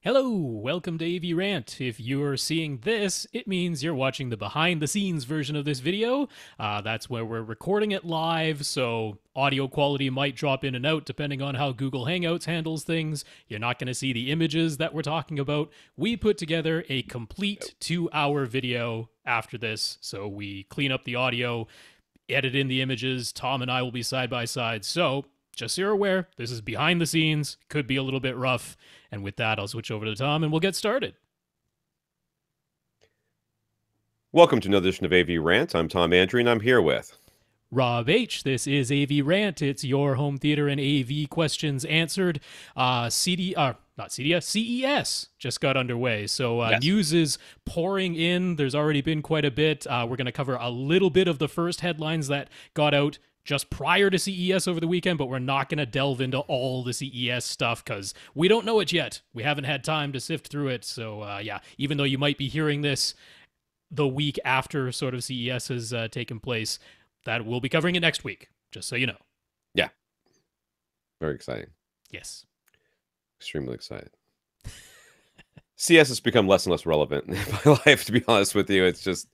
Hello, welcome to AV Rant. If you're seeing this, it means you're watching the behind the scenes version of this video. That's where we're recording it live, so audio quality might drop in and out depending on how Google Hangouts handles things. You're not going to see the images that we're talking about. We put together a complete 2-hour video after this, so we clean up the audio, edit in the images. Tom and I will be side by side, so just so you're aware, this is behind the scenes, could be a little bit rough. And with that, I'll switch over to Tom and we'll get started. Welcome to another edition of AV Rant. I'm Tom Andry and I'm here with Rob H. This is AV Rant. It's your home theater and AV questions answered. CES just got underway. So Yes. News is pouring in. There's already been quite a bit. We're going to cover a little bit of the first headlines that got out just prior to CES over the weekend, but we're not going to delve into all the CES stuff because we don't know it yet. We haven't had time to sift through it. So yeah, even though you might be hearing this the week after sort of CES has taken place, that we'll be covering it next week, just so you know. Yeah. Very exciting. Yes. Extremely excited. CS has become less and less relevant in my life, to be honest with you. It's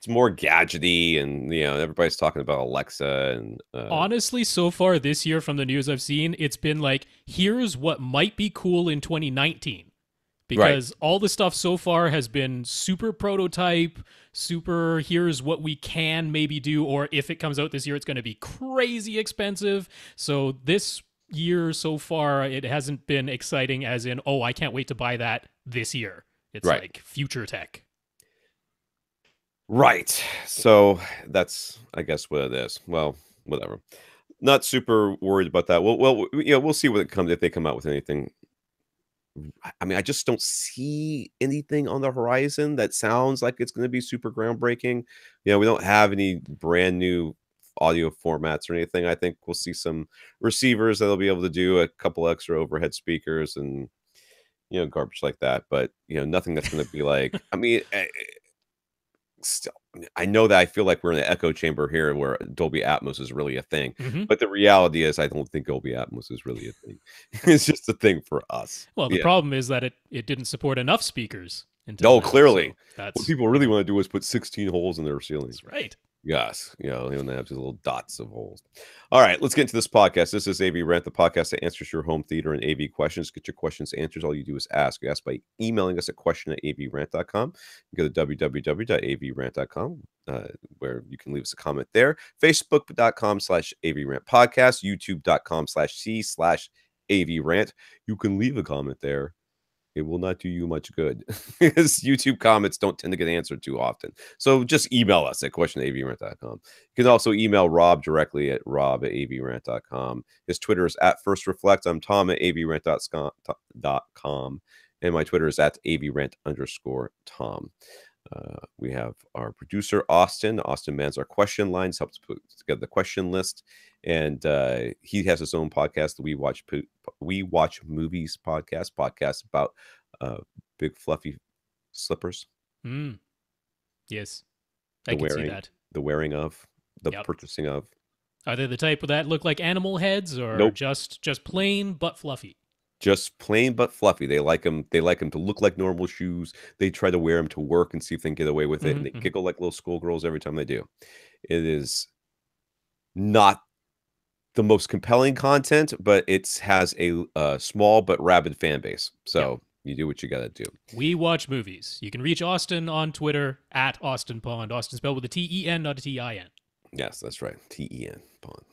more gadgety and, everybody's talking about Alexa and... Honestly, so far this year from the news I've seen, it's been like, here's what might be cool in 2019. Because all the stuff so far has been super prototype, super here's what we can maybe do, or if it comes out this year, it's going to be crazy expensive. So this year so far, it hasn't been exciting as in, oh, I can't wait to buy that this year. It's like future tech. Right. So that's, I guess, what it is. Well, whatever. Not super worried about that. We'll see what it comes if they come out with anything. I mean, I just don't see anything on the horizon that sounds like it's going to be super groundbreaking. We don't have any brand new audio formats or anything. I think we'll see some receivers that'll be able to do a couple extra overhead speakers and garbage like that. But nothing that's going to be like. I mean, still, I know that I feel like we're in an echo chamber here where Dolby Atmos is really a thing, but the reality is I don't think Dolby Atmos is really a thing. It's just a thing for us. Well, the problem is that it didn't support enough speakers. Clearly. So what people really want to do is put 16 holes in their ceilings. That's right. Yes, they have these little dots of holes. All right, let's get into this podcast. This is AV Rant, the podcast that answers your home theater and AV questions. Get your questions answered. All you do is ask. You ask by emailing us at question@avrant.com. You go to www.avrant.com, where you can leave us a comment there. Facebook.com/AVRant podcast. YouTube.com/C/AVRant. You can leave a comment there. It will not do you much good because YouTube comments don't tend to get answered too often. So just email us at question@avrant.com. You can also email Rob directly at rob@avrant.com. His Twitter is @FirstReflect. I'm Tom at avrant.com. And my Twitter is @avrant_Tom. We have our producer, Austin. Austin mans our question lines, helps put together the question list. And he has his own podcast, the We Watch Movies podcast about big fluffy slippers. Yes, I can see that. The wearing of, the purchasing of. Are they the type that look like animal heads, or just plain but fluffy? Just plain but fluffy. They like them. They like them to look like normal shoes. They try to wear them to work and see if they can get away with it, and they giggle like little schoolgirls every time they do. It is not the most compelling content, but it has a small but rabid fan base. So you do what you got to do. We watch movies. You can reach Austin on Twitter @AustinPond. Austin spelled with a TEN, not a TIN. Yes, that's right. TEN Pond.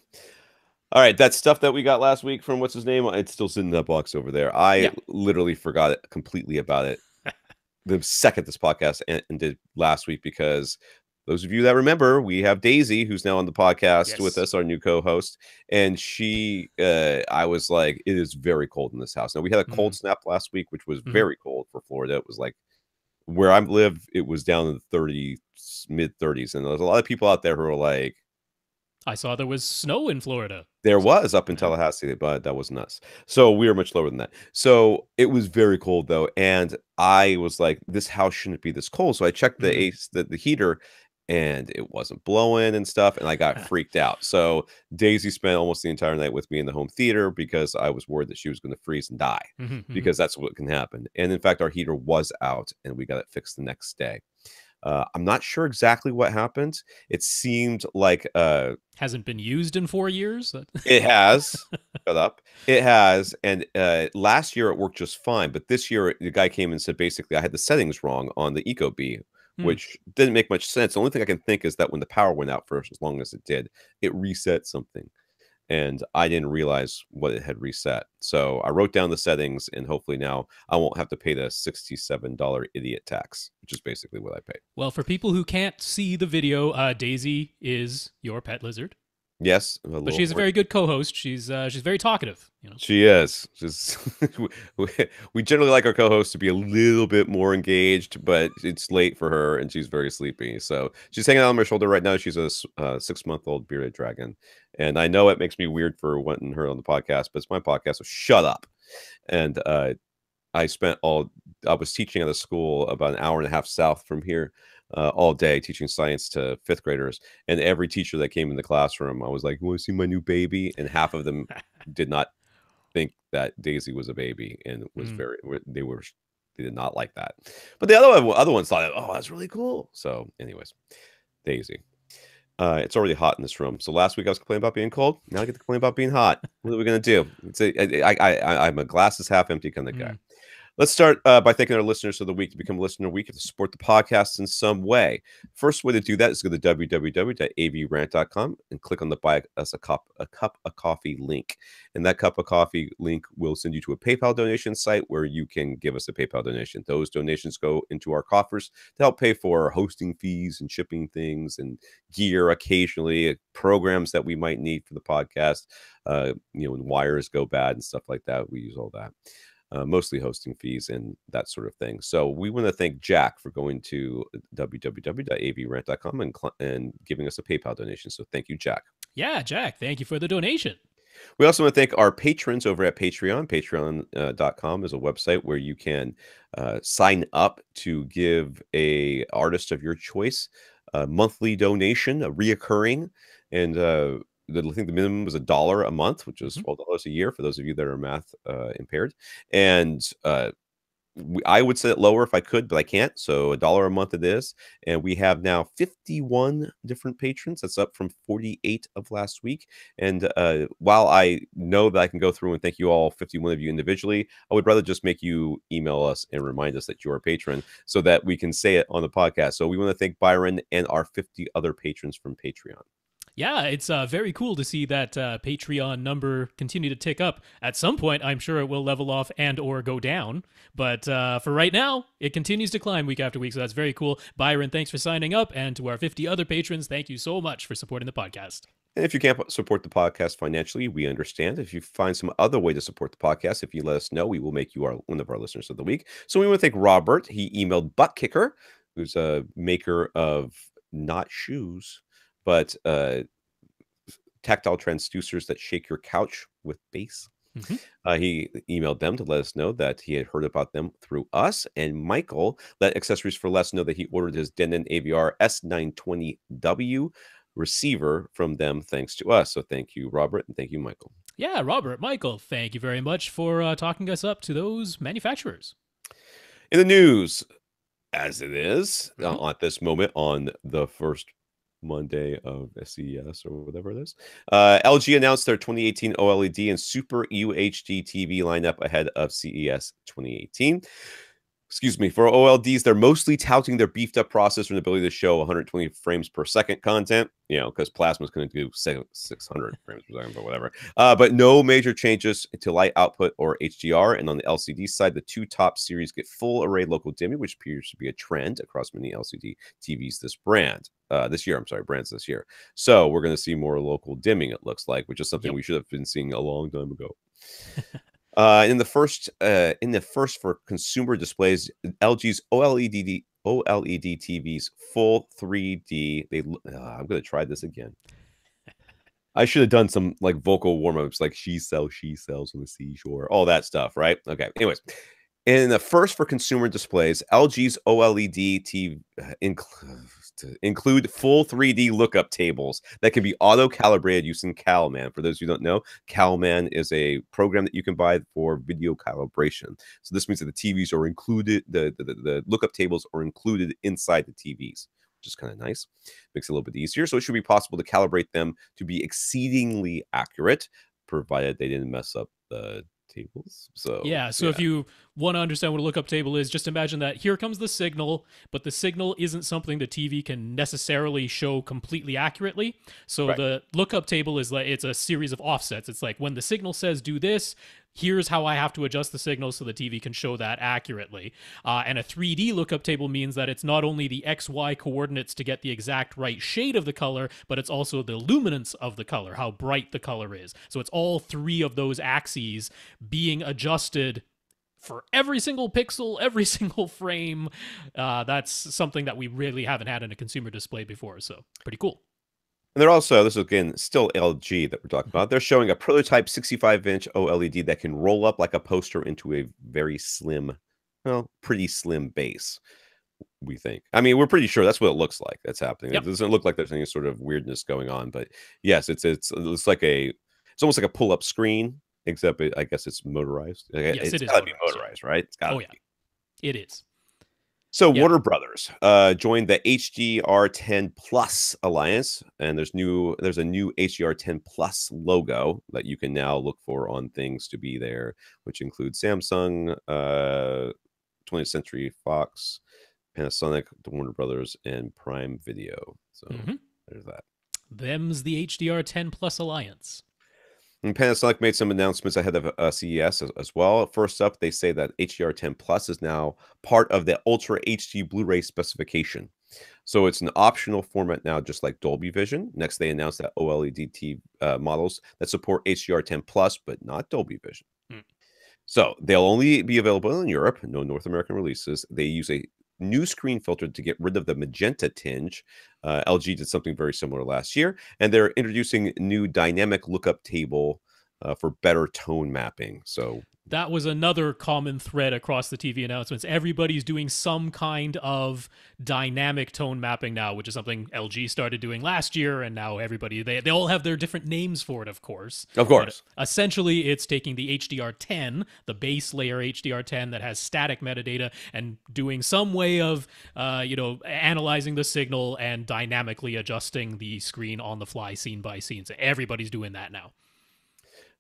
All right, that stuff that we got last week from what's his name, it's still sitting in that box over there. I literally forgot it completely about it the second this podcast ended last week, because those of you that remember, we have Daisy, who's now on the podcast with us, our new co-host. And I was like, it is very cold in this house. Now, we had a cold snap last week, which was very cold for Florida. It was like, where I live, it was down in the mid 30s. And there's a lot of people out there who are like, I saw there was snow in Florida. There was up in Tallahassee, but that wasn't us. So we were much lower than that. So it was very cold, though. And I was like, this house shouldn't be this cold. So I checked the heater, and it and it wasn't blowing and stuff, and I got freaked out. So Daisy spent almost the entire night with me in the home theater because I was worried that she was going to freeze and die, because that's what can happen. And in fact, our heater was out, and we got it fixed the next day. I'm not sure exactly what happened. It seemed like hasn't been used in 4 years. It has. Shut up. It has. And last year it worked just fine. But this year the guy came and said basically I had the settings wrong on the Ecobee, which didn't make much sense. The only thing I can think is that when the power went out for as long as it did, it reset something. And I didn't realize what it had reset. So I wrote down the settings, and hopefully now I won't have to pay the $67 idiot tax, which is basically what I paid. Well, for people who can't see the video, Daisy is your pet lizard. Yes, but she's a very good co-host. She's very talkative. You know, she is. We generally like our co-host to be a little bit more engaged, but it's late for her and she's very sleepy. So she's hanging out on my shoulder right now. She's a 6-month-old bearded dragon, and I know it makes me weird for wanting her on the podcast, but it's my podcast, so shut up. And I was teaching at a school about an hour and a half south from here. All day teaching science to 5th graders, and every teacher that came in the classroom, I was like, "You want to see my new baby?" And half of them did not think that Daisy was a baby, and it was they did not like that. But the other ones thought, "Oh, that's really cool." So, anyways, Daisy. It's already hot in this room. So last week I was complaining about being cold. Now I get to complain about being hot. What are we gonna do? I'm a glass is half empty kind of guy. Let's start by thanking our listeners of the week. To become a listener of the week, to support the podcast in some way. First way to do that is go to www.avrant.com and click on the Buy Us a Cup of Coffee link. And that cup of coffee link will send you to a PayPal donation site where you can give us a PayPal donation. Those donations go into our coffers to help pay for hosting fees and shipping things and gear occasionally, programs that we might need for the podcast. When wires go bad and stuff like that, we use all that. Mostly hosting fees and that sort of thing. So we want to thank Jack for going to www.avrant.com and giving us a PayPal donation. So thank you, Jack. Yeah, Jack, thank you for the donation. We also want to thank our patrons over at Patreon. Patreon.com is a website where you can sign up to give a artist of your choice a monthly donation, a reoccurring, and I think the minimum was $1 a month, which is $12 a year for those of you that are math impaired. And I would set it lower if I could, but I can't. So $1 a month it is. And we have now 51 different patrons. That's up from 48 of last week. And while I know that I can go through and thank you all, 51 of you individually, I would rather just make you email us and remind us that you're a patron so that we can say it on the podcast. So we want to thank Byron and our 50 other patrons from Patreon. Yeah, it's very cool to see that Patreon number continue to tick up. At some point, I'm sure it will level off and or go down. But for right now, it continues to climb week after week, so that's very cool. Byron, thanks for signing up. And to our 50 other patrons, thank you so much for supporting the podcast. And if you can't support the podcast financially, we understand. If you find some other way to support the podcast, if you let us know, we will make you one of our listeners of the week. So we want to thank Robert. He emailed Butt Kicker, who's a maker of not shoes, but tactile transducers that shake your couch with bass. He emailed them to let us know that he had heard about them through us. And Michael let Accessories for Less know that he ordered his Denon AVR S920W receiver from them thanks to us. So thank you, Robert, and thank you, Michael. Yeah, Robert, Michael, thank you very much for talking us up to those manufacturers. In the news, as it is at this moment on the first Monday of CES or whatever it is, LG announced their 2018 OLED and Super UHD TV lineup ahead of CES 2018. Excuse me. For OLEDs, they're mostly touting their beefed up processor and ability to show 120 frames per second content, because Plasma's going to do 600 frames per second, but whatever. But no major changes to light output or HDR. And on the LCD side, the two top series get full array local dimming, which appears to be a trend across many LCD TVs this year. So we're going to see more local dimming, it looks like, which is something we should have been seeing a long time ago. In the first for consumer displays, LG's OLED TVs full 3D. I'm going to try this again. I should have done some like vocal warm-ups, like she sells on the seashore, all that stuff, right? Okay. Anyways, And the first for consumer displays, LG's OLED TV include full 3D lookup tables that can be auto-calibrated using CalMan. For those who don't know, CalMan is a program that you can buy for video calibration. So this means that the TVs are included, the lookup tables are included inside the TVs, which is kind of nice. Makes it a little bit easier. So it should be possible to calibrate them to be exceedingly accurate, provided they didn't mess up the tables. So yeah, so if you want to understand what a lookup table is, just imagine that here comes the signal, but the signal isn't something the TV can necessarily show completely accurately. So the lookup table is like, it's a series of offsets. It's like when the signal says do this, here's how I have to adjust the signal so the TV can show that accurately. And a 3D lookup table means that it's not only the XY coordinates to get the exact right shade of the color, but it's also the luminance of the color, how bright the color is. So it's all three of those axes being adjusted for every single pixel, every single frame. That's something that we really haven't had in a consumer display before. So pretty cool. And they're also, this is again still LG that we're talking about. They're showing a prototype 65-inch OLED that can roll up like a poster into a very slim, well, pretty slim base, we think. I mean, we're pretty sure that's what it looks like that's happening. Yep. It doesn't look like there's any sort of weirdness going on, but yes, it's like it's almost like a pull-up screen, except I guess it's motorized. Yes, it's gotta be motorized, right? It's gotta be. It is. So Warner Brothers joined the HDR10 Plus Alliance, and there's a new HDR10 Plus logo that you can now look for on things to be there, which includes Samsung, 20th Century Fox, Panasonic, the Warner Brothers, and Prime Video. So there's that. Them's the HDR10 Plus Alliance. And Panasonic made some announcements ahead of CES as well. First up, they say that HDR10 Plus is now part of the Ultra HD Blu-ray specification. So it's an optional format now, just like Dolby Vision. Next, they announced that OLED TV models that support HDR10 Plus, but not Dolby Vision. So they'll only be available in Europe, no North American releases. They use a new screen filter to get rid of the magenta tinge. LG did something very similar last year, and they're introducing new dynamic lookup table for better tone mapping. So that was another common thread across the TV announcements. Everybody's doing some kind of dynamic tone mapping now, which is something LG started doing last year, and now everybody, they all have their different names for it, of course. Of course. But essentially, it's taking the HDR10, the base layer HDR10 that has static metadata, and doing some way of, analyzing the signal and dynamically adjusting the screen on the fly, scene by scene. So everybody's doing that now.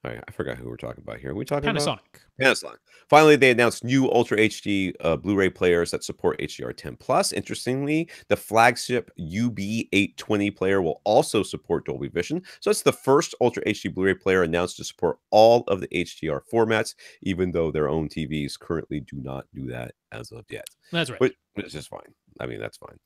All right, I forgot who we're talking about here. Are we talking Panasonic. about Panasonic? Finally, they announced new Ultra HD Blu-ray players that support HDR10 Plus. Interestingly, the flagship UB820 player will also support Dolby Vision. So it's the first Ultra HD Blu-ray player announced to support all of the HDR formats, even though their own TVs currently do not do that as of yet. That's right. Which is just fine. I mean, that's fine.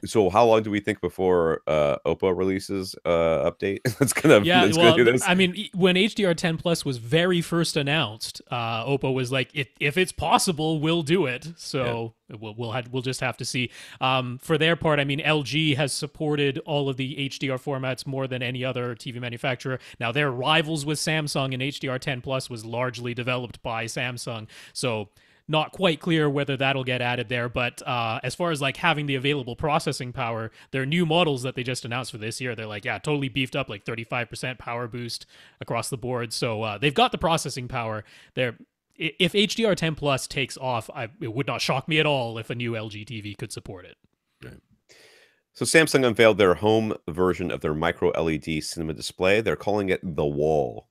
So how long do we think before Oppo releases update? Let's gonna do this. I mean, when HDR10 Plus was very first announced, Oppo was like, if it's possible, we'll do it. So we'll just have to see. For their part, I mean, LG has supported all of the HDR formats more than any other TV manufacturer. Now, their rivals with Samsung, and HDR10 Plus was largely developed by Samsung. So not quite clear whether that'll get added there, but as far as like having the available processing power, their new models that they just announced for this year, they're like, totally beefed up, like 35% power boost across the board. So they've got the processing power there. If HDR10 Plus takes off, it would not shock me at all if a new LG TV could support it. Right. So Samsung unveiled their home version of their micro LED cinema display. They're calling it the Wall.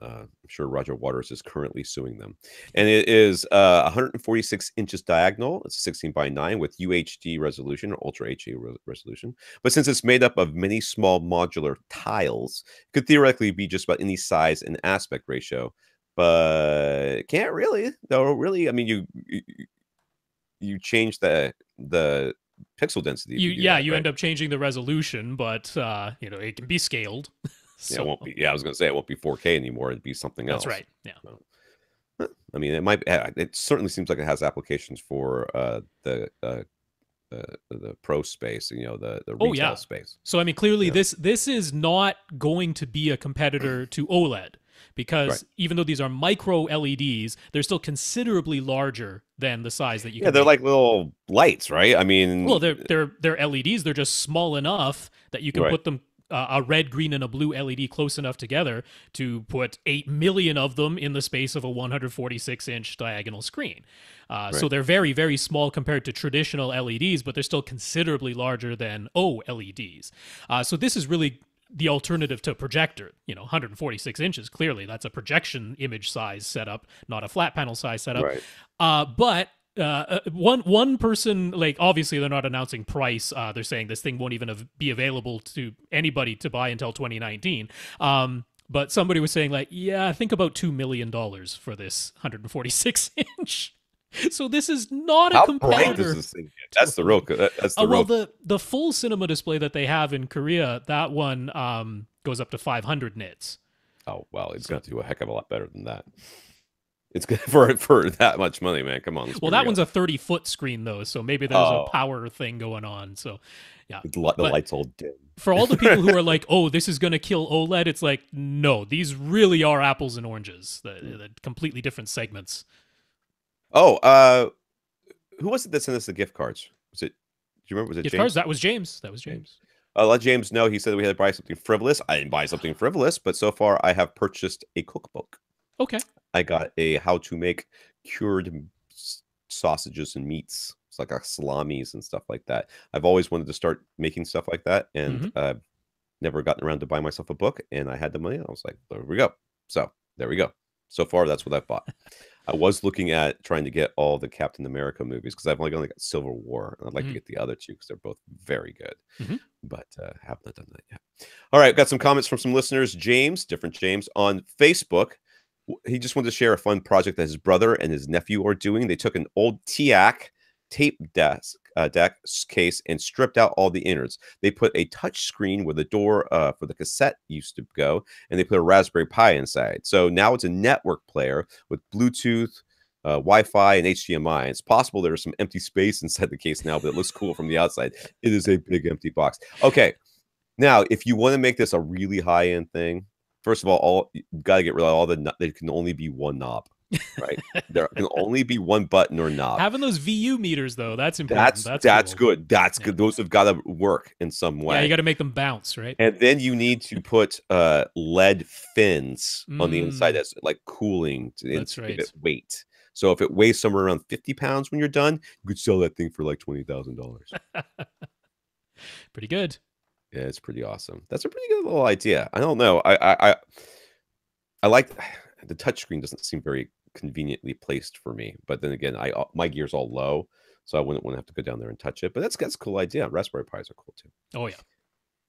I'm sure Roger Waters is currently suing them. And it is 146 inches diagonal. It's 16:9 with UHD resolution, or Ultra HD resolution. But since it's made up of many small modular tiles, it could theoretically be just about any size and aspect ratio. But it can't really, though. Really, I mean, you change the pixel density. You end up changing the resolution, but it can be scaled. So, it won't be. Yeah, I was going to say it won't be 4K anymore. It'd be something else. That's right. Yeah. So, I mean, it might. It certainly seems like it has applications for the pro space. The retail space. So I mean, clearly this is not going to be a competitor to OLED. because Right. even though these are micro LEDs, they're still considerably larger than the size that you Yeah, can they're make. like little lights, right? I Well, mean, they're LEDs. They're just small enough that you can right. put them a red, green, and a blue LED close enough together to put 8 million of them in the space of a 146-inch diagonal screen. So Right. they're very, very small compared to traditional LEDs, but they're still considerably larger than OLEDs. So this is really the alternative to projector. 146 inches. Clearly, that's a projection image size setup, not a flat panel size setup. Right. But one person, like, obviously they're not announcing price. They're saying this thing won't even be available to anybody to buy until 2019. But somebody was saying, like, yeah, I think about $2 million for this 146 inch. So this is not a How bright competitor. does this thing get? That's the real. That's the Well, real. the full cinema display that they have in Korea, that one goes up to 500 nits. Oh well, it's going to do a heck of a lot better than that. It's good for that much money, man. Come on. Well, that one's a 30-foot screen though, so maybe there's a power thing going on. So, yeah, the lights all dim. For all the people who are like, "Oh, this is going to kill OLED," it's like, no, these really are apples and oranges. The completely different segments. Oh, who was it that sent us the gift cards? Was it? Do you remember? Was it gift James? cards? That was James. That was James. Let James know. He said we had to buy something frivolous. I didn't buy something frivolous, but so far I have purchased a cookbook. Okay. I got a how to make cured sausages and meats. It's like salamis and stuff like that. I've always wanted to start making stuff like that, and never gotten around to buy myself a book. And I had the money. I was like, there we go. So there we go. So far, that's what I've bought. I was looking at trying to get all the Captain America movies because I've only got Civil War, and I'd like to get the other two because they're both very good. But have not done that yet. All right, got some comments from some listeners. James, different James, on Facebook. He just wanted to share a fun project that his brother and his nephew are doing. They took an old TIAC tape deck case and stripped out all the innards. They put a touch screen where the door for the cassette used to go, and they put a Raspberry Pi inside. So now it's a network player with Bluetooth, Wi-Fi, and HDMI. It's possible there's some empty space inside the case now, but it looks cool from the outside. It is a big empty box. Okay, now if you want to make this a really high-end thing, first of all, you got to get rid of all the. There can only be one knob, right? There can only be one button or knob. Having those VU meters though, that's important. That's cool. good. That's good. Those have got to work in some way. Yeah, you got to make them bounce, right? And then you need to put lead fins on the inside as like cooling to give it weight. So if it weighs somewhere around 50 pounds when you're done, you could sell that thing for like $20,000. Pretty good. Yeah, it's pretty awesome. That's a pretty good little idea. I don't know. I like the touchscreen. Doesn't seem very conveniently placed for me. But then again, my gear's all low, so I wouldn't want to have to go down there and touch it. But that's a cool idea. Raspberry Pis are cool too. Oh yeah.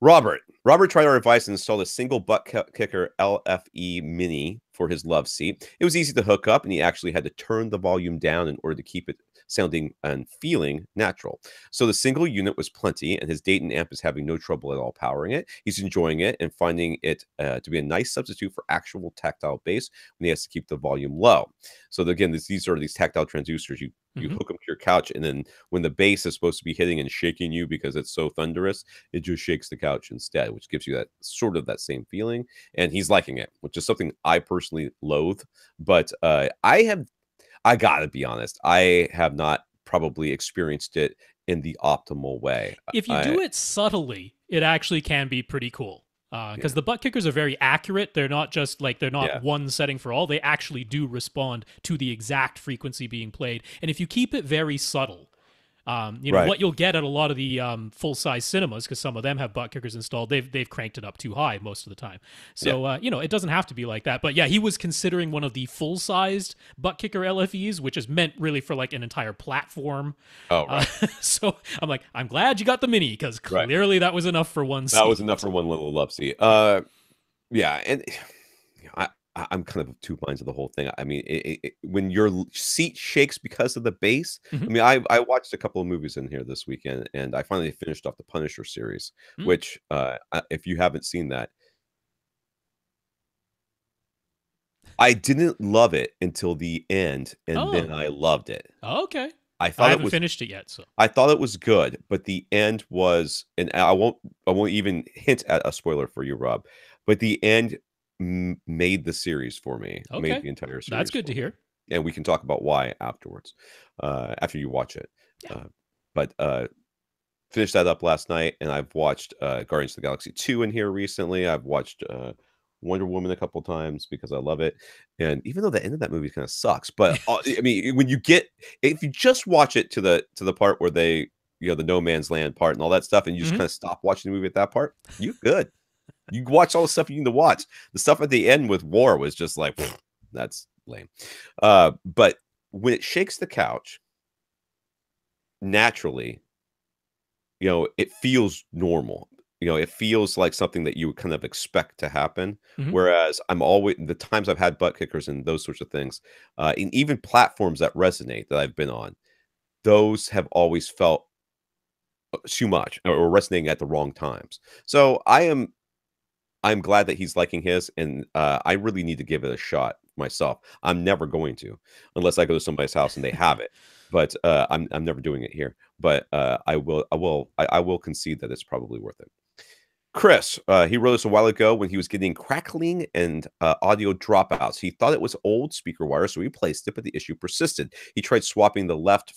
Robert tried our advice and installed a single butt kicker LFE Mini for his love seat. It was easy to hook up, and he actually had to turn the volume down in order to keep it sounding and feeling natural. So the single unit was plenty, and his Dayton amp is having no trouble at all powering it. He's enjoying it and finding it to be a nice substitute for actual tactile bass when he has to keep the volume low. So again, these are these tactile transducers. You hook them to your couch, and then when the bass is supposed to be hitting and shaking you because it's so thunderous, it just shakes the couch instead, which gives you that sort of that same feeling. And he's liking it, which is something I personally loathe. But I gotta be honest, I have not probably experienced it in the optimal way. If you do it subtly, it actually can be pretty cool. Because the butt kickers are very accurate. They're not just like, they're not one setting for all. They actually do respond to the exact frequency being played. And if you keep it very subtle, what you'll get at a lot of the full-size cinemas, because some of them have butt kickers installed, they've cranked it up too high most of the time. So, it doesn't have to be like that. But yeah, he was considering one of the full-sized butt kicker LFEs, which is meant really for like an entire platform. Oh, right. So I'm like, I'm glad you got the Mini, because clearly that was enough for one seat. That was enough for one little love seat. Yeah, and I'm kind of of two minds of the whole thing. I mean, when your seat shakes because of the bass. I mean, I watched a couple of movies in here this weekend, and I finally finished off the Punisher series, which, if you haven't seen that, I didn't love it until the end, and then I loved it. Okay. I haven't finished it yet, so I thought it was good, but the end was, and I won't even hint at a spoiler for you, Rob, but the end made the series for me. Made Okay. the entire series. That's good for to me. hear. And we can talk about why afterwards, after you watch it. Yeah. But finished that up last night, and I've watched Guardians of the Galaxy 2 in here recently. I've watched Wonder Woman a couple times because I love it. And even though the end of that movie kind of sucks, but I mean, if you just watch it to the part where they, the no man's land part and all that stuff, and you just kind of stop watching the movie at that part, you good. You watch all the stuff you need to watch. The stuff at the end with War was just like, that's lame. But when it shakes the couch, naturally, it feels normal. It feels like something that you would kind of expect to happen. Whereas I'm always, the times I've had butt kickers and those sorts of things, and even platforms that resonate that I've been on, those have always felt too much or resonating at the wrong times. So I'm glad that he's liking his, and I really need to give it a shot myself. I'm never going to, unless I go to somebody's house and they have it. But I'm never doing it here. But I will concede that it's probably worth it. Chris, he wrote us a while ago when he was getting crackling and audio dropouts. He thought it was old speaker wire, so he replaced it, but the issue persisted. He tried swapping the left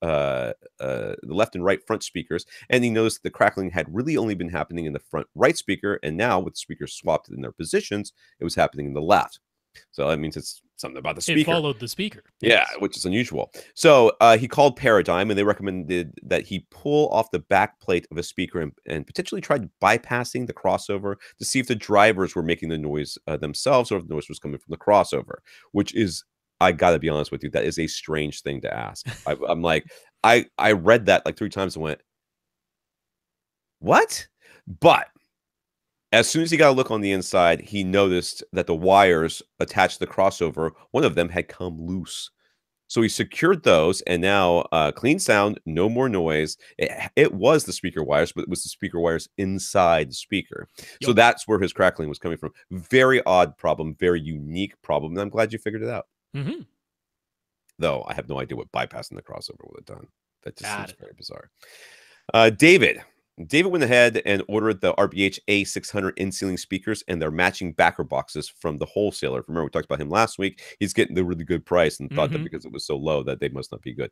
and right front speakers, and he noticed the crackling had really only been happening in the front right speaker, and now with the speakers swapped in their positions, it was happening in the left. So that means it's something about the speaker. It followed the speaker. Yeah, which is unusual. So he called Paradigm, and they recommended that he pull off the back plate of a speaker and potentially tried bypassing the crossover to see if the drivers were making the noise themselves or if the noise was coming from the crossover, which is, I got to be honest with you, that is a strange thing to ask. I'm like, I read that like 3 times and went, what? But as soon as he got a look on the inside, he noticed that the wires attached to the crossover, one of them had come loose. So he secured those, and now clean sound, no more noise. It was the speaker wires, but it was the speaker wires inside the speaker. Yep. So that's where his crackling was coming from. Very odd problem, very unique problem, and I'm glad you figured it out. Though I have no idea what bypassing the crossover would have done. That just seems very bizarre. David went ahead and ordered the RBH A600 in-ceiling speakers and their matching backer boxes from the wholesaler. Remember, we talked about him last week. He's getting the really good price and thought that because it was so low that they must not be good.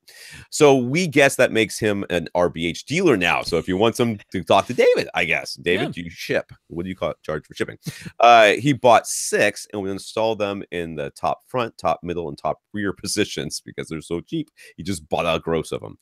So we guess that makes him an RBH dealer now. So if you want some to talk to David, I guess. David, you ship. What do you call it? Charge for shipping? He bought 6 and would install them in the top front, top middle, and top rear positions because they're so cheap. He just bought a gross of them.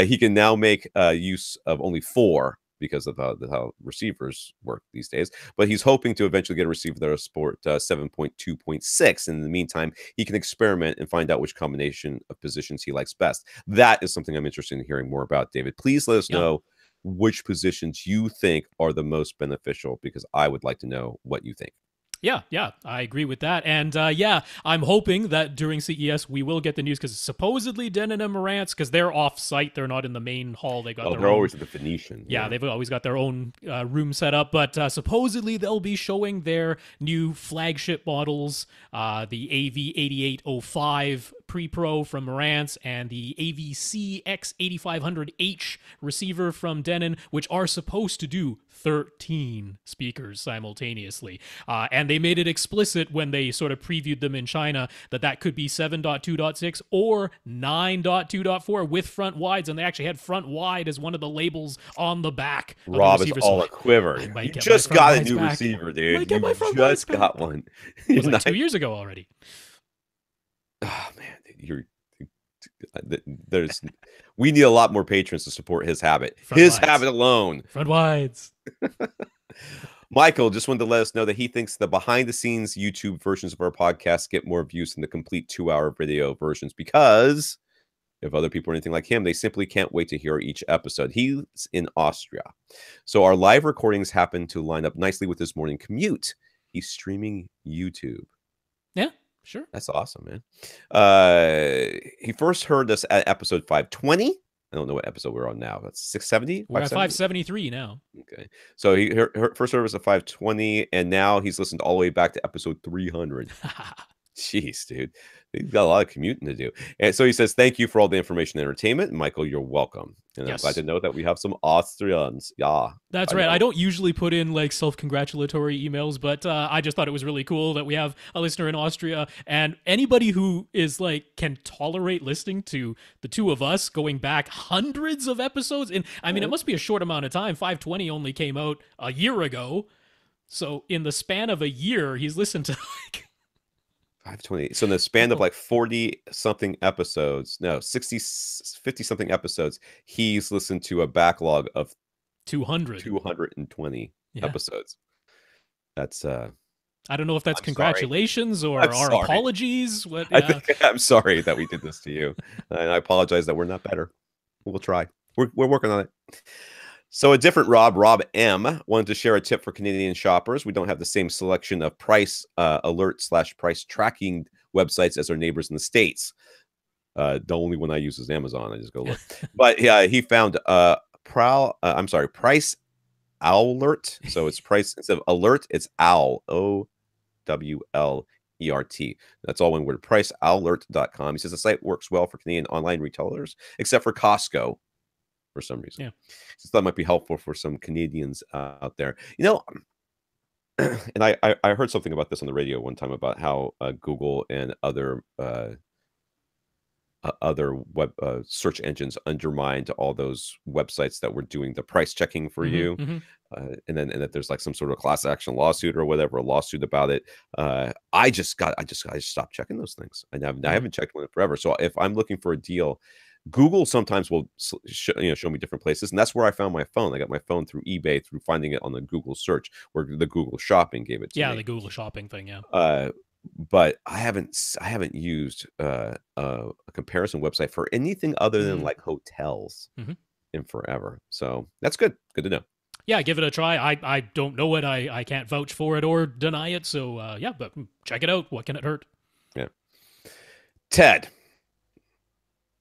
He can now make use of only 4 because of how receivers work these days. But he's hoping to eventually get a receiver that will support 7.2.6. In the meantime, he can experiment and find out which combination of positions he likes best. That is something I'm interested in hearing more about, David. Please let us know which positions you think are the most beneficial, because I would like to know what you think. Yeah, I agree with that. And I'm hoping that during CES we will get the news, because supposedly Denon and Marantz, because they're off-site, they're not in the main hall. They got they're always at the Phoenician. Yeah, they've always got their own room set up, but supposedly they'll be showing their new flagship models, the AV8805 Pre-Pro from Marantz and the AVC X8500H receiver from Denon, which are supposed to do 13 speakers simultaneously. And they made it explicit when they sort of previewed them in China that could be 7.2.6 or 9.2.4 with front wides, and they actually had front wide as one of the labels on the back. Rob is all a quiver. You just got a new receiver, dude. You just got one. It was like 2 years ago already. Oh man, we need a lot more patrons to support his habit. Habit alone. Front wides. Michael just wanted to let us know that he thinks the behind-the-scenes YouTube versions of our podcast get more views than the complete 2-hour video versions, because if other people are anything like him, they simply can't wait to hear each episode. He's in Austria, so our live recordings happen to line up nicely with his morning commute. He's streaming YouTube. Yeah. Sure. That's awesome, man. He first heard us at episode 520. I don't know what episode we're on now. That's 670? We're at 573 now. Okay. So he first heard us at 520, and now he's listened all the way back to episode 300. Jeez, dude. He's got a lot of commuting to do. And so he says, thank you for all the information and entertainment. Michael, you're welcome. And I'm glad to Yes. know that we have some Austrians. Yeah, That's I right. I know. don't usually put in like self-congratulatory emails, but I just thought it was really cool that we have a listener in Austria, and anybody who is like can tolerate listening to the two of us going back hundreds of episodes. And I mean, it must be a short amount of time. 520 only came out a year ago, so in the span of a year, he's listened to like 520. So in the span of like 40 something episodes, no, 60, 50 something episodes, he's listened to a backlog of 200. 220 Yeah. episodes. That's I don't know if that's I'm sorry. congratulations or I'm our sorry. apologies. What? I Yeah. think I'm sorry that we did this to you. And I apologize that we're not better. We'll try. We're working on it. So a different Rob M, wanted to share a tip for Canadian shoppers. We don't have the same selection of price alert / price tracking websites as our neighbors in the States. The only one I use is Amazon. I just go look. But yeah, he found Price Alert. So it's price instead of alert, it's owl. OWLERT. That's all one word. Pricealert.com. He says the site works well for Canadian online retailers, except for Costco for some reason. Yeah. So that might be helpful for some Canadians out there. You know, and I heard something about this on the radio one time about how Google and other web search engines undermined all those websites that were doing the price checking for you. And that there's like some sort of class action lawsuit or whatever, a lawsuit about it. I just stopped checking those things. I haven't checked one in forever. So if I'm looking for a deal, Google sometimes will show me different places, and that's where I found my phone. I got my phone through eBay through finding it on the Google search, where the Google Shopping gave it to me. The Google Shopping thing. Yeah. But I haven't used a comparison website for anything other than like hotels in forever. So that's good. Good to know. Yeah, give it a try. I don't know it. I can't vouch for it or deny it. So yeah, but check it out. What can it hurt? Yeah. Ted.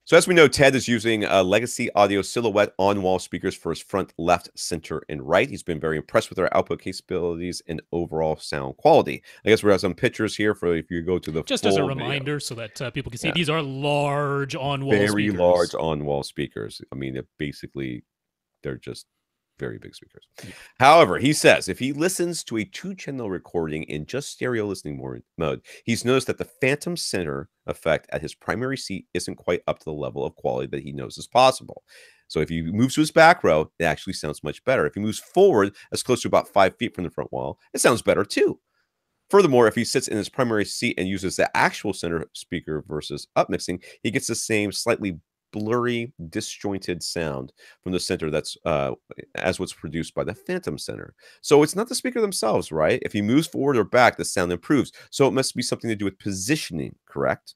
So as we know, Ted is using legacy audio silhouette on-wall speakers for his front, left, center, and right. He's been very impressed with their output capabilities and overall sound quality. I guess we have some pictures here for if you go to the just full as a video. reminder so that people can see. These are large on-wall very speakers. large on-wall speakers. I mean, they're just very big speakers. Yeah. However, he says if he listens to a 2-channel recording in just stereo listening mode, he's noticed that the phantom center effect at his primary seat isn't quite up to the level of quality that he knows is possible. So if he moves to his back row, it actually sounds much better. If he moves forward as close to about 5 feet from the front wall, it sounds better too. Furthermore, if he sits in his primary seat and uses the actual center speaker versus upmixing, he gets the same slightly blurry, disjointed sound from the center that's as what's produced by the phantom center. So it's not the speaker themselves, right? If he moves forward or back, the sound improves. So it must be something to do with positioning, correct?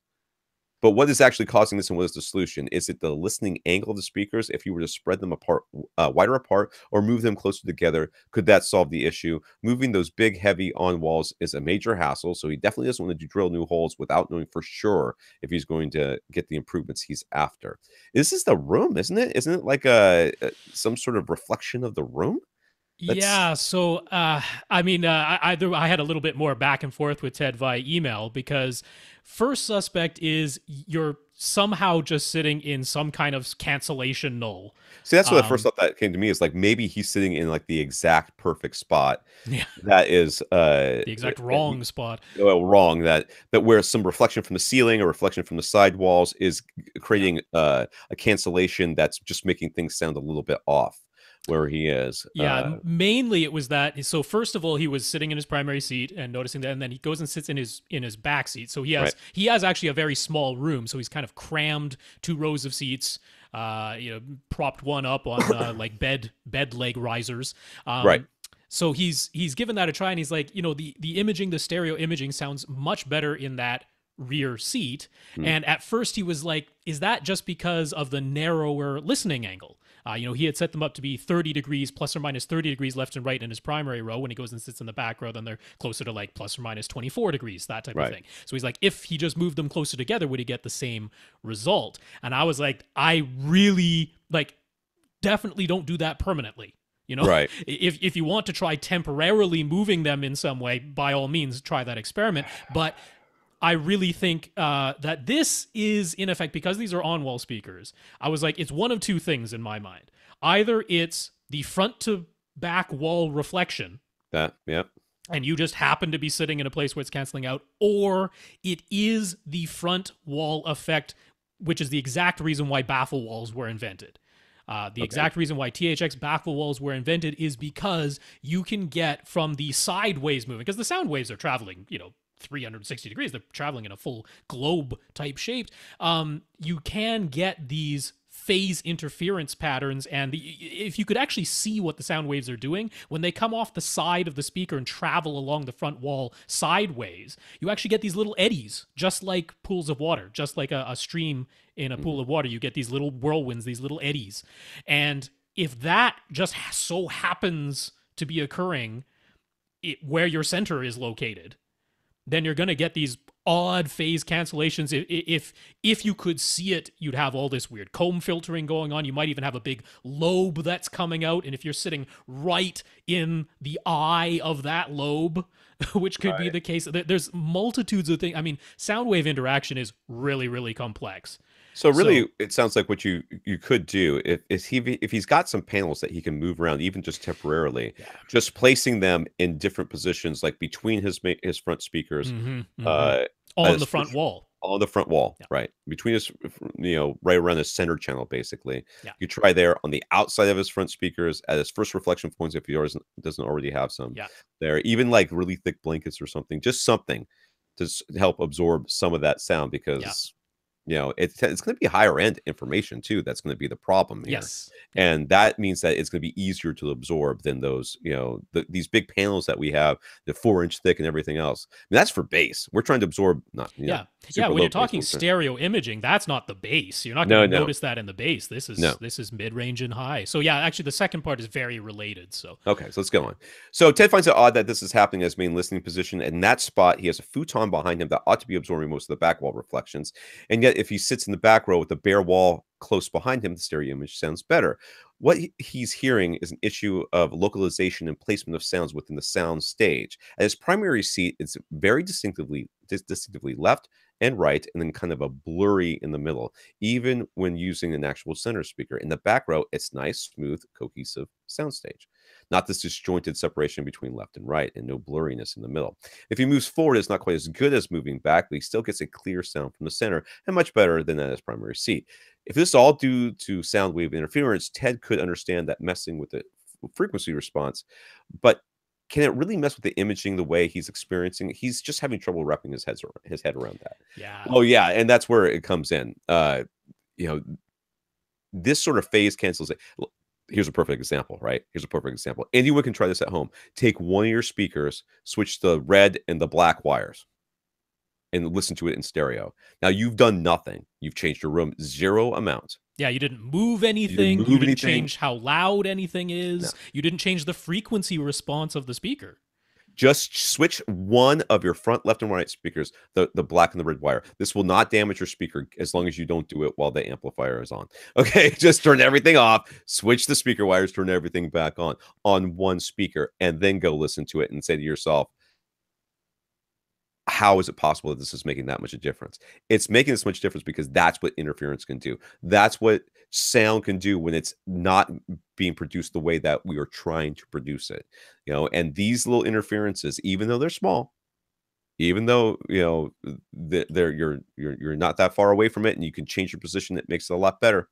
But what is actually causing this, and what is the solution? Is it the listening angle of the speakers? If you were to spread them apart, wider apart, or move them closer together, could that solve the issue? Moving those big, heavy on walls is a major hassle, so he definitely doesn't want to drill new holes without knowing for sure if he's going to get the improvements he's after. This is the room, isn't it? Isn't it like some sort of reflection of the room? Yeah, so I mean, I had a little bit more back and forth with Ted via email because first suspect is you're somehow just sitting in some kind of cancellation null. See, that's what the first thought that came to me is like maybe he's sitting in like the exact perfect spot. Yeah, that is the exact wrong spot. Well, wrong that where some reflection from the ceiling or reflection from the side walls is creating a cancellation that's just making things sound a little bit off. Where he is. Yeah, mainly it was that. So first of all, he was sitting in his primary seat and noticing that, and then he goes and sits in his back seat. So he has actually a very small room. So he's kind of crammed 2 rows of seats. Propped one up on like bed leg risers. Right. So he's given that a try, and he's like, the imaging, the stereo imaging sounds much better in that rear seat. And at first he was like, is that just because of the narrower listening angle? He had set them up to be 30 degrees, plus or minus 30 degrees left and right in his primary row. When he goes and sits in the back row, then they're closer to like plus or minus 24 degrees, that type of thing. So he's like, if he just moved them closer together, would he get the same result? And I was like, I really, definitely don't do that permanently. Right. If you want to try temporarily moving them in some way, by all means, try that experiment. But I really think that this is, in effect, because these are on-wall speakers, I was like, it's one of two things in my mind. Either it's the front to back wall reflection, Yeah. and you just happen to be sitting in a place where it's canceling out, or it is the front wall effect, which is the exact reason why baffle walls were invented. The exact reason why THX baffle walls were invented is because you can get from the sideways moving, because the sound waves are traveling, 360 degrees. They're traveling in a full globe type shape. You can get these phase interference patterns, and if you could actually see what the sound waves are doing when they come off the side of the speaker and travel along the front wall sideways, you actually get these little eddies, just like pools of water, just like a stream in a pool of water. You get these little whirlwinds, these little eddies, and if that just so happens to be occurring where your center is located, then you're going to get these odd phase cancellations. If you could see it, you'd have all this weird comb filtering going on. You might even have a big lobe that's coming out, and if you're sitting right in the eye of that lobe, which could be the case, there's multitudes of things. I mean, sound wave interaction is really, really complex. So really, it sounds like what you could do if he's got some panels that he can move around, even just temporarily, just placing them in different positions, like between his front speakers, on the front wall. On the front wall, right between his, right around the center channel, basically. You try there on the outside of his front speakers at his first reflection points if he doesn't already have some there, even like really thick blankets or something, just something to help absorb some of that sound, because. It's going to be higher end information too. That's going to be the problem here. And that means that it's going to be easier to absorb than those, these big panels that we have, the 4-inch thick and everything else. I mean, that's for bass. We're trying to absorb, not, when you're talking stereo imaging, that's not the bass. You're not going to notice that in the bass. This is mid-range and high. So actually the second part is very related. So okay, so let's go on. So Ted finds it odd that this is happening as main listening position. In that spot, he has a futon behind him that ought to be absorbing most of the back wall reflections. And yet if he sits in the back row with the bare wall close behind him, the stereo image sounds better. What he's hearing is an issue of localization and placement of sounds within the sound stage. At his primary seat, it's very distinctively left and right, and then kind of a blurry in the middle, even when using an actual center speaker. In the back row, it's nice, smooth, cohesive soundstage. Not this disjointed separation between left and right, and no blurriness in the middle. If he moves forward, it's not quite as good as moving back, but he still gets a clear sound from the center, and much better than at his primary seat. If this is all due to sound wave interference, Ted could understand that messing with the frequency response, but can it really mess with the imaging the way he's experiencing? He's just having trouble wrapping his head around that. Oh yeah, and that's where it comes in. This sort of phase cancels it. Here's a perfect example, right? Here's a perfect example. Anyone can try this at home. Take one of your speakers, switch the red and the black wires, and listen to it in stereo. Now you've done nothing. You've changed your room zero amount. Yeah, you didn't move anything. You didn't change how loud anything is. No. You didn't change the frequency response of the speaker. Just switch one of your front left and right speakers, the black and the red wire. This will not damage your speaker as long as you don't do it while the amplifier is on. Okay, just turn everything off, switch the speaker wires, turn everything back on one speaker, and then go listen to it and say to yourself, how is it possible that this is making that much a difference? It's making this much difference because that's what interference can do. That's what sound can do when it's not being produced the way that we are trying to produce it. And these little interferences, even though they're small, even though you're not that far away from it, and you can change your position, it makes it a lot better.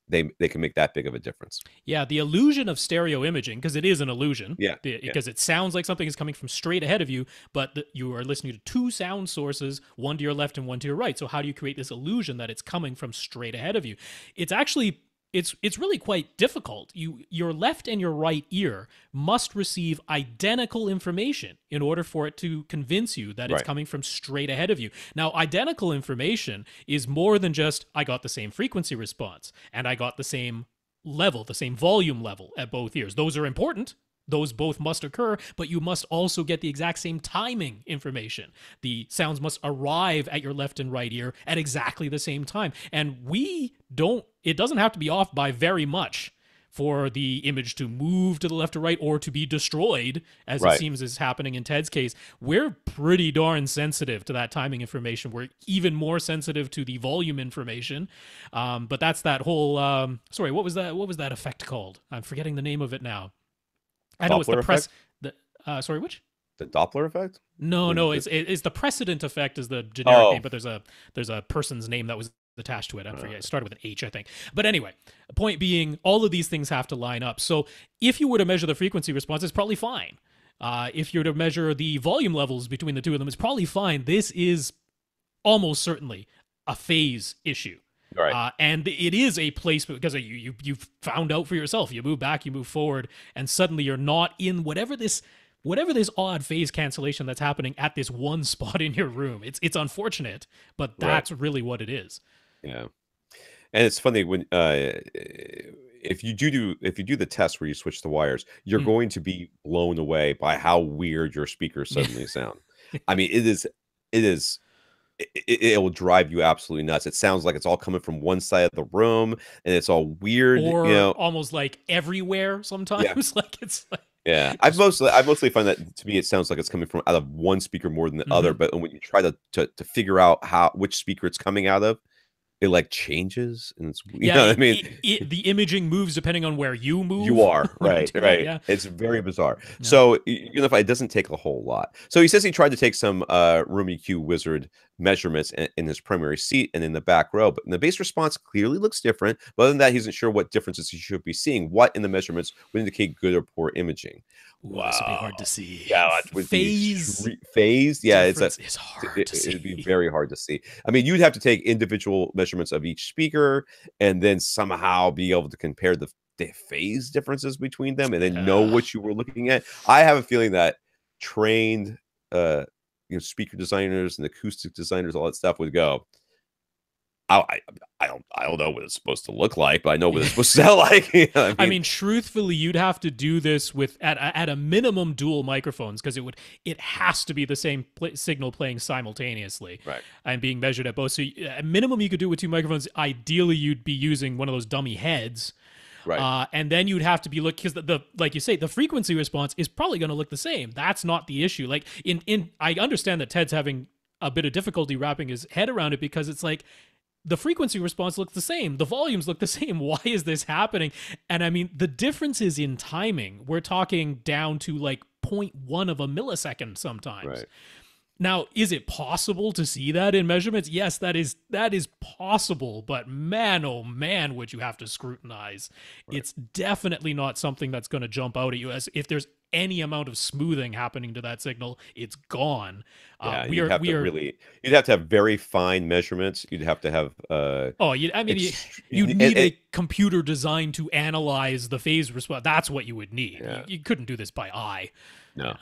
They can make that big of a difference. Yeah, the illusion of stereo imaging, because it is an illusion. Because it sounds like something is coming from straight ahead of you, but you are listening to two sound sources, one to your left and one to your right. So how do you create this illusion that it's coming from straight ahead of you? It's actually it's really quite difficult. Your left and your right ear must receive identical information in order for it to convince you that it's coming from straight ahead of you. Now, identical information is more than just, I got the same frequency response and I got the same level, the same volume level at both ears. Those are important. Those both must occur, but you must also get the exact same timing information. The sounds must arrive at your left and right ear at exactly the same time. And it doesn't have to be off by very much for the image to move to the left or right or to be destroyed, as it Right. seems is happening in Ted's case. We're pretty darn sensitive to that timing information. We're even more sensitive to the volume information. But that's that whole sorry, what was that effect called? I'm forgetting the name of it now. I know it's the Doppler press effect? sorry, which? The Doppler effect? No, it's the precedent effect is the generic Oh, name, but there's a person's name that was attached to it. I forget. It started with an H, I think. But anyway, the point being, all of these things have to line up. So if you were to measure the frequency response, it's probably fine. If you were to measure the volume levels between the two of them, it's probably fine. This is almost certainly a phase issue. right. And it is a place because you've found out for yourself. You move back, you move forward, and suddenly you're not in whatever this odd phase cancellation that's happening at this one spot in your room. It's unfortunate, but that's really what it is. Yeah. And it's funny when if you do the test where you switch the wires, you're going to be blown away by how weird your speakers suddenly sound. I mean, it will drive you absolutely nuts. It sounds like it's all coming from one side of the room, and it's all weird, or almost like everywhere sometimes. Yeah. Like it's like I mostly find that to me it sounds like it's coming from out of one speaker more than the other. But when you try to figure out which speaker it's coming out of, it like changes, and it's you know what I mean. The imaging moves depending on where you move. You are right. Yeah. It's very bizarre. Yeah. So Unify, it doesn't take a whole lot. So he says he tried to take some Room EQ Wizard measurements in his primary seat and in the back row, but the bass response clearly looks different. But other than that, he isn't sure what differences he should be seeing. What in the measurements would indicate good or poor imaging? Wow, this would be hard to see. Yeah, it would phase. Yeah, It's hard to see. It'd be very hard to see. I mean, you'd have to take individual measurements of each speaker and then somehow be able to compare the phase differences between them and then know what you were looking at. I have a feeling that trained speaker designers and acoustic designers, all that stuff would go, I don't know what it's supposed to look like, but I know what it's supposed to sound like. You know what I mean, truthfully, you'd have to do this with at a minimum dual microphones because it has to be the same signal playing simultaneously, right, and being measured at both. So at minimum, you could do it with two microphones. Ideally, you'd be using one of those dummy heads. Right. And then you'd have to be because the like you say, the frequency response is probably going to look the same. That's not the issue. Like I understand that Ted's having a bit of difficulty wrapping his head around it because it's like the frequency response looks the same. The volumes look the same. Why is this happening? And I mean, the difference is in timing. We're talking down to like 0.1 of a millisecond sometimes. Right. Now, is it possible to see that in measurements? Yes, that is possible, but man, oh man, would you have to scrutinize. Right. It's definitely not something that's going to jump out at you as if there's any amount of smoothing happening to that signal, it's gone. Yeah, you'd have to have very fine measurements. You'd have to have you need a computer designed to analyze the phase response. That's what you would need. Yeah. You couldn't do this by eye. No.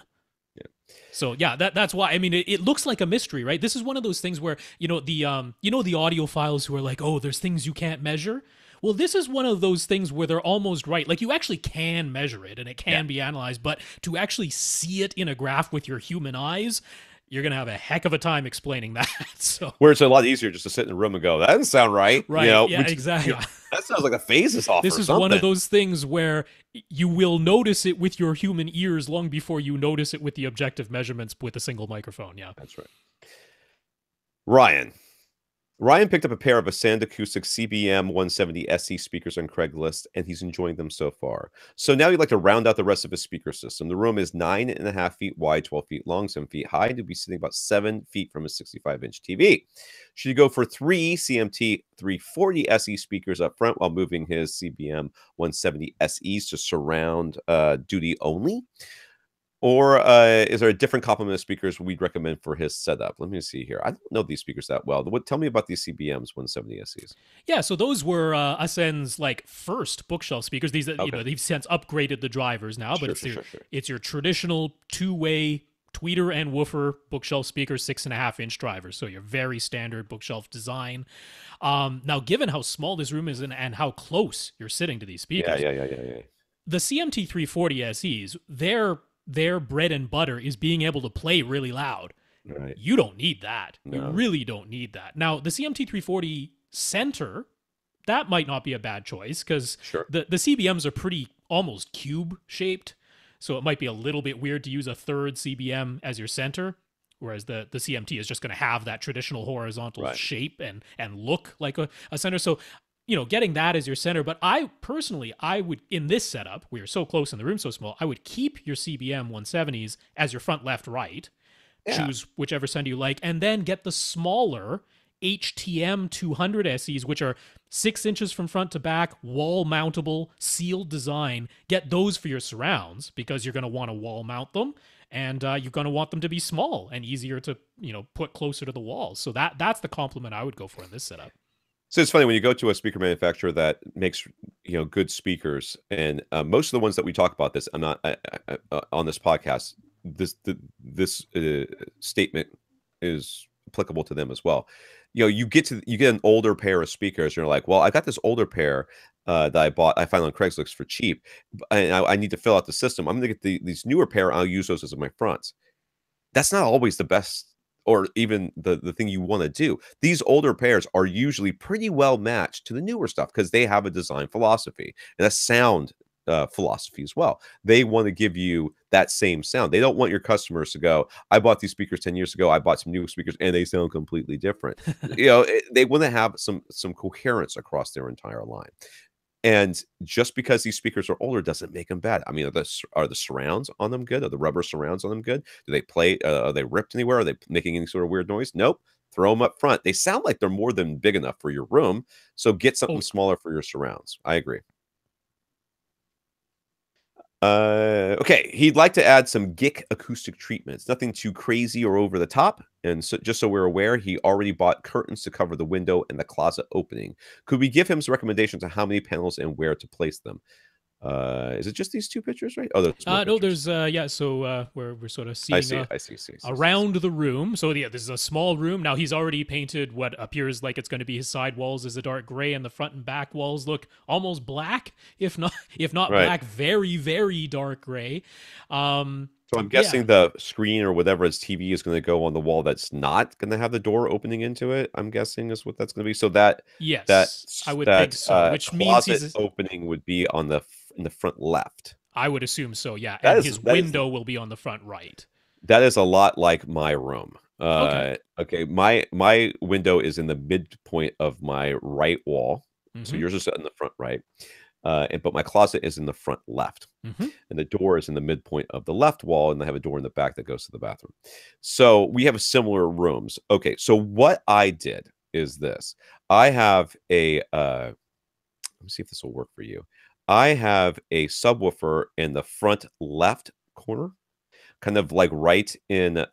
So yeah, that's why. I mean, it looks like a mystery, right? This is one of those things where the audiophiles who are like, oh, there's things you can't measure. Well, this is one of those things where they're almost right. Like you actually can measure it and it can be analyzed, but to actually see it in a graph with your human eyes, you're gonna have a heck of a time explaining that. So where it's a lot easier just to sit in a room and go, that doesn't sound right. Right. Exactly. That sounds like the phase is off. This is one of those things where you will notice it with your human ears long before you notice it with the objective measurements with a single microphone. Yeah, that's right. Ryan picked up a pair of Ascend Acoustic CBM 170 SE speakers on Craigslist, and he's enjoying them so far. So now he'd like to round out the rest of his speaker system. The room is 9.5 feet wide, 12 feet long, 7 feet high, and he'll be sitting about 7 feet from a 65-inch TV. Should he go for 3 CMT 340 SE speakers up front while moving his CBM 170 SEs to surround duty only? Or is there a different complement of speakers we'd recommend for his setup? Let me see here. I don't know these speakers that well. Tell me about these CBMs 170 SEs. Yeah, so those were Ascend's like first bookshelf speakers. These they've since upgraded the drivers now, but it's your traditional two-way tweeter and woofer bookshelf speaker, 6.5-inch drivers. So your very standard bookshelf design. Now, given how small this room is and how close you're sitting to these speakers, the CMT 340 SEs, their bread and butter is being able to play really loud. Right. You don't need that. No. You really don't need that. Now, the CMT 340 center that might not be a bad choice because Sure. the CBMs are pretty almost cube shaped. So it might be a little bit weird to use a third CBM as your center, whereas the CMT is just going to have that traditional horizontal Right. shape and look like a center. So, getting that as your center. But I personally, I would, in this setup, we are so close and the room's so small, I would keep your CBM 170s as your front, left, right. Yeah. Choose whichever center you like, and then get the smaller HTM 200 SEs, which are 6 inches from front to back, wall mountable, sealed design. Get those for your surrounds because you're going to want to wall mount them, and you're going to want them to be small and easier to put closer to the walls. So that's the compliment I would go for in this setup. So it's funny when you go to a speaker manufacturer that makes good speakers, and most of the ones that we talk about this, I'm not on this podcast. This statement is applicable to them as well. You get an older pair of speakers, and you're like, well, I got this older pair that I found on Craigslist for cheap, and I need to fill out the system. I'm going to get these newer pair. I'll use those as my fronts. That's not always the best or even the thing you want to do. These older pairs are usually pretty well matched to the newer stuff because they have a design philosophy and a sound philosophy as well. They want to give you that same sound. They don't want your customers to go, I bought these speakers 10 years ago. I bought some new speakers and they sound completely different. They want to have some coherence across their entire line. And just because these speakers are older doesn't make them bad. I mean, are the surrounds on them good? Are the rubber surrounds on them good? Do they play? Are they ripped anywhere? Are they making any sort of weird noise? Nope. Throw them up front. They sound like they're more than big enough for your room. So get something smaller for your surrounds. I agree. Okay, he'd like to add some GIC acoustic treatments. Nothing too crazy or over the top. And so, just so we're aware, he already bought curtains to cover the window and the closet opening. Could we give him some recommendations on how many panels and where to place them? Is it just these two pictures, right? Oh, there's more no, pictures. there's So we're sort of seeing I see. around the room. So yeah, this is a small room. Now he's already painted what appears like it's going to be his side walls as a dark gray, and the front and back walls look almost black, if not Right. black, very very dark gray. So I'm guessing the screen or whatever his TV is going to go on the wall that's not going to have the door opening into it. I'm guessing is what that's going to be. So I would think so. Which means his opening would be on in the front left. I would assume so. Yeah, and his window will be on the front right. That is a lot like my room. Okay. My window is in the midpoint of my right wall. Mm-hmm. So yours is in the front right. But my closet is in the front left, and the door is in the midpoint of the left wall, and I have a door in the back that goes to the bathroom. So we have similar rooms. Okay, so what I did is this. I have a let me see if this will work for you. I have a subwoofer in the front left corner, kind of like right in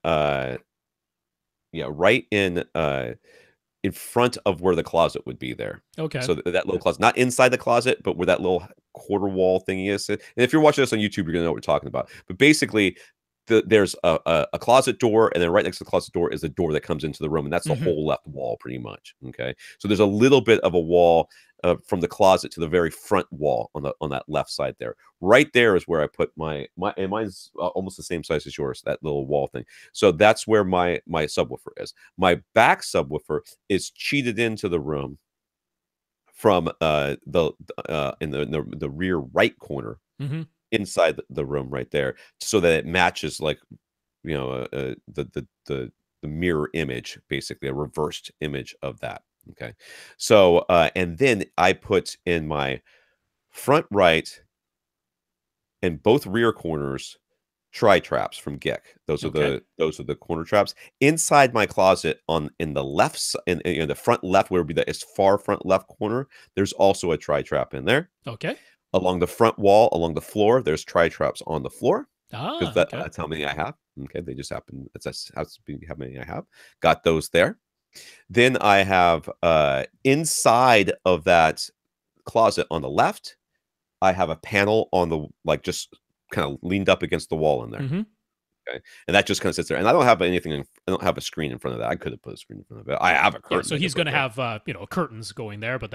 front of where the closet would be there. Okay. So that little closet, not inside the closet, but where that little quarter wall thingy is. And if you're watching this on YouTube, you're going to know what we're talking about. But basically, there's a closet door, and then right next to the closet door is the door that comes into the room. And that's the whole left wall pretty much. Okay. So there's a little bit of a wall from the closet to the very front wall on that left side there. Right there is where I put and mine's almost the same size as yours, that little wall thing. So that's where my subwoofer is. My back subwoofer is cheated into the room from the rear right corner inside the room right there, so that it matches like the mirror image, basically a reversed image of that. Okay. So, and then I put in my front right and both rear corners tri-traps from GIC. Those are the corner traps inside my closet in the left in the front left, where would be as far front left corner. There's also a tri-trap in there. Okay. Along the front wall, along the floor, there's tri-traps on the floor. Because okay. That's how many I have. Okay. They just happen. That's how many I have. Got those there. Then I have inside of that closet on the left, I have a panel on the just kind of leaned up against the wall in there. Okay, and that just kind of sits there. And I don't have anything. I don't have a screen in front of that. I could have put a screen in front of it. I have a curtain. Yeah, so he's going to have curtains going there, but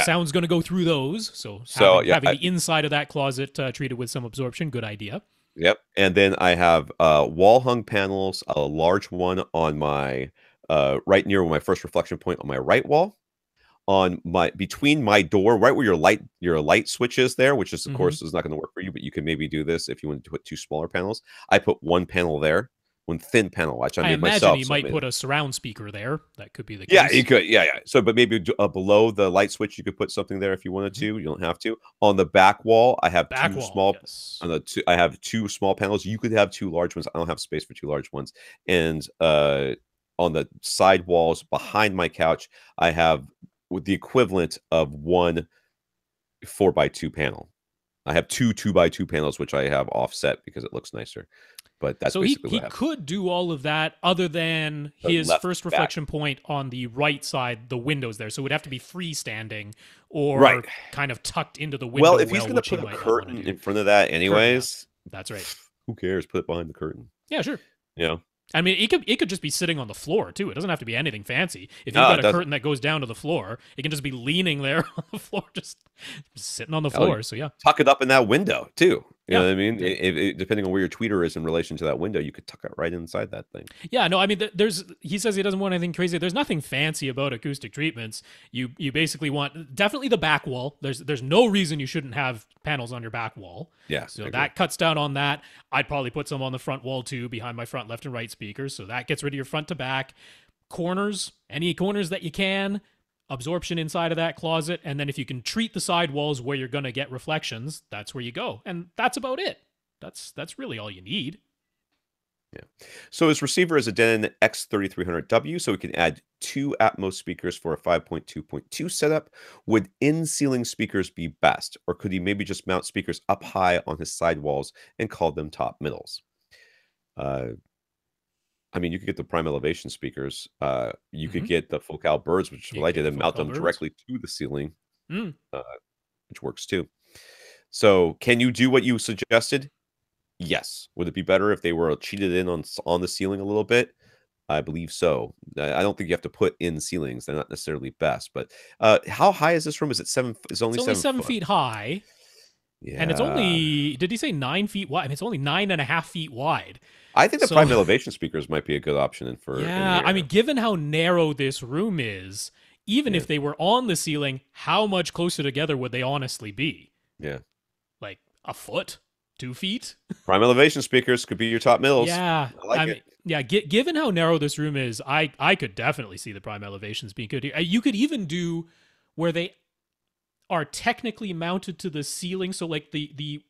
sound's going to go through those. So having the inside of that closet treated with some absorption, good idea. Yep. And then I have wall hung panels, a large one on my right near my first reflection point on my right wall. on between my door, right where your light switch is there, which is of course is not going to work for you, but you can maybe do this if you want to put 2 smaller panels. I put 1 panel there, 1 thin panel, which I I made imagine myself. he might put a surround speaker there. That could be the Yeah, case. you could. Yeah, yeah. So, but maybe below the light switch, you could put something there if you wanted to. You don't have to. On the back wall, I have Back two wall, small. yes. On the I have 2 small panels. You could have 2 large ones. I don't have space for 2 large ones. And on the side walls behind my couch, I have with the equivalent of 1 4x2 panel. I have 2 2x2 panels, which I have offset because it looks nicer. But that's so basically he what I have. could do all of that other than his first reflection point on the right side, the windows there. So it would have to be freestanding or kind of tucked into the window. Well, if he's going to put a curtain in front of that anyways, that's right. Who cares? Put it behind the curtain. Yeah, sure. You know? I mean, it could just be sitting on the floor, too. It doesn't have to be anything fancy. If you've got a curtain that goes down to the floor, it can just be leaning there on the floor, just sitting on the floor. So, yeah. Tuck it up in that window, too. You know what I mean? Depending on where your tweeter is in relation to that window, you could tuck it right inside that thing. Yeah, no, I mean, he says he doesn't want anything crazy. There's nothing fancy about acoustic treatments. You basically want definitely the back wall. There's no reason you shouldn't have panels on your back wall. Yeah. So that cuts down on that. I'd probably put some on the front wall too, behind my front left and right speakers. So that gets rid of your front to back. Corners, any corners that you can. Absorption inside of that closet, and then if you can treat the side walls where you're going to get reflections, that's where you go. And that's about it. That's really all you need. Yeah. So his receiver is a Denon X3300W, so we can add 2 Atmos speakers for a 5.2.2 setup. Would in-ceiling speakers be best, or could he maybe just mount speakers up high on his side walls and call them top middles? I mean, you could get the prime elevation speakers. You could get the focal birds, which is what I did, and mount them directly to the ceiling, which works too. So can you do what you suggested? Yes. Would it be better if they were cheated in on the ceiling a little bit? I believe so. I don't think you have to put in ceilings. They're not necessarily best. But how high is this room? Is it 7? It's only 7 feet high. Yeah. And it's only, did he say 9 feet wide? I mean, it's only 9.5 feet wide. I think the prime elevation speakers might be a good option for. Yeah, I mean, given how narrow this room is, even if they were on the ceiling, how much closer together would they honestly be? Yeah, like a foot, 2 feet. Prime elevation speakers could be your top middles. Yeah, I mean, yeah. Given how narrow this room is, I could definitely see the prime elevations being good. You could even do where they are technically mounted to the ceiling, so like the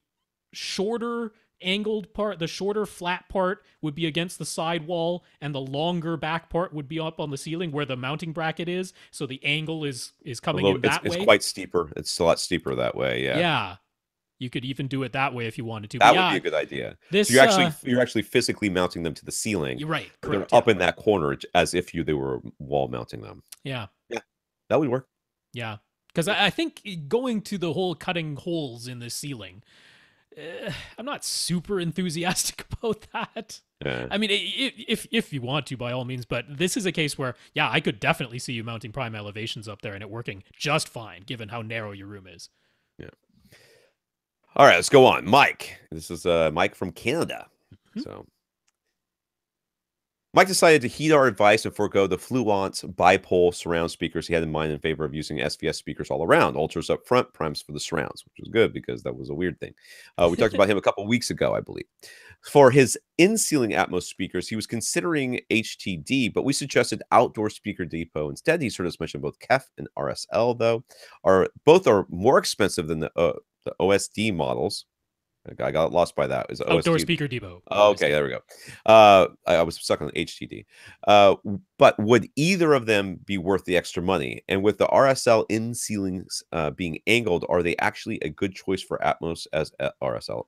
shorter angled part, the shorter flat part would be against the side wall, and the longer back part would be up on the ceiling where the mounting bracket is. So the angle is coming in that way. It's quite steeper. It's a lot steeper that way. Yeah. Yeah. You could even do it that way if you wanted to. That would be a good idea. So you're actually physically mounting them to the ceiling. You're right. Correct, they're up in that corner as if they were wall mounting them. Yeah. Yeah. That would work. Yeah. Because I think going to the whole cutting holes in the ceiling, I'm not super enthusiastic about that. Yeah. I mean, if you want to, by all means, but this is a case where, yeah, I could definitely see you mounting prime elevations up there and it working just fine, given how narrow your room is. Yeah. All right, let's go on. Mike. This is Mike from Canada. So Mike decided to heed our advice and forego the Fluence bipole surround speakers he had in mind in favor of using SVS speakers all around. Ultras up front, primes for the surrounds, which was good because that was a weird thing. We talked about him a couple weeks ago, I believe. For his in-ceiling Atmos speakers, he was considering HTD, but we suggested Outdoor Speaker Depot instead. He's heard us mention both KEF and RSL, though. Both are more expensive than the OSD models. I got lost by that. Is Outdoor OSD? Speaker Depot. Oh, okay, there we go. I was stuck on HTD. But would either of them be worth the extra money? And with the RSL in ceilings being angled, are they actually a good choice for Atmos as RSL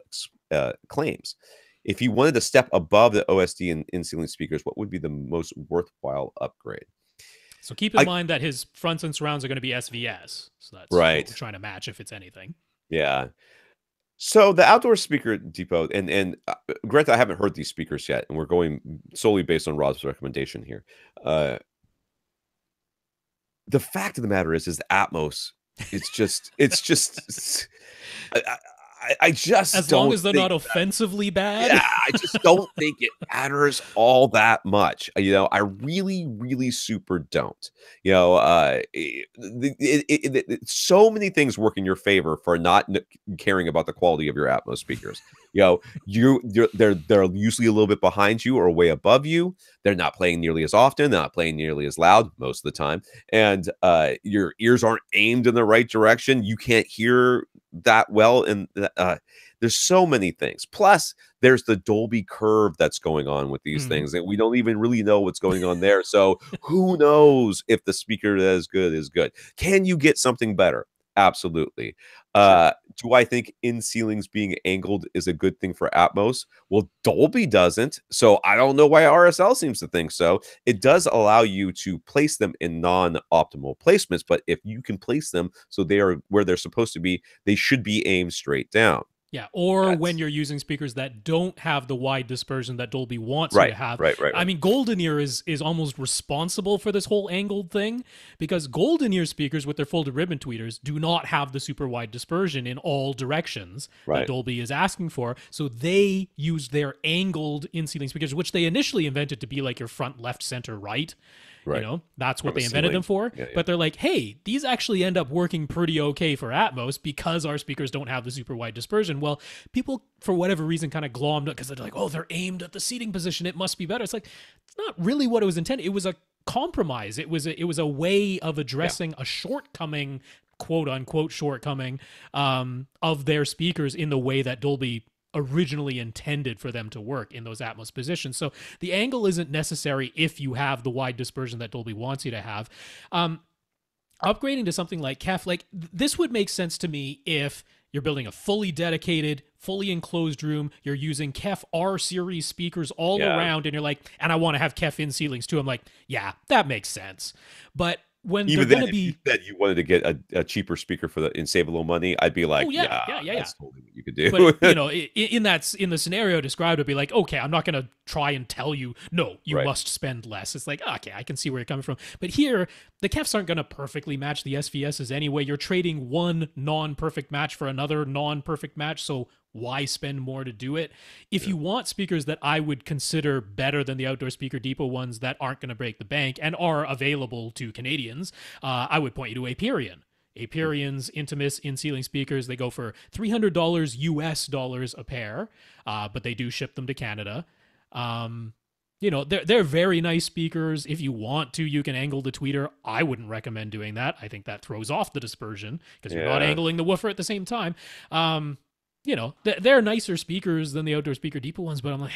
claims? If you wanted to step above the OSD and in ceiling speakers, what would be the most worthwhile upgrade? So keep in mind that his fronts and surrounds are going to be SVS. So that's right. What we're trying to match if it's anything. Yeah. So the Outdoor Speaker Depot, and granted, I haven't heard these speakers yet, and we're going solely based on Rob's recommendation here. The fact of the matter is Atmos. It's just I just As long don't as they're think not offensively bad. yeah, I just don't think it matters all that much. I really, really super don't. So many things work in your favor for not caring about the quality of your Atmos speakers. They're usually a little bit behind you or way above you. They're not playing nearly as often. They're not playing nearly as loud most of the time, and your ears aren't aimed in the right direction. You can't hear that well, and there's so many things. Plus, there's the Dolby curve that's going on with these things that we don't even really know what's going on there. So who knows if the speaker that is good is good? Can you get something better? Absolutely. Do I think in ceilings being angled is a good thing for Atmos? Well, Dolby doesn't. So I don't know why RSL seems to think so. It does allow you to place them in non-optimal placements, but if you can place them so they are where they're supposed to be, they should be aimed straight down. Yeah, or when you're using speakers that don't have the wide dispersion that Dolby wants you Right, to have. right. I mean, Golden Ear is almost responsible for this whole angled thing, because Golden Ear speakers with their folded ribbon tweeters do not have the super wide dispersion in all directions that Dolby is asking for. So they use their angled in-ceiling speakers, which they initially invented to be like your front, left, center, right. Right. That's what they invented them for. Yeah. But they're like, hey, these actually end up working pretty okay for Atmos because our speakers don't have the super wide dispersion. Well, people, for whatever reason, kind of glommed up because they're like, oh, they're aimed at the seating position. It must be better. It's like, it's not really what it was intended. It was a compromise. It was a way of addressing a shortcoming, quote unquote shortcoming, of their speakers in the way that Dolby originally intended for them to work in those Atmos positions. So the angle isn't necessary if you have the wide dispersion that Dolby wants you to have. Upgrading to something like KEF, like this would make sense to me if you're building a fully dedicated, fully enclosed room, you're using KEF R series speakers all around, and you're like, and I want to have KEF in ceilings too. I'm like, yeah, that makes sense. But when even they're then, going to be, if you said you wanted to get a cheaper speaker for and save a little money, I'd be like, yeah, that's totally what you could do. But in the scenario described, it'd be like, okay, I'm not going to try and tell you, no, you must spend less. It's like, okay, I can see where you're coming from. But here, the KEFs aren't going to perfectly match the SVSs anyway. You're trading one non-perfect match for another non-perfect match, so why spend more to do it? If you want speakers that I would consider better than the Outdoor Speaker Depot ones that aren't going to break the bank and are available to Canadians, I would point you to AVRant. AVRant's Intimus in-ceiling speakers, they go for $300 US dollars a pair, but they do ship them to Canada. They're very nice speakers. If you want to, you can angle the tweeter. I wouldn't recommend doing that. I think that throws off the dispersion because you're not angling the woofer at the same time. They're nicer speakers than the Outdoor Speaker Depot ones, but I'm like,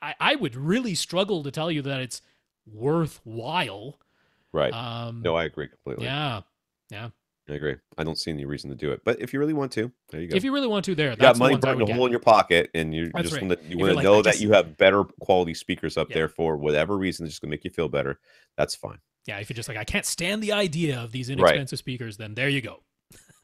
I would really struggle to tell you that it's worthwhile. Right. No, I agree completely. Yeah. I agree. I don't see any reason to do it. But if you really want to, there you go. If you really want to, that's got money burning a hole in your pocket, and you want to know that you have better quality speakers up there for whatever reason, it's just gonna make you feel better. That's fine. Yeah, if you're just like, I can't stand the idea of these inexpensive speakers, then there you go.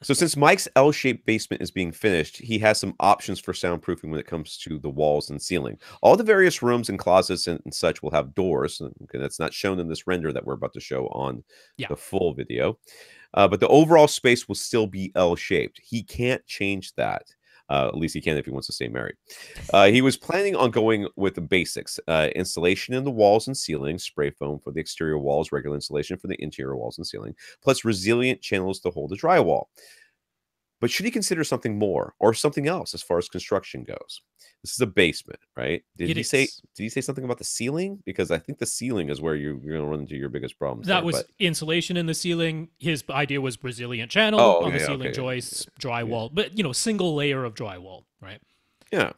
So since Mike's L-shaped basement is being finished, he has some options for soundproofing when it comes to the walls and ceiling. All the various rooms and closets and such will have doors. And that's not shown in this render that we're about to show on the full video. But the overall space will still be L-shaped. He can't change that. At least he can if he wants to stay married. He was planning on going with the basics. Insulation in the walls and ceiling, spray foam for the exterior walls, regular insulation for the interior walls and ceiling, plus resilient channels to hold the drywall. But should he consider something more or something else as far as construction goes? This is a basement, right? Did he say something about the ceiling? Because I think the ceiling is where you're going to run into your biggest problems. That was insulation in the ceiling. His idea was resilient channel on the ceiling joists, drywall, but single layer of drywall, right? Yeah.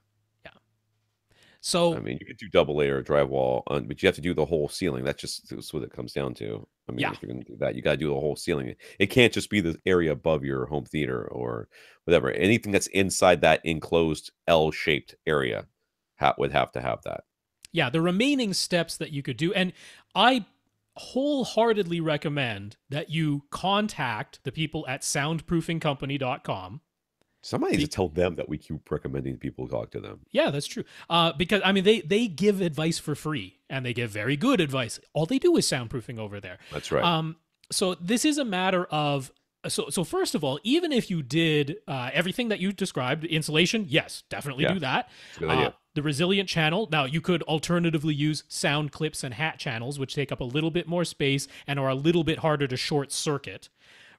So I mean, you could do double layer drywall, but you have to do the whole ceiling. That's what it comes down to. I mean, if you're going to do that, you got to do the whole ceiling. It can't just be the area above your home theater or whatever. Anything that's inside that enclosed L-shaped area would have to have that. Yeah, the remaining steps that you could do, and I wholeheartedly recommend that you contact the people at soundproofingcompany.com. Somebody needs to tell them that we keep recommending people talk to them. Yeah, that's true. Because, I mean, they give advice for free, and they give very good advice. All they do is soundproofing over there. That's right. So this is a matter of So first of all, even if you did everything that you described, insulation, yes, definitely Yeah, do that. it's a good idea. The resilient channel, now you could alternatively use sound clips and hat channels, which take up a little bit more space and are a little bit harder to short circuit.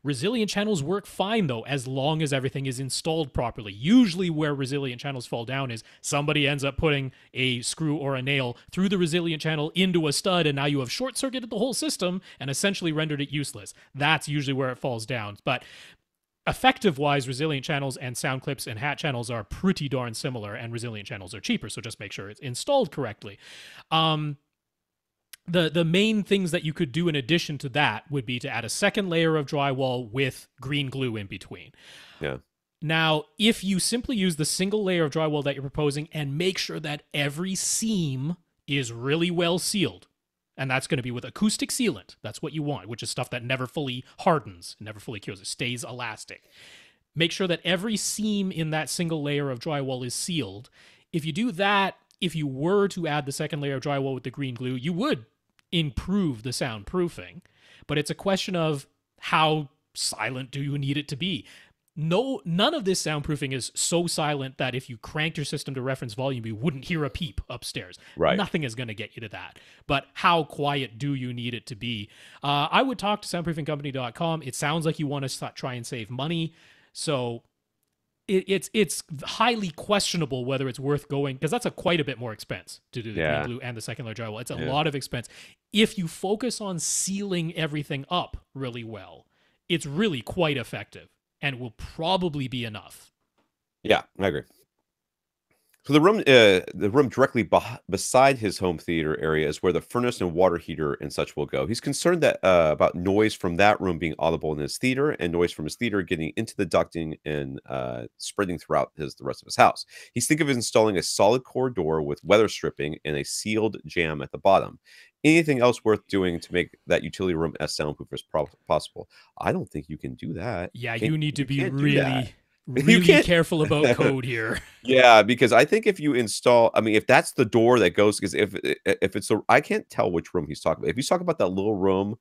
Resilient channels work fine though, as long as everything is installed properly. Usually, where resilient channels fall down is somebody ends up putting a screw or a nail through the resilient channel into a stud, and now you have short circuited the whole system and essentially rendered it useless. That's usually where it falls down. But effective wise, resilient channels and sound clips and hat channels are pretty darn similar, and resilient channels are cheaper, so just make sure it's installed correctly. The main things that you could do in addition to that would be to add a second layer of drywall with green glue in between. Yeah. Now, if you simply use the single layer of drywall that you're proposing and make sure that every seam is really well sealed, and that's going to be with acoustic sealant, that's what you want, which is stuff that never fully hardens, never fully cures, it stays elastic. Make sure that every seam in that single layer of drywall is sealed. If you do that, if you were to add the second layer of drywall with the green glue, you would improve the soundproofing, but it's a question of how silent do you need it to be. No, none of this soundproofing is so silent that if you cranked your system to reference volume, you wouldn't hear a peep upstairs. Right. Nothing is going to get you to that. But how quiet do you need it to be? I would talk to soundproofingcompany.com. It sounds like you want to try and save money. So it's highly questionable whether it's worth going, because that's quite a bit more expense to do the green glue and the second layer drywall. It's a lot of expense. If you focus on sealing everything up really well, it's really quite effective and will probably be enough. Yeah, I agree. So the room directly beside his home theater area is where the furnace and water heater and such will go. He's concerned that about noise from that room being audible in his theater, and noise from his theater getting into the ducting and spreading throughout the rest of his house. He's thinking of installing a solid core door with weather stripping and a sealed jamb at the bottom. Anything else worth doing to make that utility room as soundproof as possible? I don't think you can do that. Yeah, you need to be really careful about code here. Yeah, because I think if you install, I mean, if that's the door that goes, because if it's I can't tell which room he's talking about. If he's talking about that little room.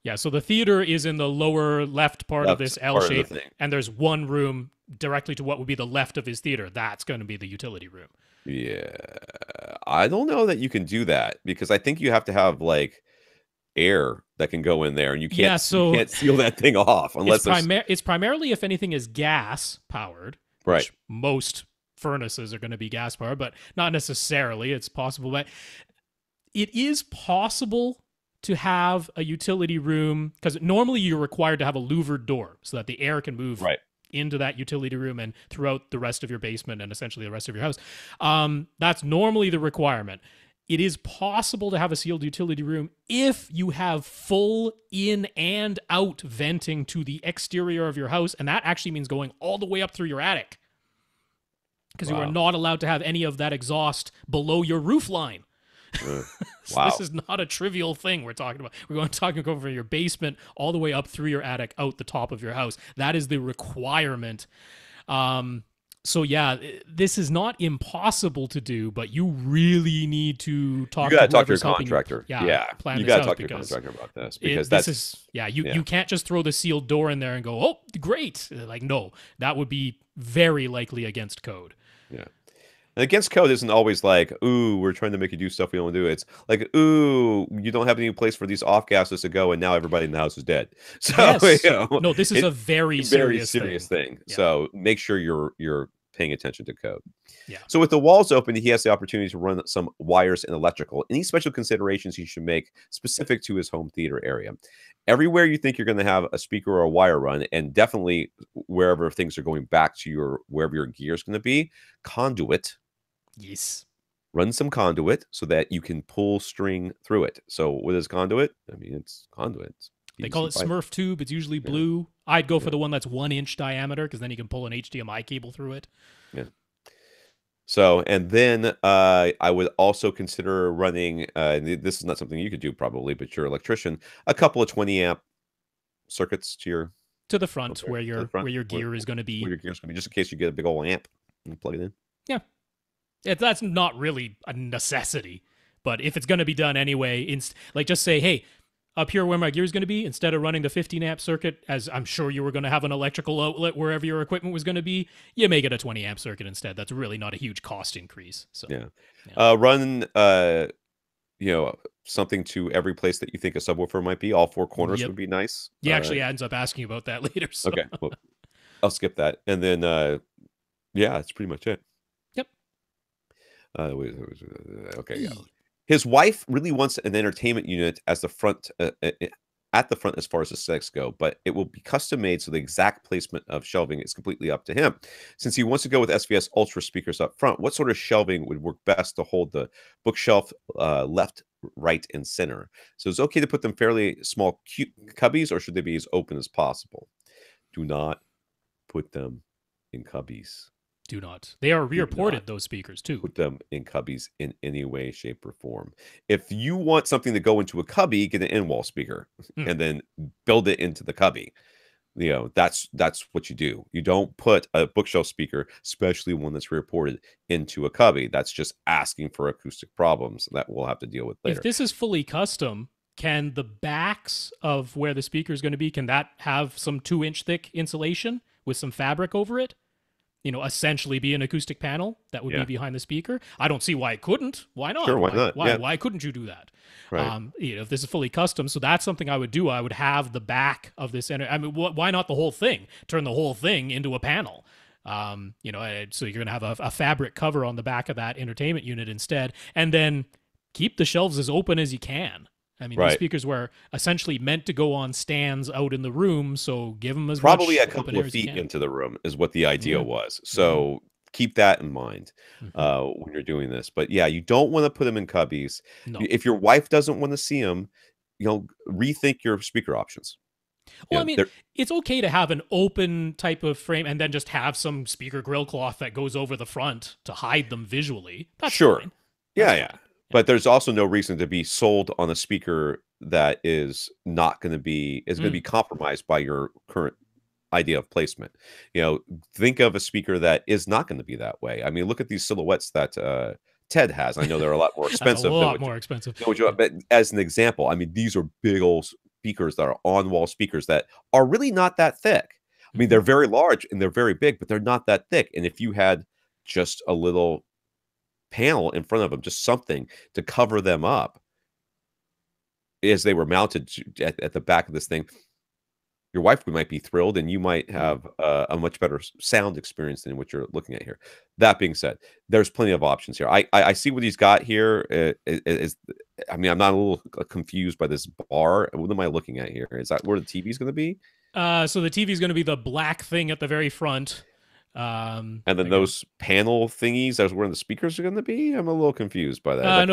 Yeah, so the theater is in the lower left part of this L shape, and there's one room directly to what would be the left of his theater. That's going to be the utility room. Yeah, I don't know that you can do that, because I think you have to have like air that can go in there, and you can't seal that thing off unless it's primarily, if anything, is gas powered. Right. Which most furnaces are going to be gas powered, but not necessarily. It's possible, but it is possible to have a utility room, because normally you're required to have a louvered door so that the air can move into that utility room and throughout the rest of your basement and essentially the rest of your house. That's normally the requirement. It is possible to have a sealed utility room if you have full in and out venting to the exterior of your house, and that actually means going all the way up through your attic, because you are not allowed to have any of that exhaust below your roof line. So this is not a trivial thing we're talking about. We're going to talk about from your basement all the way up through your attic, out the top of your house. That is the requirement. So yeah, this is not impossible to do, but you really need to talk. You got to talk to your contractor. You got to talk to your contractor about this, because you can't just throw the sealed door in there and go, oh, great. Like, no, that would be very likely against code. Yeah. And against code isn't always like, ooh, we're trying to make you do stuff we don't do. It's like, ooh, you don't have any place for these off gases to go, and now everybody in the house is dead. So yes. No, this is a very serious thing. Yeah. So make sure you're paying attention to code. Yeah. So with the walls open, he has the opportunity to run some wires and electrical. Any special considerations he should make specific to his home theater area? Everywhere you think you're going to have a speaker or a wire run, and definitely wherever things are going back to wherever your gear is going to be, conduit. Yes. Run some conduit so that you can pull string through it. So what is conduit? I mean, it's conduit. They call it Smurf tube. It's usually blue. I'd go for the one that's 1 inch diameter, because then you can pull an HDMI cable through it. Yeah. So, and then I would also consider running, this is not something you could do probably, but you're an electrician, a couple of 20 amp circuits to the front, where your gear is going to be. Where your gear is going to be, just in case you get a big old amp and plug it in. Yeah. That's not really a necessity, but if it's going to be done anyway, like just say, hey, up here where my gear is going to be, instead of running the 15 amp circuit, as I'm sure you were going to have an electrical outlet wherever your equipment was going to be, you make it a 20 amp circuit instead. That's really not a huge cost increase. So yeah. Run something to every place that you think a subwoofer might be. All four corners would be nice. He actually ends up asking about that later. So. Okay, well, I'll skip that. And then, that's pretty much it. Yep. Okay, yeah. His wife really wants an entertainment unit as the front, at the front as far as the aesthetics go, but it will be custom made, so the exact placement of shelving is completely up to him. Since he wants to go with SVS Ultra speakers up front, what sort of shelving would work best to hold the bookshelf left, right, and center? So it's okay to put them fairly small cubbies, or should they be as open as possible? Do not put them in cubbies. Do not. They are rear ported, those speakers, too. Put them in cubbies in any way, shape, or form. If you want something to go into a cubby, get an in-wall speaker and then build it into the cubby. That's what you do. You don't put a bookshelf speaker, especially one that's rear ported, into a cubby. That's just asking for acoustic problems that we'll have to deal with later. If this is fully custom, can the backs of where the speaker is going to be, can that have some 2-inch thick insulation with some fabric over it? Essentially be an acoustic panel that would be behind the speaker. I don't see why it couldn't. Why not? Sure, why not? Why couldn't you do that? Right. If this is fully custom, so that's something I would do. I would have the back of this. Why not the whole thing? Turn the whole thing into a panel. So you're going to have a fabric cover on the back of that entertainment unit instead, and then keep the shelves as open as you can. These speakers were essentially meant to go on stands out in the room, so give them as probably much a couple of feet into the room is what the idea was. So keep that in mind when you're doing this. But yeah, you don't want to put them in cubbies. No. If your wife doesn't want to see them, rethink your speaker options. Well, it's okay to have an open type of frame and then just have some speaker grill cloth that goes over the front to hide them visually. That's fine. Yeah. But there's also no reason to be sold on a speaker that is not going to be compromised by your current idea of placement. Think of a speaker that is not going to be that way. Look at these silhouettes that Ted has. I know they're a lot more expensive. But as an example, these are big old speakers that are on-wall speakers that are really not that thick. They're very large and they're very big, but they're not that thick. And if you had just a little panel in front of them, just something to cover them up as they were mounted at the back of this thing, your wife might be thrilled and you might have a much better sound experience than what you're looking at here. That being said, there's plenty of options here. I see what he's got here. I'm not a little confused by this bar. What am I looking at here? Is that where the TV is going to be? So the TV is going to be the black thing at the very front. And then those panel thingies, that's where the speakers are going to be. I'm a little confused by that.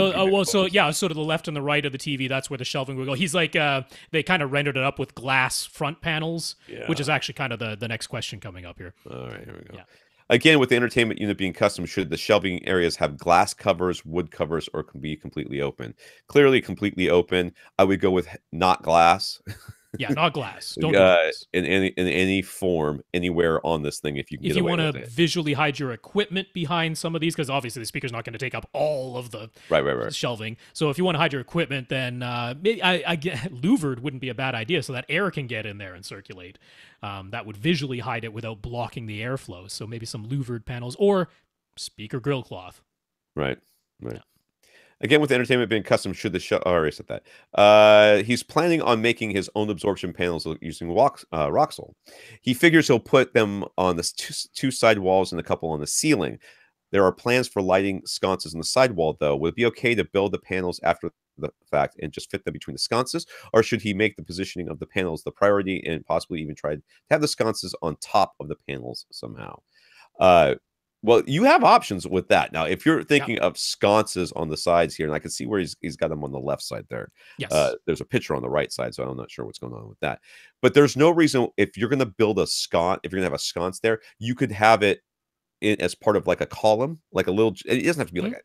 So to the left and the right of the TV, that's where the shelving will go. He's like, they kind of rendered it up with glass front panels, which is actually kind of the next question coming up here. All right, here we go. Yeah. Again, with the entertainment unit being custom, should the shelving areas have glass covers, wood covers, or can be completely open? Clearly, completely open. I would go with not glass. Yeah, not glass. Don't do glass. In any form, anywhere on this thing, if you can get away with it. If you want to visually hide your equipment behind some of these, because obviously the speaker's not going to take up all of the shelving. So if you want to hide your equipment, then maybe I get louvered wouldn't be a bad idea, so that air can get in there and circulate. That would visually hide it without blocking the airflow. So maybe some louvered panels or speaker grill cloth. Right. Yeah. Again, with entertainment being custom, should the show... Oh, I already said that. He's planning on making his own absorption panels using Roxol. He figures he'll put them on the two side walls and a couple on the ceiling. There are plans for lighting sconces on the sidewall, though. Would it be okay to build the panels after the fact and just fit them between the sconces? Or should he make the positioning of the panels the priority and possibly even try to have the sconces on top of the panels somehow? Well, you have options with that. Now, if you're thinking of sconces on the sides here, and I can see where he's got them on the left side there. Yes. There's a picture on the right side, so I'm not sure what's going on with that. But there's no reason, if you're going to build a sconce, if you're going to have a sconce there, you could have it as part of like a column, like a little, it doesn't have to be like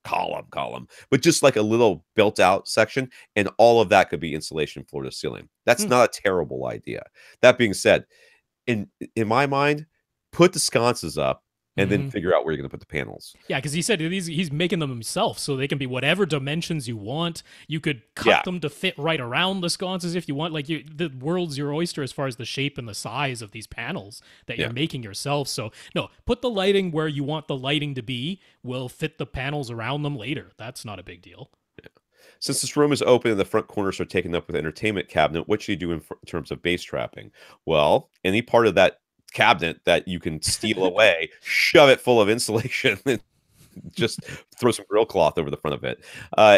a column, but just like a little built out section. And all of that could be insulation floor to ceiling. That's not a terrible idea. That being said, in my mind, put the sconces up and then figure out where you're going to put the panels. Yeah, because he said he's making them himself, so they can be whatever dimensions you want. You could cut them to fit right around the sconces if you want. Like the world's your oyster as far as the shape and the size of these panels that you're making yourself. So no, put the lighting where you want the lighting to be. We'll fit the panels around them later. That's not a big deal. Yeah. Since this room is open and the front corners are taken up with an entertainment cabinet, what should you do in terms of base trapping? Well, any part of that cabinet that you can steal away, shove it full of insulation and just throw some grill cloth over the front of it.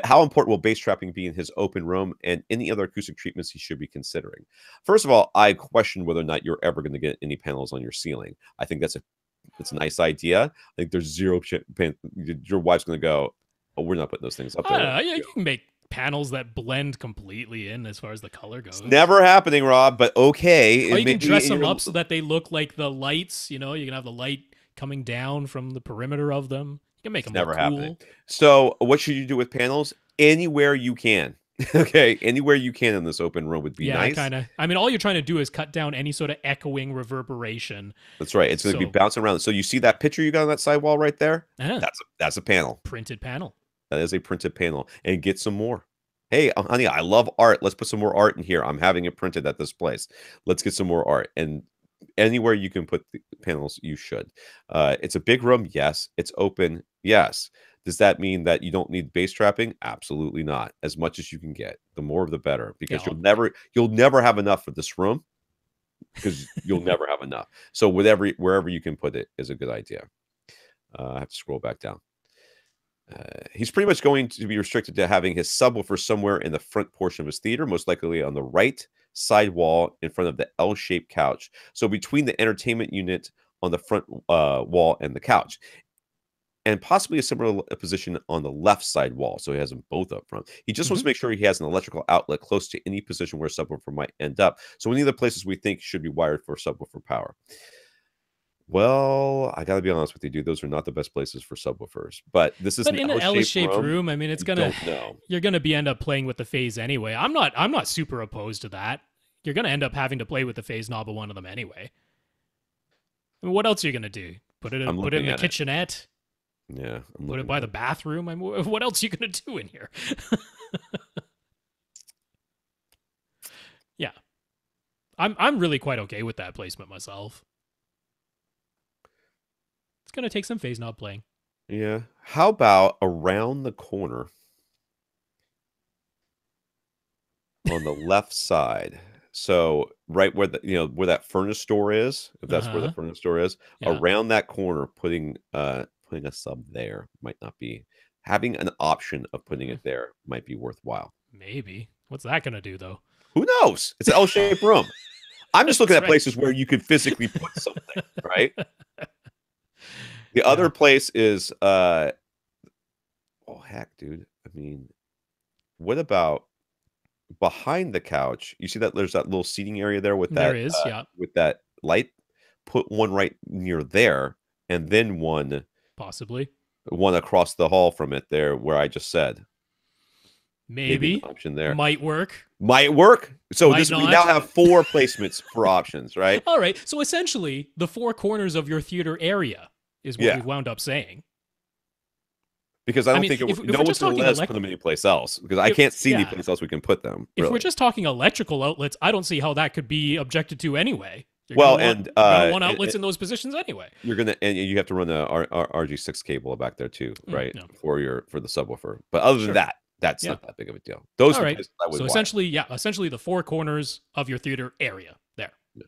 How important will bass trapping be in his open room, and any other acoustic treatments he should be considering? First of all, I question whether or not you're ever going to get any panels on your ceiling. I think that's a nice idea. I think there's zero your wife's going to go, oh, we're not putting those things up there. You can make panels that blend completely in as far as the color goes. It's never happening, Rob, but okay. Or you can dress them up so that they look like the lights. You can have the light coming down from the perimeter of them. You can make them never look cool. Happening. So what should you do with panels? Anywhere you can. Okay, anywhere you can in this open room would be nice. I mean, all you're trying to do is cut down any sort of echoing reverberation. That's right. It's going to be bouncing around. So you see that picture you got on that sidewall right there? That's a panel. Printed panel. That is a printed panel. And get some more. Hey, honey, I love art. Let's put some more art in here. I'm having it printed at this place. Let's get some more art. And anywhere you can put the panels, you should. It's a big room. Yes. It's open. Yes. Does that mean that you don't need bass trapping? Absolutely not. As much as you can get. The more the better. Because you'll never have enough for this room. Because you'll never have enough. So wherever you can put it is a good idea. I have to scroll back down. He's pretty much going to be restricted to having his subwoofer somewhere in the front portion of his theater, most likely on the right side wall in front of the L-shaped couch. So between the entertainment unit on the front wall and the couch. And possibly a similar position on the left side wall. So he has them both up front. He just wants to make sure he has an electrical outlet close to any position where a subwoofer might end up. So any of the places we think should be wired for subwoofer power. Well, I got to be honest with you, dude. Those are not the best places for subwoofers. But this is in an L-shaped room. I mean, you're gonna end up playing with the phase anyway. I'm not super opposed to that. You're gonna end up having to play with the phase knob of one of them anyway. I mean, what else are you gonna do? Put it in the kitchenette? Yeah. Put it by the bathroom? I mean, what else are you gonna do in here? Yeah, I'm really quite okay with that placement myself. It's going to take some phase knob playing. Yeah. How about around the corner on the left side? So right where where that furnace door is, if that's where the furnace door is, around that corner, putting a sub there might not be. Having an option of putting it there might be worthwhile. Maybe. What's that going to do, though? Who knows? It's an L-shaped room. I'm just looking at places where you could physically put something, right? The other place is, oh, heck, dude. I mean, what about behind the couch? You see that there's that little seating area there with that, with that light? Put one right near there, and then one across the hall from it there where I just said. Maybe an option there. Might work. So we now have 4 placements for options, right? All right. So essentially, the 4 corners of your theater area is what we've wound up saying. Because I don't think no one's going to let us put them anyplace else. Because I can't see any place else we can put them. Really. If we're just talking electrical outlets, I don't see how that could be objected to anyway. You're and want outlets in those positions anyway. And you have to run a RG6 cable back there too, right? For the subwoofer. But other than that, that's not that big of a deal. Those are places I would so essentially the 4 corners of your theater area there. Yeah.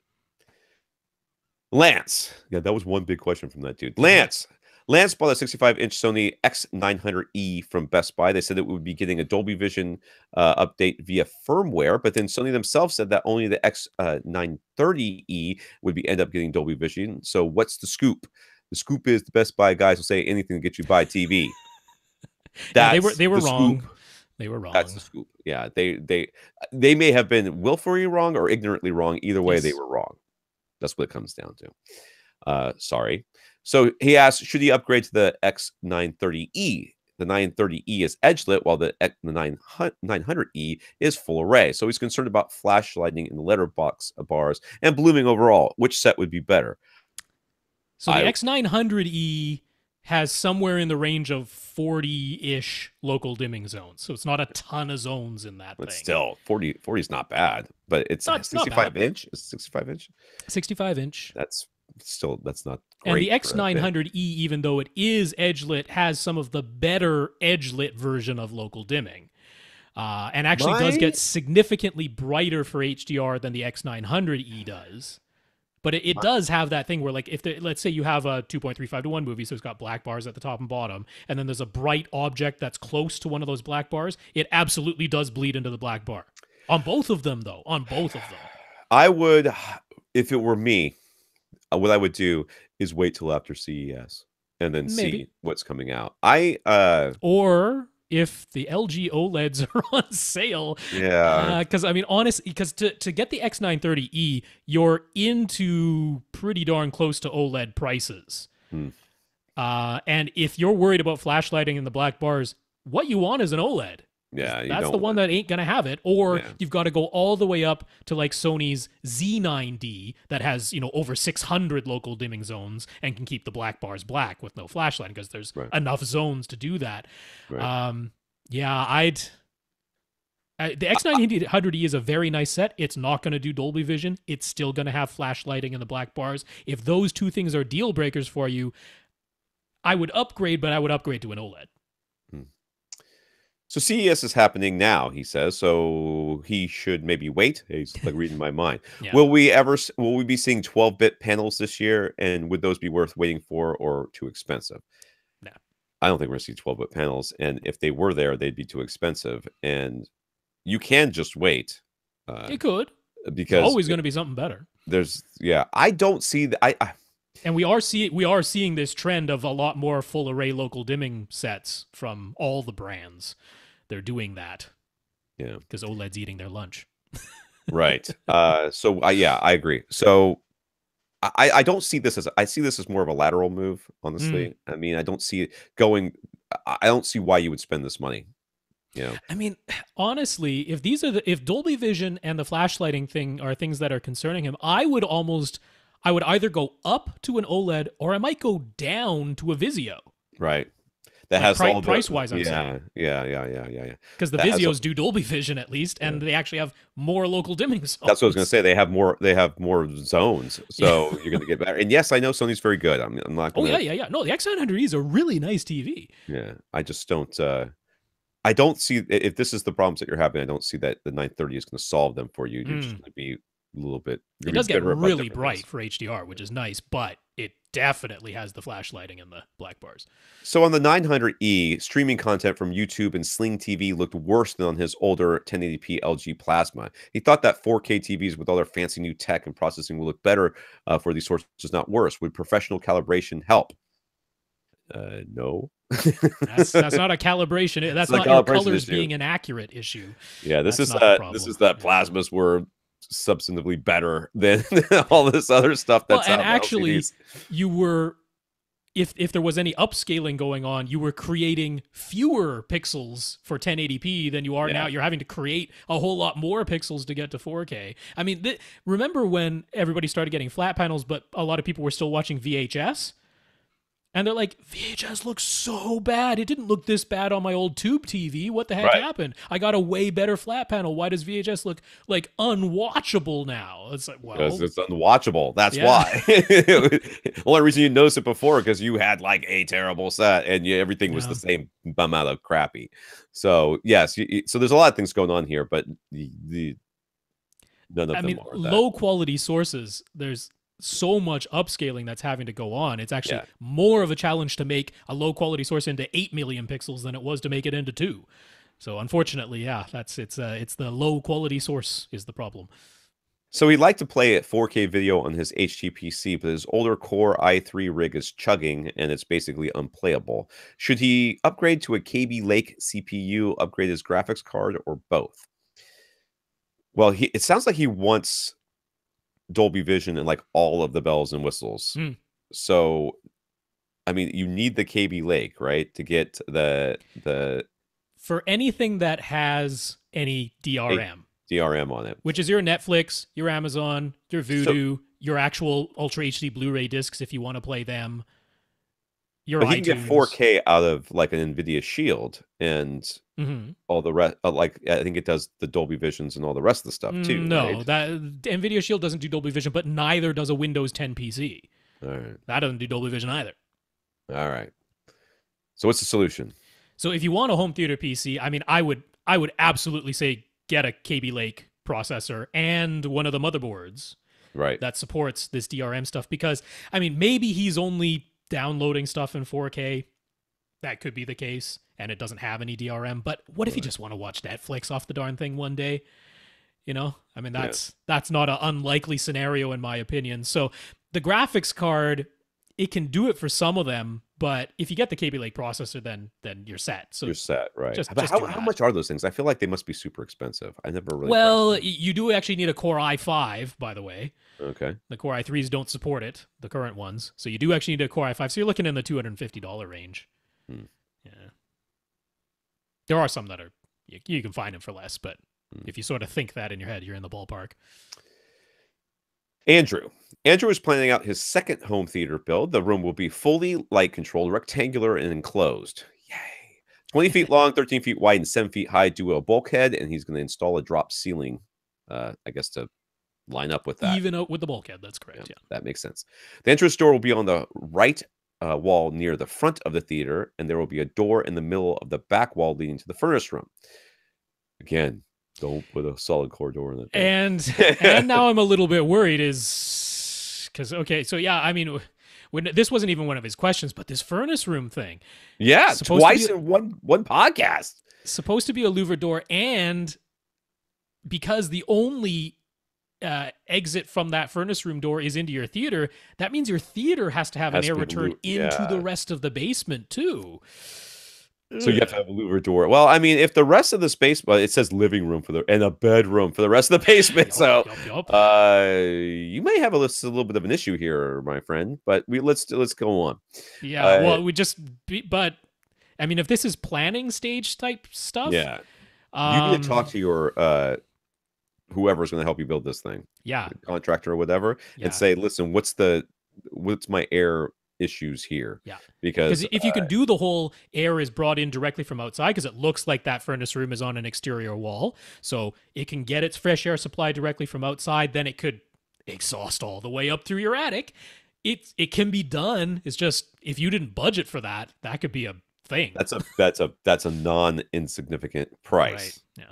Lance. Yeah, that was one big question from that dude. Lance bought a 65-inch Sony X900E from Best Buy. They said it would be getting a Dolby Vision update via firmware, but then Sony themselves said that only the X930E would end up getting Dolby Vision. So what's the scoop? The scoop is the Best Buy guys will say anything to get you buy TV. They were wrong. Scoop. They were wrong. That's the scoop. Yeah, they may have been willfully wrong or ignorantly wrong. Either way, they were wrong. That's what it comes down to. Sorry. So he asked, should he upgrade to the X930E? The 930E is edge lit, while the 900E is full array. So he's concerned about flash lighting in the letterbox bars and blooming overall. Which set would be better? So the X900E has somewhere in the range of 40-ish local dimming zones. So it's not a ton of zones in that But thing. still, 40 is not bad. But it's Not 65 bad. inch? It's 65 inch? 65 inch. That's not great. And the X900E, even though it is edge-lit, has some of the better edge-lit version of local dimming. And actually does get significantly brighter for HDR than the X900E does. But it does have that thing where, like, let's say you have a 2.35 to 1 movie, so it's got black bars at the top and bottom, and then there's a bright object that's close to one of those black bars, it absolutely does bleed into the black bar. On both of them, though. On both of them. I would, if it were me, what I would do is wait till after CES and then see what's coming out. Or if the LG OLEDs are on sale. Yeah. Because, I mean, honestly, because to get the X930E, you're into pretty darn close to OLED prices. And if you're worried about flashlighting in the black bars, what you want is an OLED. Yeah, that's the one that ain't going to have it. Or you've got to go all the way up to like Sony's Z9D that has, over 600 local dimming zones and can keep the black bars black with no flashlighting because there's enough zones to do that. Right. The X900E is a very nice set. It's not going to do Dolby Vision. It's still going to have flashlighting in the black bars. If those two things are deal breakers for you, I would upgrade, but I would upgrade to an OLED. So CES is happening now, he says. So he should maybe wait. He's like reading my mind. Yeah. Will we be seeing 12-bit panels this year? And would those be worth waiting for or too expensive? No. I don't think we're going to see 12-bit panels. And if they were there, they'd be too expensive. And you can just wait. You could. Because there's always going to be something better. I don't see that. And we are seeing this trend of a lot more full array local dimming sets from all the brands. They're doing that. Yeah. Because OLED's eating their lunch. Right. I agree. So I don't see this I see this as more of a lateral move, honestly. I mean, I don't see it going. I don't see why you would spend this money. I mean, honestly, if Dolby Vision and the flashlighting thing are things that are concerning him, I would either go up to an OLED or I might go down to a Vizio. Right. That has all price-wise, I'm saying. Yeah. Because the Vizios do Dolby Vision at least, and they actually have more local dimming zones. That's what I was going to say. They have more zones, so you're going to get better. And yes, I know Sony's very good. I'm not. Oh yeah. No, the X900E is a really nice TV. Yeah, I just don't. I don't see if this is the problems that you're having. I don't see that the 930 is going to solve them for you. You're just going to be a little bit. It does get really bright for HDR, which is nice, but it definitely has the flashlighting in the black bars. So on the 900E, streaming content from YouTube and Sling TV looked worse than on his older 1080p LG Plasma. He thought that 4K TVs with all their fancy new tech and processing will look better for these sources, not worse. Would professional calibration help? No. That's not a calibration. That's not your colors being an accurate issue. Yeah, this is that plasmas were substantively better than all this other stuff that's and actually you were if there was any upscaling going on, you were creating fewer pixels for 1080p than you are now. You're having to create a whole lot more pixels to get to 4K. I mean, remember when everybody started getting flat panels, but a lot of people were still watching VHS? And they're like, VHS looks so bad. It didn't look this bad on my old tube TV. What the heck happened? I got a way better flat panel. Why does VHS look like unwatchable now? It's like, well, because it's unwatchable. That's why. The only reason you noticed it before because you had like a terrible set and everything was the same amount of crappy. So yes, so there's a lot of things going on here, but none of them are low quality sources. There's so much upscaling that's having to go on. It's actually more of a challenge to make a low quality source into 8 million pixels than it was to make it into 2. So unfortunately, it's the low quality source is the problem. So he'd like to play at 4K video on his HTPC, but his older Core i3 rig is chugging and it's basically unplayable. Should he upgrade to a KB Lake CPU, upgrade his graphics card, or both? Well, it sounds like he wants Dolby Vision and like all of the bells and whistles. So, I mean, you need the KB Lake, right, to get the for anything that has any DRM on it, which is your Netflix, your Amazon, your Vudu, your actual Ultra HD Blu-ray discs if you want to play them. Your But he can get iTunes. 4K out of like an NVIDIA Shield and all the rest. Like I think it does the Dolby Visions and all the rest of the stuff too. No, right? that NVIDIA Shield doesn't do Dolby Vision, but neither does a Windows 10 PC. All right. That doesn't do Dolby Vision either. All right. So what's the solution? So if you want a home theater PC, I mean, I would absolutely say get a KB Lake processor and one of the motherboards that supports this DRM stuff, because I mean, maybe he's only downloading stuff in 4K. That could be the case, and it doesn't have any DRM. But what if you just want to watch Netflix off the darn thing one day? You know, I mean, that's not an unlikely scenario in my opinion. So the graphics card, it can do it for some of them, but if you get the KB Lake processor, then you're set. So you're set, right? Just how much are those things? I feel like they must be super expensive. I never really. Well, you do actually need a Core i5, by the way. Okay. The Core i3s don't support it, the current ones. So you do actually need a Core i5. So you're looking in the $250 range. Yeah. There are some that are you can find them for less, but if you sort of think that in your head, you're in the ballpark. Andrew is planning out his second home theater build. The room will be fully light controlled, rectangular, and enclosed. Yay. 20 feet long, 13 feet wide, and 7 feet high dual bulkhead. And he's going to install a drop ceiling, I guess, to line up with that. Even out with the bulkhead, that's correct. Yeah. That makes sense. The entrance door will be on the right wall near the front of the theater, and there will be a door in the middle of the back wall leading to the furnace room. Again, don't put a solid core door in the thing. And now I'm a little bit worried because, okay, so yeah, I mean, this wasn't even one of his questions, but this furnace room thing. Yeah, twice in one podcast. Supposed to be a louver door, and because the only exit from that furnace room door is into your theater, that means your theater has to have an air return into the rest of the basement too. So you have to have a louver door. Well, I mean, if the rest of the space, but it says living room and a bedroom for the rest of the basement, you may have a little bit of an issue here, my friend. But let's go on. Yeah, well, but I mean, if this is planning stage type stuff, you need to talk to your whoever's going to help you build this thing, contractor or whatever, and say, listen, what's my air issues here? Because if you can do the whole air is brought in directly from outside, because it looks like that furnace room is on an exterior wall, so it can get its fresh air supply directly from outside, then it could exhaust all the way up through your attic. It can be done. It's just, if you didn't budget for that could be a thing. That's a non-insignificant price. Right. Yeah.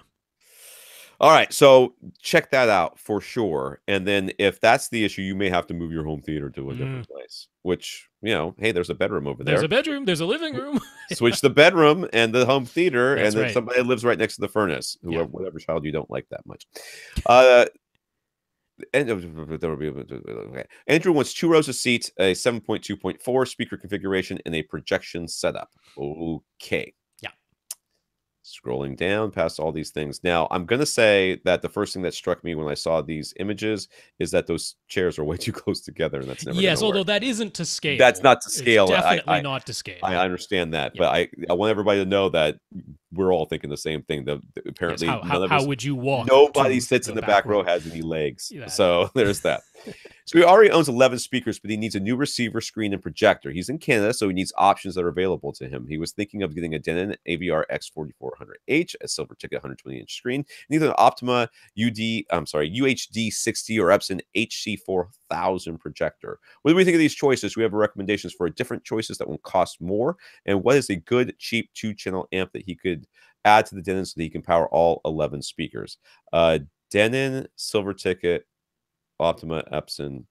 All right, so check that out for sure. And then if that's the issue, you may have to move your home theater to a different place, which, hey, there's a bedroom over there. There's a bedroom, there's a living room. Switch the bedroom and the home theater, and then somebody lives right next to the furnace, whatever child you don't like that much. Andrew wants 2 rows of seats, a 7.2.4 speaker configuration, and a projection setup. Okay. Scrolling down past all these things. Now, I'm going to say that the first thing that struck me when I saw these images is that those chairs are way too close together, and that's never although that isn't to scale. That's not to scale. It's definitely not to scale. I understand that, but I want everybody to know that we're all thinking the same thing. Apparently, how would you walk? Nobody sits in the back row has any legs. So there's that. So he already owns 11 speakers, but he needs a new receiver, screen, and projector. He's in Canada, so he needs options that are available to him. He was thinking of getting a Denon AVR X4400H, a silver ticket 120-inch screen, and either an Optima UHD 60 or Epson HC4000 projector. What do we think of these choices? We have recommendations for different choices that won't cost more, and what is a good, cheap 2-channel amp that he could add to the Denon so that he can power all 11 speakers. Denon, silver ticket, Optima, Epson.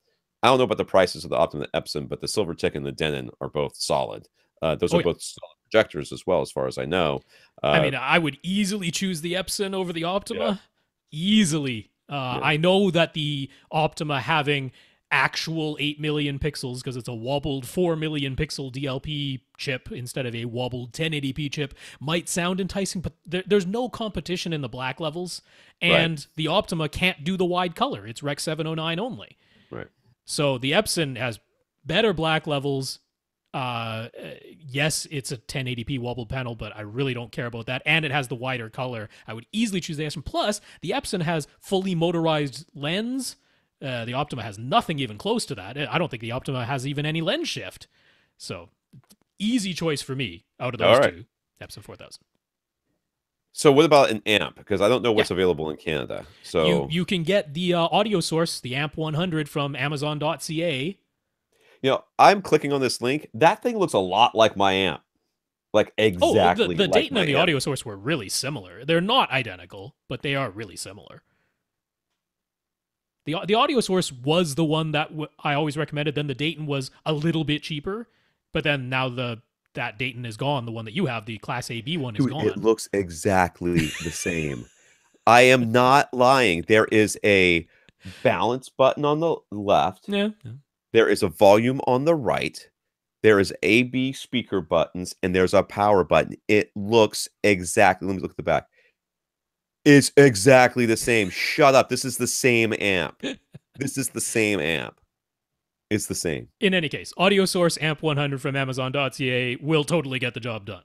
I don't know about the prices of the Optima and Epson, but the silver ticket and the Denon are both solid. Those are both solid projectors as well, as far as I know. I mean, I would easily choose the Epson over the Optima. Easily. I know that the Optima having actual 8 million pixels, because it's a wobbled 4 million pixel DLP chip instead of a wobbled 1080p chip, might sound enticing, but there's no competition in the black levels, and the Optima can't do the wide color. It's Rec 709 only. Right. So the Epson has better black levels. Yes, it's a 1080p wobbled panel, but I really don't care about that. And it has the wider color. I would easily choose the Epson. Plus, the Epson has fully motorized lens, The Optima has nothing even close to that. I don't think the Optima has even any lens shift. So easy choice for me out of those two, Epson 4000. So what about an amp? Because I don't know what's available in Canada. So you can get the audio source, the Amp 100 from Amazon.ca. You know, I'm clicking on this link. That thing looks a lot like my amp. Like exactly. The like Dayton my and the amp. audio source were really similar. They're not identical, but they are really similar. The audio source was the one that I always recommended. Then the Dayton was a little bit cheaper, but then now that Dayton is gone. The one that you have, the Class AB one, is gone. It looks exactly the same. I am not lying. There is a balance button on the left. Yeah. There is a volume on the right. There is AB speaker buttons, and there's a power button. It looks exactly. Let me look at the back. It's exactly the same. Shut up. This is the same amp. This is the same amp. It's the same. In any case, audio source Amp 100 from Amazon.ca will totally get the job done.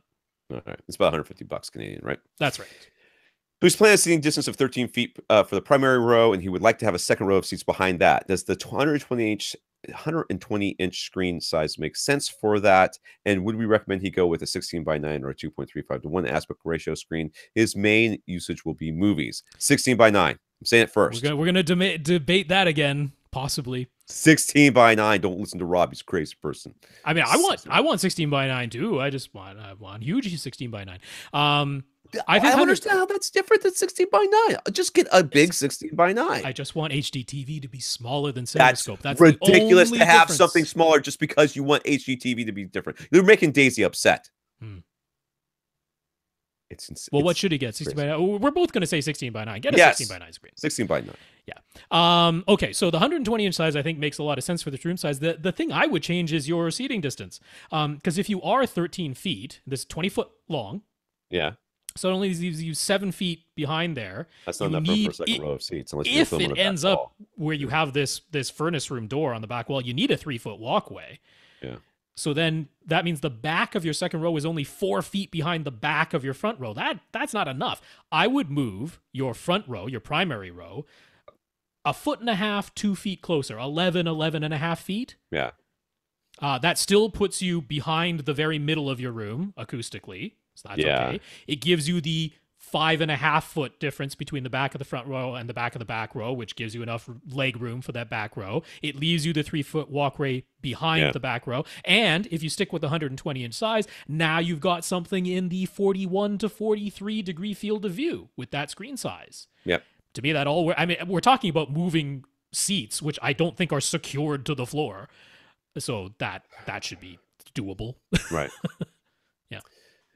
All right. It's about $150 Canadian, right? That's right. He's planning a seating distance of 13 feet for the primary row, and he would like to have a second row of seats behind that. Does the 120-inch screen size make sense for that? And would we recommend he go with a 16:9 or a 2.35:1 aspect ratio screen? His main usage will be movies. 16:9. I'm saying it first. We're gonna debate that again, possibly. 16:9. Don't listen to Rob. He's a crazy person. I mean, I want 16:9 too. I want huge 16:9. I don't understand how that's different than 16:9. Just get a big 16:9. I just want HD TV to be smaller than CinemaScope. That's ridiculous to have difference. something smaller just because you want HD TV to be different. You're making Daisy upset. It's insane. Well, what should he get? 16:9. We're both going to say 16:9. Get a 16:9 screen. 16:9. Yeah. Okay. So the 120-inch size, I think, makes a lot of sense for this room size. The thing I would change is your seating distance, because if you are 13 feet, this is 20 foot long. Yeah. So it only leaves you 7 feet behind there. That's not enough room for a second row of seats. If it ends up where you have this furnace room door on the back wall, you need a 3-foot walkway. Yeah. So then that means the back of your second row is only 4 feet behind the back of your front row. That's not enough. I would move your front row, your primary row, 1.5 feet, 2 feet closer, 11.5 feet. Yeah. That still puts you behind the very middle of your room acoustically. So that's okay. It gives you the 5.5 foot difference between the back of the front row and the back of the back row, which gives you enough leg room for that back row. It leaves you the 3-foot walkway behind the back row. And if you stick with the 120-inch size, now you've got something in the 41 to 43 degree field of view with that screen size. Yep. To me, we're talking about moving seats, which I don't think are secured to the floor. So that should be doable. Right. Yeah.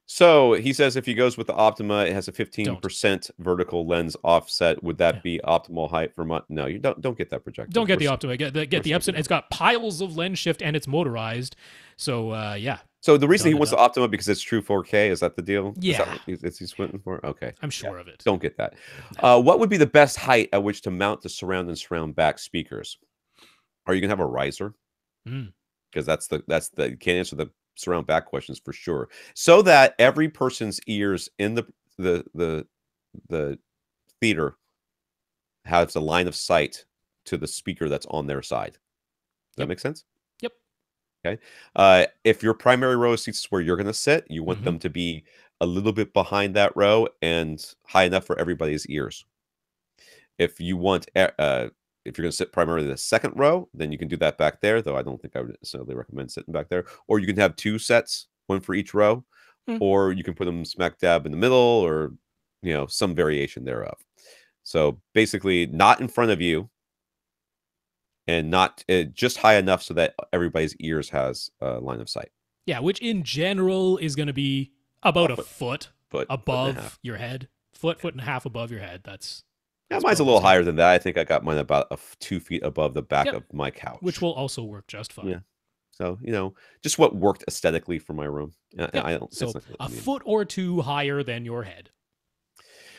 So he says if he goes with the Optima, it has a 15% vertical lens offset. Would that be optimal height for No, you don't get that projector. Don't get the Optima. Get the Epson. It's got piles of lens shift and it's motorized. So yeah. So the reason he wants the Optima because it's true 4K. Is that the deal? Yeah. Is that what he's waiting for? Okay. I'm sure of it. Don't get that. What would be the best height at which to mount the surround and surround back speakers? Are you gonna have a riser? Because that's the you can't answer the surround back questions for sure, so that every person's ears in the theater has a line of sight to the speaker that's on their side. Does that make sense? Yep. Okay. If your primary row of seats is where you're going to sit, you want them to be a little bit behind that row and high enough for everybody's ears. If you want if you're going to sit primarily in the second row, then you can do that back there, though I don't think I would necessarily recommend sitting back there. Or you can have 2 sets, one for each row, or you can put them smack dab in the middle, or some variation thereof. So basically, not in front of you, and not just high enough so that everybody's ears has a line of sight. Yeah, which in general is going to be about a foot above your head, foot and a half above your head. Yeah, mine's a little higher than that. I think I got mine about 2 feet above the back of my couch. Which will also work just fine. Yeah. So, just what worked aesthetically for my room. So a foot or 2 higher than your head.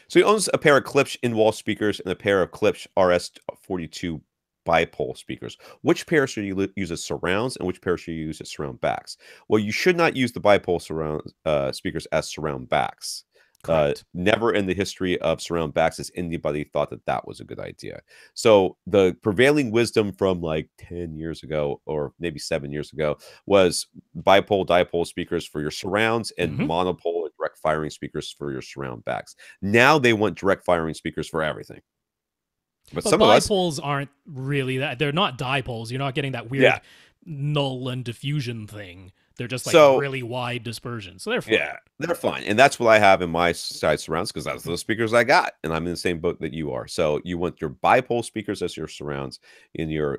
So he owns a pair of Klipsch in-wall speakers and a pair of Klipsch RS42 bipole speakers. Which pair should you use as surrounds and which pair should you use as surround backs? Well, you should not use the bipole surround speakers as surround backs. Correct. Never in the history of surround backs has anybody thought that that was a good idea. So the prevailing wisdom from like 10 years ago, or maybe 7 years ago, was bipole dipole speakers for your surrounds and Hmm. monopole and direct firing speakers for your surround backs. Now they want direct firing speakers for everything. But But some of us, bipoles aren't really that. They're not dipoles. You're not getting that weird yeah. null and diffusion thing. They're just like So really wide dispersion. So they're fine. yeah, they're fine. And that's what I have in my side surrounds because that's the speakers I got. And I'm in the same boat that you are. So you want your bipole speakers as your surrounds and your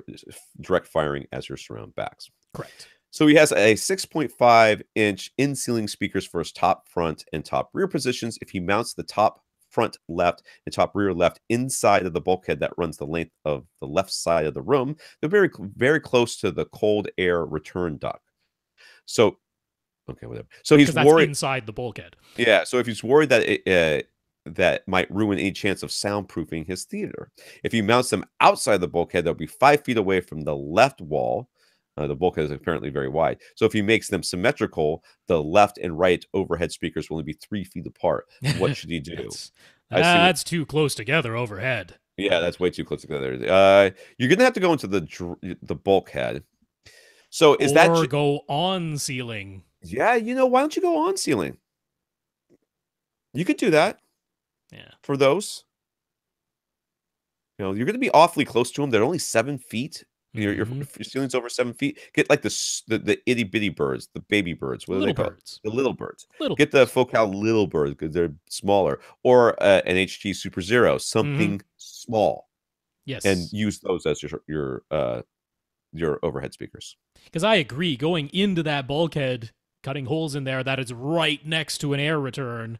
direct firing as your surround backs. Correct. So he has a 6.5-inch in-ceiling speakers for his top front and top rear positions. If he mounts the top front left and top rear left inside of the bulkhead that runs the length of the left side of the room, they're very, very close to the cold air return duct. So, okay, whatever. So he's Because that's worried inside the bulkhead. Yeah, so if he's worried that that might ruin any chance of soundproofing his theater, if he mounts them outside the bulkhead, they'll be 5 feet away from the left wall. The bulkhead is apparently very wide. So if he makes them symmetrical, the left and right overhead speakers will only be 3 feet apart. What should he do? That's too close together overhead. Yeah, that's way too close together. You're gonna have to go into the bulkhead. So is that or go on ceiling? Yeah, why don't you go on ceiling? You could do that. Yeah. For those. You're going to be awfully close to them. They're only 7 feet. Your ceiling's over 7 feet. Get like the itty bitty birds, the baby birds. What are they called? The little birds. Get the Focal little birds because they're smaller, or an HG Super Zero, something small. Yes, and use those as your overhead speakers. Because I agree, going into that bulkhead, cutting holes in there that is right next to an air return.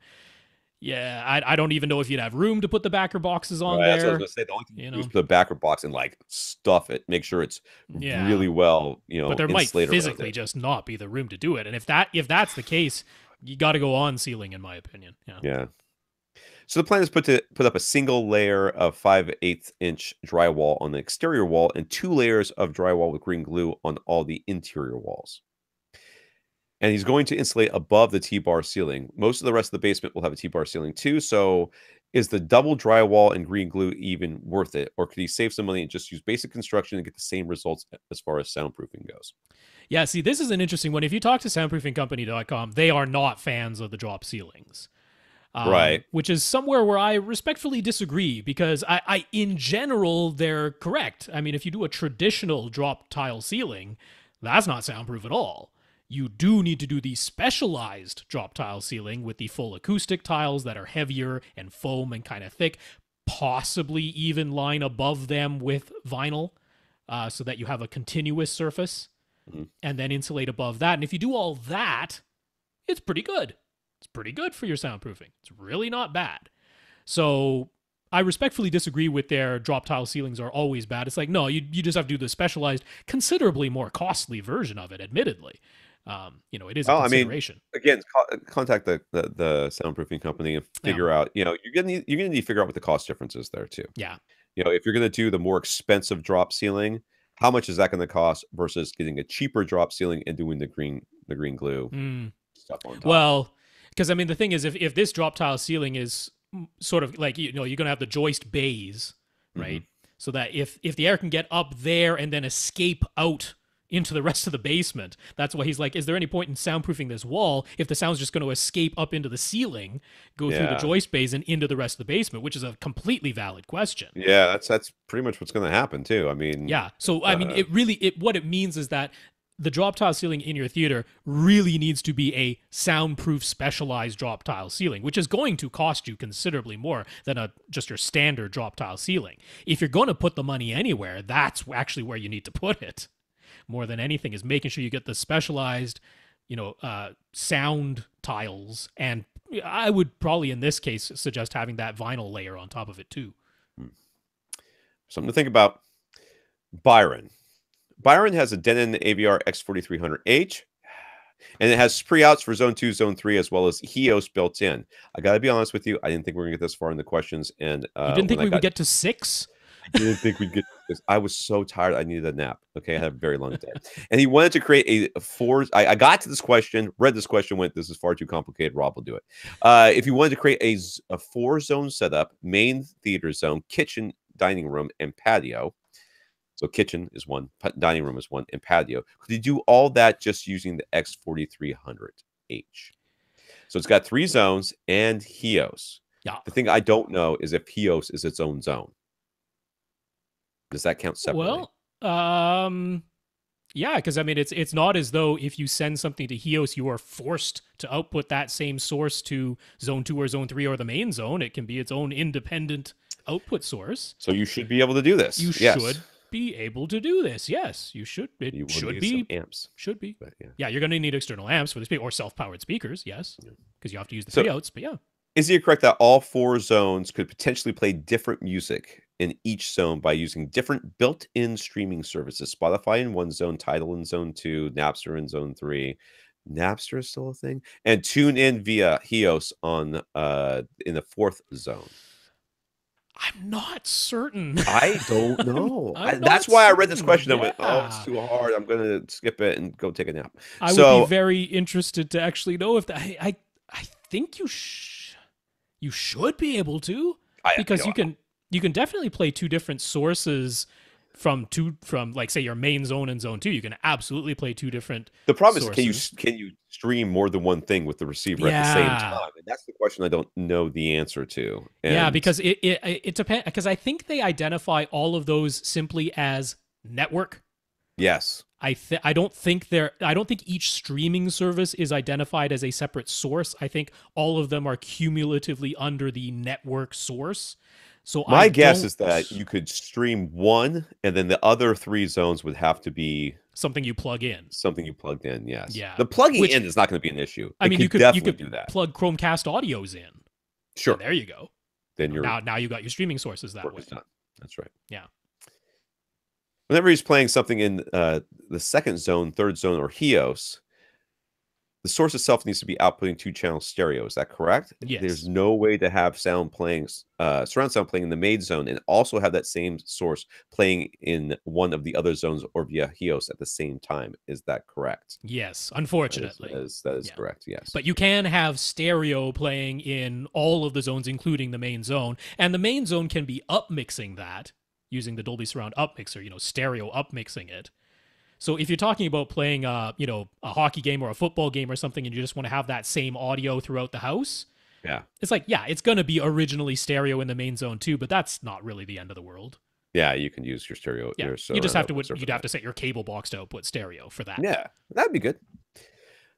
Yeah, I don't even know if you'd have room to put the backer boxes on there. That's what I was going to say. The only thing you do is put the backer box and like stuff it. Make sure it's really well, But there might physically just not be the room to do it. And if that's the case, you got to go on ceiling, in my opinion. Yeah. So the plan is put up a single layer of 5/8-inch drywall on the exterior wall and 2 layers of drywall with green glue on all the interior walls. And he's going to insulate above the T-bar ceiling. Most of the rest of the basement will have a T-bar ceiling too. So is the double drywall and green glue even worth it? Or could he save some money and just use basic construction and get the same results as far as soundproofing goes? Yeah, see, this is an interesting one. If you talk to soundproofingcompany.com, they are not fans of the drop ceilings. Right. Which is somewhere where I respectfully disagree, because I in general, they're correct. I mean, if you do a traditional drop tile ceiling, that's not soundproof at all. You do need to do the specialized drop tile ceiling with the full acoustic tiles that are heavier and foam and kind of thick, possibly even line above them with vinyl so that you have a continuous surface, and then insulate above that. And if you do all that, it's pretty good. It's pretty good for your soundproofing. It's really not bad. So I respectfully disagree with their drop tile ceilings are always bad. It's like, no, you just have to do the specialized, considerably more costly version of it, admittedly. It is a consideration. Again, contact the soundproofing company and figure out, you're gonna need to figure out what the cost difference is there too. Yeah. If you're gonna do the more expensive drop ceiling, how much is that going to cost versus getting a cheaper drop ceiling and doing the green glue stuff on top? Well, because I mean the thing is, if this drop tile ceiling is sort of like, you're going to have the joist bays, right? So that if the air can get up there and then escape out into the rest of the basement, that's why he's like, is there any point in soundproofing this wall if the sound's just going to escape up into the ceiling, go through the joist bays and into the rest of the basement, which is a completely valid question. Yeah, that's pretty much what's going to happen too. I mean, yeah. So I mean, what it means is that the drop tile ceiling in your theater really needs to be a soundproof specialized drop tile ceiling, which is going to cost you considerably more than just your standard drop tile ceiling. If you're going to put the money anywhere, that's actually where you need to put it. More than anything is making sure you get the specialized, sound tiles. And I would probably in this case suggest having that vinyl layer on top of it too. Something to think about. Byron has a Denon AVR X4300H, and it has pre-outs for Zone 2, Zone 3, as well as HEOS built in. I got to be honest with you, I didn't think we were going to get this far in the questions. And you didn't think we would get to 6? I didn't think we'd get because I was so tired. I needed a nap. Okay, I had a very long day, and he wanted to create a four. I got to this question, read this question, went, "This is far too complicated. Rob will do it." If you wanted to create a 4-zone setup, main theater zone, kitchen, dining room, and patio. So kitchen is one, dining room is one, and patio. Could you do all that just using the X4300H? So it's got 3 zones and HEOS. Yeah. The thing I don't know is if HEOS is its own zone. Does that count separately? Well, yeah, because I mean, it's not as though if you send something to HEOS, you are forced to output that same source to Zone 2 or Zone 3 or the main zone. It can be its own independent output source. So you should be able to do this. You should be able to do this. Yes, you should. It should be. Amps. Should be. But yeah, you're going to need external amps for the speaker or self-powered speakers. Yes, because you have to use the payouts. But yeah. Is it correct that all 4 zones could potentially play different music in each zone by using different built-in streaming services? Spotify in one zone, Tidal in zone 2, Napster in zone 3. Napster is still a thing, and tune in via HEOS on in the 4th zone. I'm not certain. I don't know. That's why I read this question. I went, "Oh, it's too hard. I'm going to skip it and go take a nap." I would be very interested to actually know if that. I think you should be able to, because you can definitely play 2 different sources from like, say, your main zone and zone 2. You can absolutely play 2 different. The problem is, can you stream more than one thing with the receiver at the same time? And that's the question I don't know the answer to. And because it depends, because I think they identify all of those simply as network. Yes. I don't think each streaming service is identified as a separate source. I think all of them are cumulatively under the network source. So my guess is that you could stream one, and then the other 3 zones would have to be something you plug in. Something you plugged in, yes. Yeah. The plugging in is not going to be an issue. I mean, you could definitely do that. Plug Chromecast audios in. Sure. And there you go. Then you're now you got your streaming sources that way. Done. That's right. Yeah. Whenever he's playing something in the 2nd zone, 3rd zone, or HEOS, the source itself needs to be outputting 2-channel stereo. Is that correct? Yes. There's no way to have sound playing, surround sound playing in the main zone and also have that same source playing in one of the other zones or via HEOS at the same time. Is that correct? Yes, unfortunately. That is correct, yes. But you can have stereo playing in all of the zones, including the main zone. And the main zone can be upmixing that using the Dolby Surround upmixer, stereo upmixing it. So if you're talking about playing, a hockey game or a football game or something, and you just want to have that same audio throughout the house, it's like, it's going to be originally stereo in the main zone too, but that's not really the end of the world. Yeah, you can use your stereo. Yeah, you just have to. You'd have to set your cable box to output stereo for that. Yeah, that'd be good.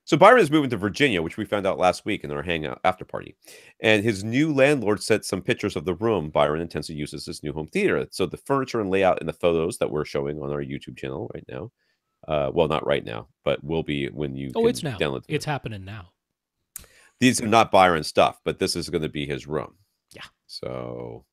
So Byron is moving to Virginia, which we found out last week in our hangout after party. And his new landlord sent some pictures of the room Byron intends to use as his new home theater. So the furniture and layout in the photos that we're showing on our YouTube channel right now. Well, not right now, but will be when you it's now. Download them. It's happening now. These are not Byron stuff, but this is going to be his room. Yeah. So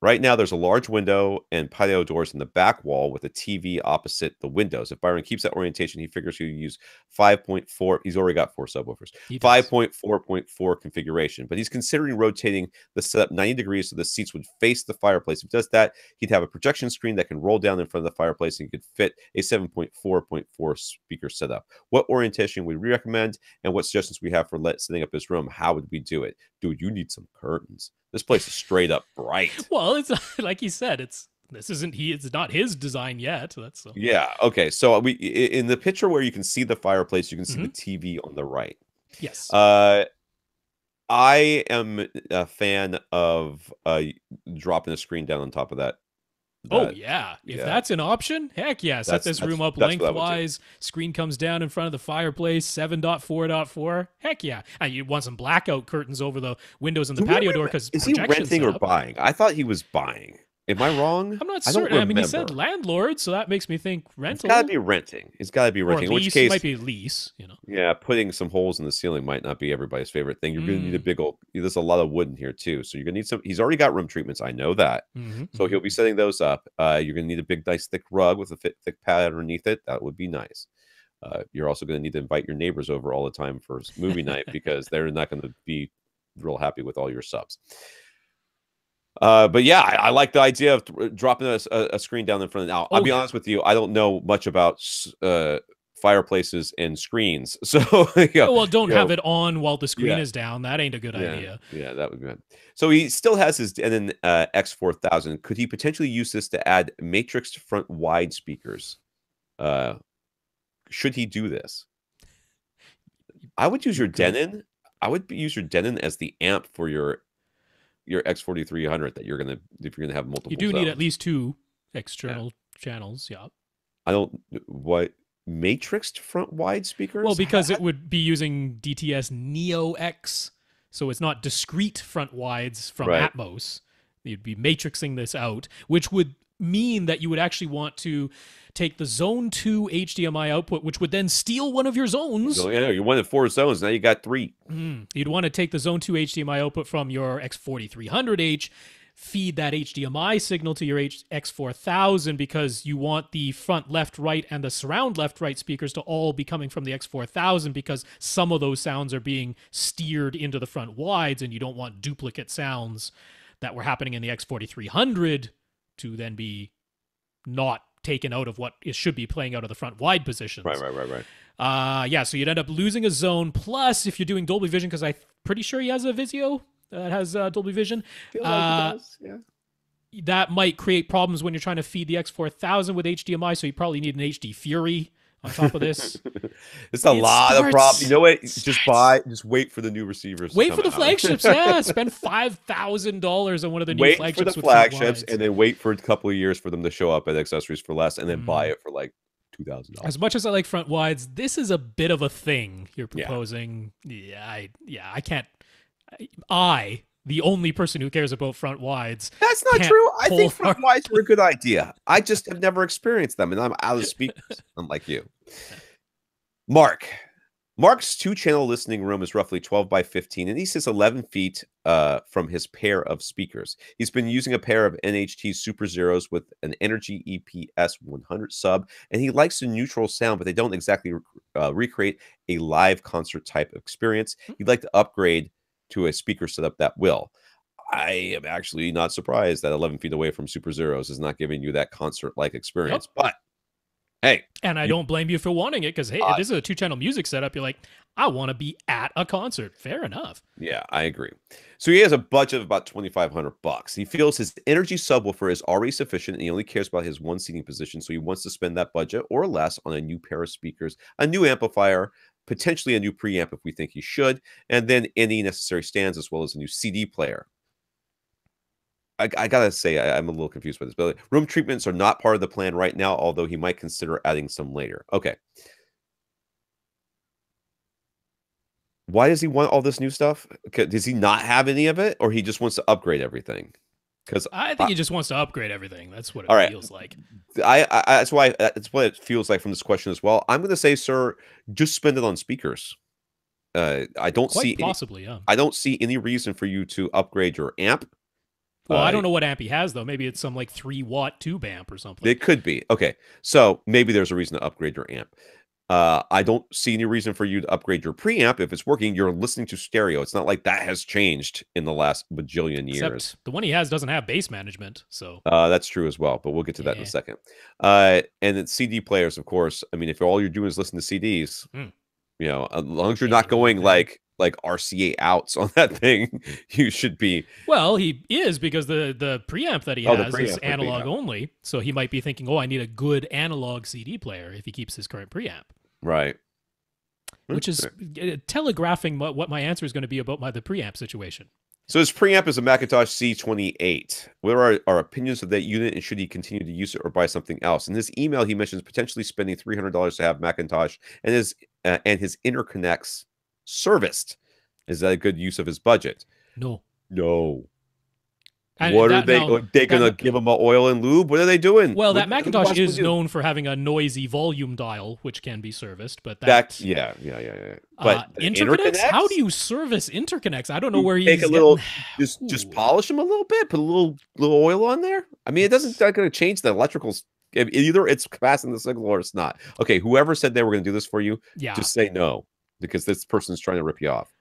right now, there's a large window and patio doors in the back wall with a TV opposite the windows. If Byron keeps that orientation, he figures he'll use 5.4. He's already got 4 subwoofers. 5.4.4 configuration, but he's considering rotating the setup 90 degrees so the seats would face the fireplace. If he does that, he'd have a projection screen that can roll down in front of the fireplace and he could fit a 7.4.4 speaker setup. What orientation would we recommend and what suggestions we have for setting up his room? How would we do it? Dude, you need some curtains. This place is straight up bright. Well, it's like he said, it's not his design yet. That's so. Yeah. Okay. So in the picture where you can see the fireplace, you can see the TV on the right. Yes. I am a fan of dropping a screen down on top of that. If that's an option, heck yeah. Set this room up lengthwise. Screen comes down in front of the fireplace, 7.4.4. Heck yeah. And you want some blackout curtains over the windows and the patio door because is he renting or buying? I thought he was buying. Am I wrong? I'm not certain. I mean, he said landlord, so that makes me think rental. It's got to be renting. It's got to be renting. Or lease. In which case, it might be lease. Yeah, putting some holes in the ceiling might not be everybody's favorite thing. You're going to need a big old. There's a lot of wood in here too, so you're going to need some. He's already got room treatments. I know that. So he'll be setting those up. You're going to need a big, nice, thick rug with a thick pad underneath it. That would be nice. You're also going to need to invite your neighbors over all the time for movie night because they're not going to be real happy with all your subs. Byron is moving to Virginia, which we found out last week in our hangout after party. And his new landlord sent some pictures of the room Byron intends to use as his new home theater. So the furniture and layout in the photos that we're showing on our YouTube channel right now. Right now, there's a large window and patio doors in the back wall with a TV opposite the windows. If Byron keeps that orientation, he figures he'll use 5.4.4 configuration. But he's considering rotating the setup 90 degrees so the seats would face the fireplace and he could fit a 7.4.4 speaker setup. What orientation would we recommend and what suggestions we have for setting up his room? How would we do it? Dude, you need some. He's got to be renting. It's got to be renting. Well, In which case, like he said, But yeah, I like the idea of dropping a screen down in front of now. I'll be honest with you, I don't know much about fireplaces and screens. So well, don't have it on while the screen is down. That ain't a good idea. Yeah, that would be good. So he still has his Denon X4000. Could he potentially use this to add matrixed front wide speakers? Should he do this? I would use your Denon. I would use your Denon as the amp for your X4300 that if you're gonna have multiple. You do need at least 2 external channels. Yeah. I don't what matrixed front wide speakers. Well, because it would be using DTS Neo X, so it's not discrete front wides from Atmos. You'd be matrixing this out, which would mean that you would actually want to take the Zone 2 HDMI output, which would then steal one of your zones. So, you wanted 4 zones, now you got 3. You'd want to take the Zone 2 HDMI output from your X4300H, feed that HDMI signal to your X4000 because you want the front left, right, and the surround left, right speakers to all be coming from the X4000 because some of those sounds are being steered into the front wides and you don't want duplicate sounds that were happening in the X4300 to then be not taken out of what it should be playing out of the front wide positions. Right. Yeah, so you'd end up losing a zone. Plus, if you're doing Dolby Vision, because I'm pretty sure he has a Vizio that has Dolby Vision. Yeah. That might create problems when you're trying to feed the X4000 with HDMI, so you probably need an HD Fury on top of this. It's a lot of problems. You know what? Just wait for the new receivers. Wait for the flagships. Yeah, spend $5,000 on one of the new flagships. Wait for the flagships, and then wait for a couple of years for them to show up at accessories for less, and then buy it for like $2,000. As much as I like front wides, this is a bit of a thing you're proposing. I can't. The only person who cares about front wides. That's not true. I think front wides were a good idea. I just have never experienced them, and I'm out of speakers, unlike you. Mark's 2-channel listening room is roughly 12 by 15, and he sits 11 feet from his pair of speakers. He's been using a pair of NHT Super Zeros with an Energy EPS 100 sub, and he likes the neutral sound, but they don't exactly recreate a live concert type of experience. He'd like to upgrade to a speaker setup that will. I am actually not surprised that 11 feet away from Super Zeros is not giving you that concert-like experience, but hey. And I don't blame you for wanting it because, hey, if this is a 2-channel music setup, you're like, I want to be at a concert. Fair enough. Yeah, I agree. So he has a budget of about $2,500. He feels his Energy subwoofer is already sufficient and he only cares about his one seating position, so he wants to spend that budget or less on a new pair of speakers, a new amplifier, potentially a new preamp if we think he should, and then any necessary stands as well as a new CD player. I gotta say, I'm a little confused by this, but room treatments are not part of the plan right now, although he might consider adding some later. Okay. Why does he want all this new stuff? Does he not have any of it, or he just wants to upgrade everything? Because I think he just wants to upgrade everything. That's what it feels like. That's what it feels like from this question as well. I'm going to say, sir, just spend it on speakers. I don't see I don't see any reason for you to upgrade your amp. Well, I don't know what amp he has though. Maybe it's some like 3-watt tube amp or something. It could be. Okay, so maybe there's a reason to upgrade your amp. I don't see any reason for you to upgrade your preamp. If it's working, you're listening to stereo. It's not like that has changed in the last bajillion years. Except the one he has doesn't have bass management, so that's true as well. But we'll get to that in a second. And then CD players, of course. I mean, if all you're doing is listen to CDs, you know, as long as you're not going like RCA outs on that thing, you should be. Well, he is because the preamp that he has is analog only. So he might be thinking, oh, I need a good analog CD player if he keeps his current preamp. Right. Which is telegraphing what my answer is going to be about the preamp situation. So his preamp is a Macintosh C28. What are our opinions of that unit, and should he continue to use it or buy something else? In this email, he mentions potentially spending $300 to have Macintosh and his interconnects serviced. Is that a good use of his budget? No. What are they going to give him an oil and lube? What are they doing? Well, that Macintosh is known for having a noisy volume dial, which can be serviced, but that yeah. But interconnects? How do you service interconnects? I don't know where he's just polish them a little bit, put a little oil on there. I mean, it's not going to change the electricals. Either it's passing the signal or it's not. Okay, whoever said they were going to do this for you, just say no, because this person's trying to rip you off.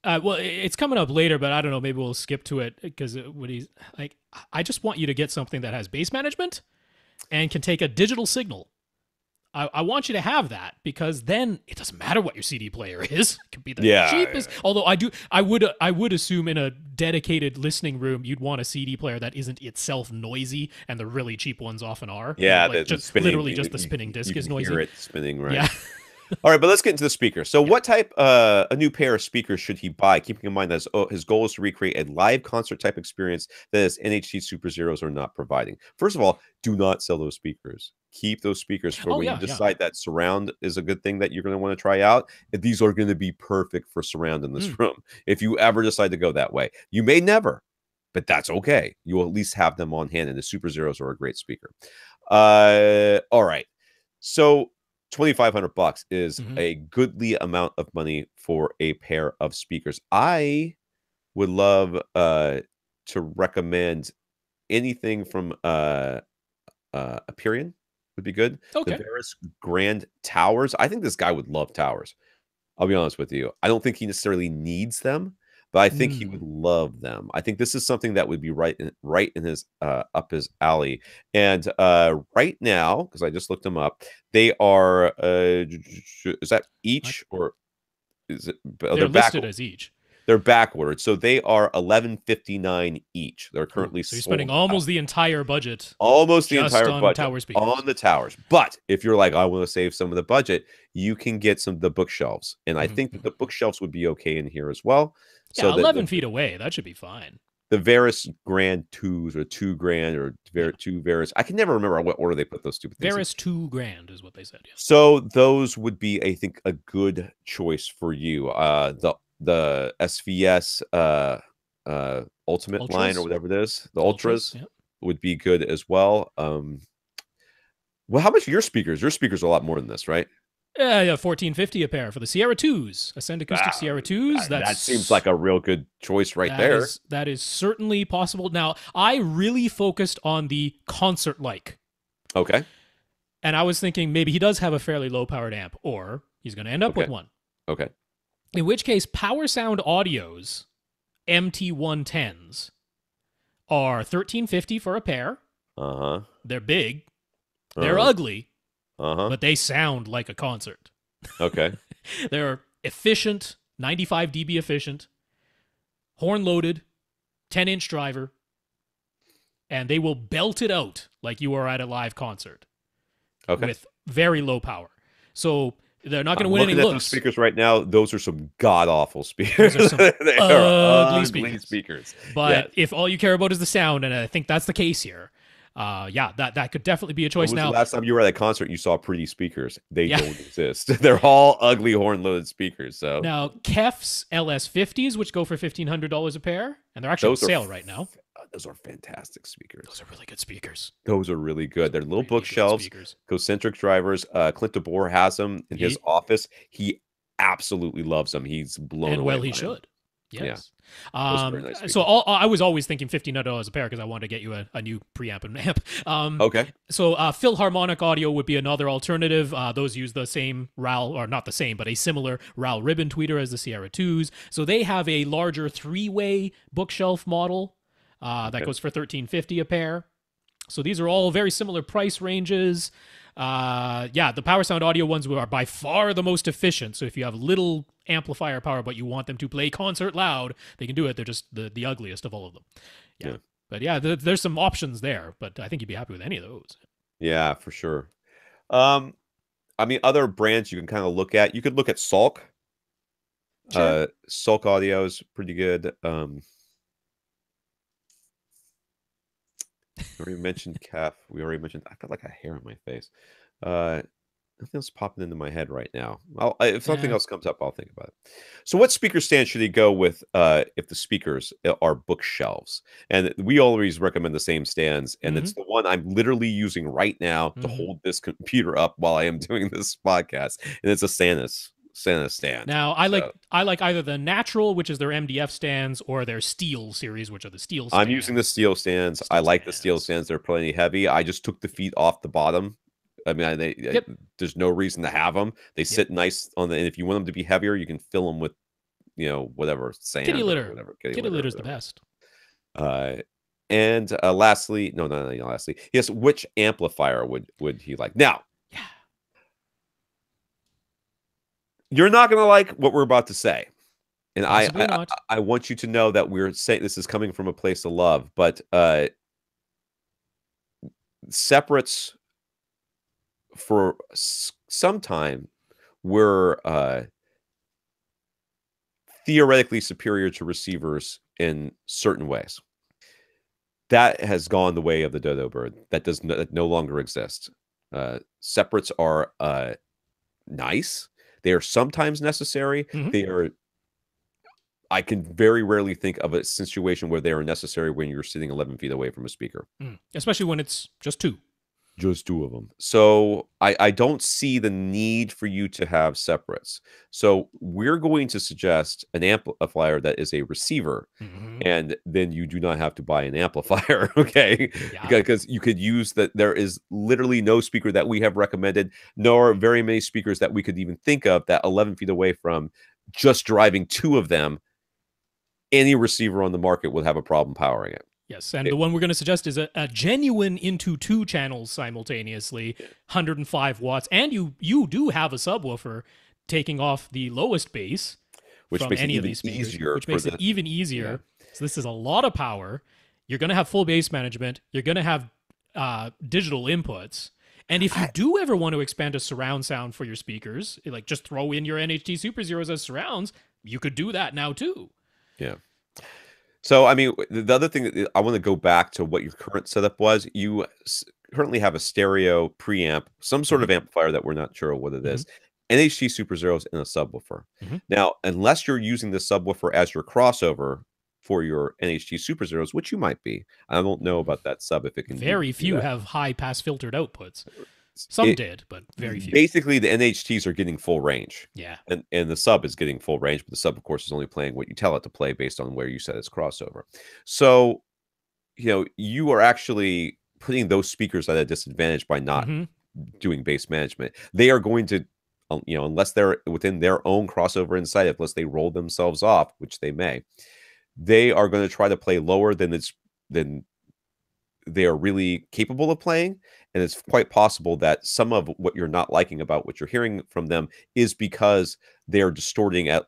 Well, it's coming up later, but I don't know. Maybe we'll skip to it because what he's like, I just want you to get something that has bass management and can take a digital signal. I want you to have that because then it doesn't matter what your CD player is. It can be the cheapest. Yeah. Although I would assume in a dedicated listening room you'd want a CD player that isn't itself noisy, and the really cheap ones often are. Yeah, like the just spinning, literally just the spinning disc you is can noisy. hear it spinning, right? Yeah. All right, but let's get into the speaker. So, what type a new pair of speakers should he buy? Keeping in mind that his goal is to recreate a live concert type experience that his NHT Super Zeros are not providing. First of all, do not sell those speakers. Keep those speakers for when you decide that surround is a good thing that you're going to want to try out. These are going to be perfect for surround in this room. If you ever decide to go that way, you may never, but that's okay. You will at least have them on hand, and the Super Zeros are a great speaker. All right, so $2,500 is a goodly amount of money for a pair of speakers. I would love to recommend anything from Aperion would be good. Okay. The Varus Grand Towers. I think this guy would love towers. I'll be honest with you. I don't think he necessarily needs them, but I think he would love them. I think this is something that would be right in his up his alley. And right now, because I just looked them up, they are is that each or is it? They're listed as each. They're back ordered, so they are $11.59 each. They're currently so you're spending almost the entire budget, almost the entire budget tower speakers. On the towers. But if you're like, I want to save some of the budget, you can get some of the bookshelves, and I think that the bookshelves would be okay in here as well. Yeah, so 11 feet away, that should be fine. The Varus Grand 2s or $2,000 or two Varus. I can never remember what order they put those stupid things. Varus $2,000 is what they said. Yeah. So those would be, I think, a good choice for you. The SVS Ultimate Ultras? line or whatever it is, the Ultras would be good as well. Well, how much are your speakers? Your speakers are a lot more than this, right? Yeah, $1,450 a pair for the Sierra 2s, Ascend Acoustic Sierra 2s. That seems like a real good choice right there. That is certainly possible. Now, I really focused on the concert-like. Okay. And I was thinking maybe he does have a fairly low-powered amp, or he's going to end up with one. Okay. In which case, Power Sound Audio's MT110s are $1,350 for a pair. They're big. They're ugly. But they sound like a concert. Okay. They're efficient, 95 dB efficient, horn loaded, 10-inch driver, and they will belt it out like you are at a live concert. Okay. With very low power. So they're not going to win any looking at looks. Those speakers right now, those are some god-awful speakers. Those are some they ugly speakers. But if all you care about is the sound, and I think that's the case here, that could definitely be a choice. Now, the last time you were at a concert, you saw pretty speakers. They don't exist. They're all ugly horn-loaded speakers. So now, Kef's LS50s, which go for $1,500 a pair, and they're actually on sale right now. Those are fantastic speakers. Those are really good speakers. Those are really good. They're little bookshelves, concentric drivers. Clint DeBoer has them in his office. He absolutely loves them. He's blown away. Well, he should. Yes. Yeah. Nice so I was always thinking $1,500 a pair because I wanted to get you a new preamp and amp. Okay. So Philharmonic Audio would be another alternative. Those use the same RAL, or not the same, but a similar RAL ribbon tweeter as the Sierra 2s. So they have a larger 3-way bookshelf model that goes for $1,350 a pair. So these are all very similar price ranges. The Power Sound Audio ones are by far the most efficient. So if you have little amplifier power, but you want them to play concert loud, they can do it. They're just the ugliest of all of them. Yeah. But there's some options there, but I think you'd be happy with any of those. Yeah, for sure. I mean, other brands you can kind of look at. You could look at Sulk. Sure. Sulk Audio is pretty good. We already mentioned Kef. We already mentioned. I got like a hair on my face. Nothing else popping into my head right now. If something else comes up, I'll think about it. So, what speaker stand should he go with if the speakers are bookshelves? And we always recommend the same stands, and it's the one I'm literally using right now to hold this computer up while I am doing this podcast, and it's a Sanus stand. Now, I like either the natural, which is their MDF stands, or their steel series, which are the steel stands. I'm using the steel stands. I like the steel stands. They're plenty heavy. I just took the feet off the bottom. I mean, there's no reason to have them. They sit nice on the. And if you want them to be heavier, you can fill them with whatever sand Kitty or litter. whatever. Kitty litter is the best. And lastly, no, lastly, yes, which amplifier would he like? Now, Yeah. you're not going to like what we're about to say. And Possibly not. I want you to know that we're saying this is coming from a place of love, but separates for some time were theoretically superior to receivers in certain ways. That has gone the way of the dodo bird. That no longer exist. Separates are nice. They are sometimes necessary. They are. I can very rarely think of a situation where they are necessary when you're sitting 11 feet away from a speaker. Especially when it's just two. Just two of them. So I don't see the need for you to have separates. So we're going to suggest an amplifier that is a receiver, and then you do not have to buy an amplifier, okay? Yeah. Because you could use that. There is literally no speaker that we have recommended, nor very many speakers that we could even think of that 11 feet away from, just driving two of them, any receiver on the market would have a problem powering it. Yes, and the one we're going to suggest is a genuine into two channels simultaneously, 105 watts, and you do have a subwoofer taking off the lowest bass from any of these speakers, which makes it even easier. Yeah. So this is a lot of power. You're going to have full bass management. You're going to have digital inputs. And if you do ever want to expand a surround sound for your speakers, like just throw in your NHT Super Zeros as surrounds, you could do that now too. Yeah. So, I mean, the other thing that I want to go back to what your current setup was. You currently have a stereo preamp, some sort of amplifier that we're not sure what it is, NHT Super Zeros, and a subwoofer. Now, unless you're using the subwoofer as your crossover for your NHT Super Zeros, which you might be, I don't know about that sub if it can. Very few have high pass filtered outputs. Some did, but very few. Basically, the NHTs are getting full range. Yeah. And the sub is getting full range, but the sub, of course, is only playing what you tell it to play based on where you set its crossover. So, you are actually putting those speakers at a disadvantage by not doing bass management. They are going to, unless they're within their own crossover inside, unless they roll themselves off, which they may, they are going to try to play lower than they are really capable of playing. And it's quite possible that some of what you're not liking about what you're hearing from them is because they're distorting at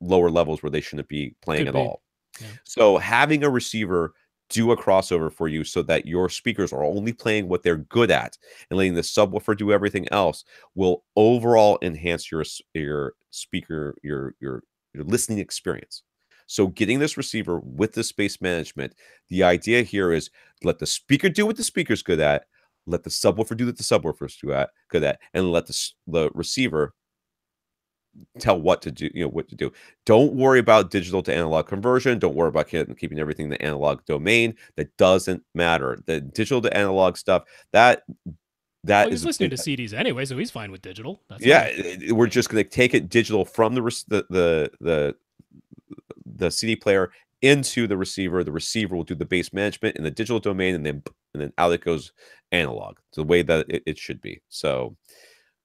lower levels where they shouldn't be playing at all. Yeah. So having a receiver do a crossover for you so that your speakers are only playing what they're good at and letting the subwoofer do everything else will overall enhance your speaker, your listening experience. So getting this receiver with the space management, the idea here is let the speaker do what the speaker's good at, let the subwoofer do what the subwoofer's good at, and let the receiver tell what to do, what to do. Don't worry about digital to analog conversion. Don't worry about keeping everything in the analog domain. That doesn't matter. The digital to analog stuff, he's listening to CDs anyway, so he's fine with digital. That's fine. We're just going to take it digital from the CD player into the receiver. The receiver will do the bass management in the digital domain, and then out it goes analog. It's the way that it should be. So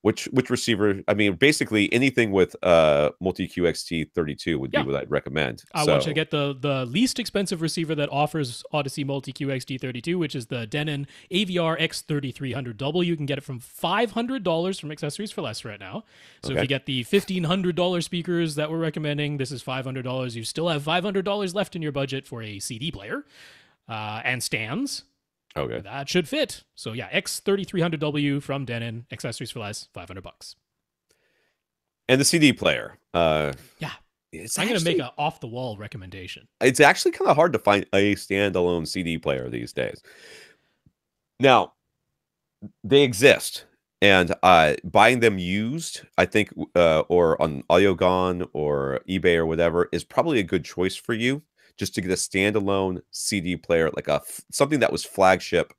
which receiver? I mean, basically anything with multi-Q XT32 would be what I'd recommend. I want you to get the least expensive receiver that offers Odyssey multi-Q XT32, which is the Denon AVR X3300W. You can get it from $500 from Accessories for Less right now. So if you get the $1,500 speakers that we're recommending, this is $500. You still have $500 left in your budget for a CD player and stands. Okay. That should fit. So yeah, X3300W from Denon, Accessories for Less, $500. And the CD player. I'm going to make an off-the-wall recommendation. It's actually kind of hard to find a standalone CD player these days. Now, they exist. And buying them used, I think, or on AudioGone or eBay or whatever, is probably a good choice for you. Just to get a standalone CD player, like something that was flagship,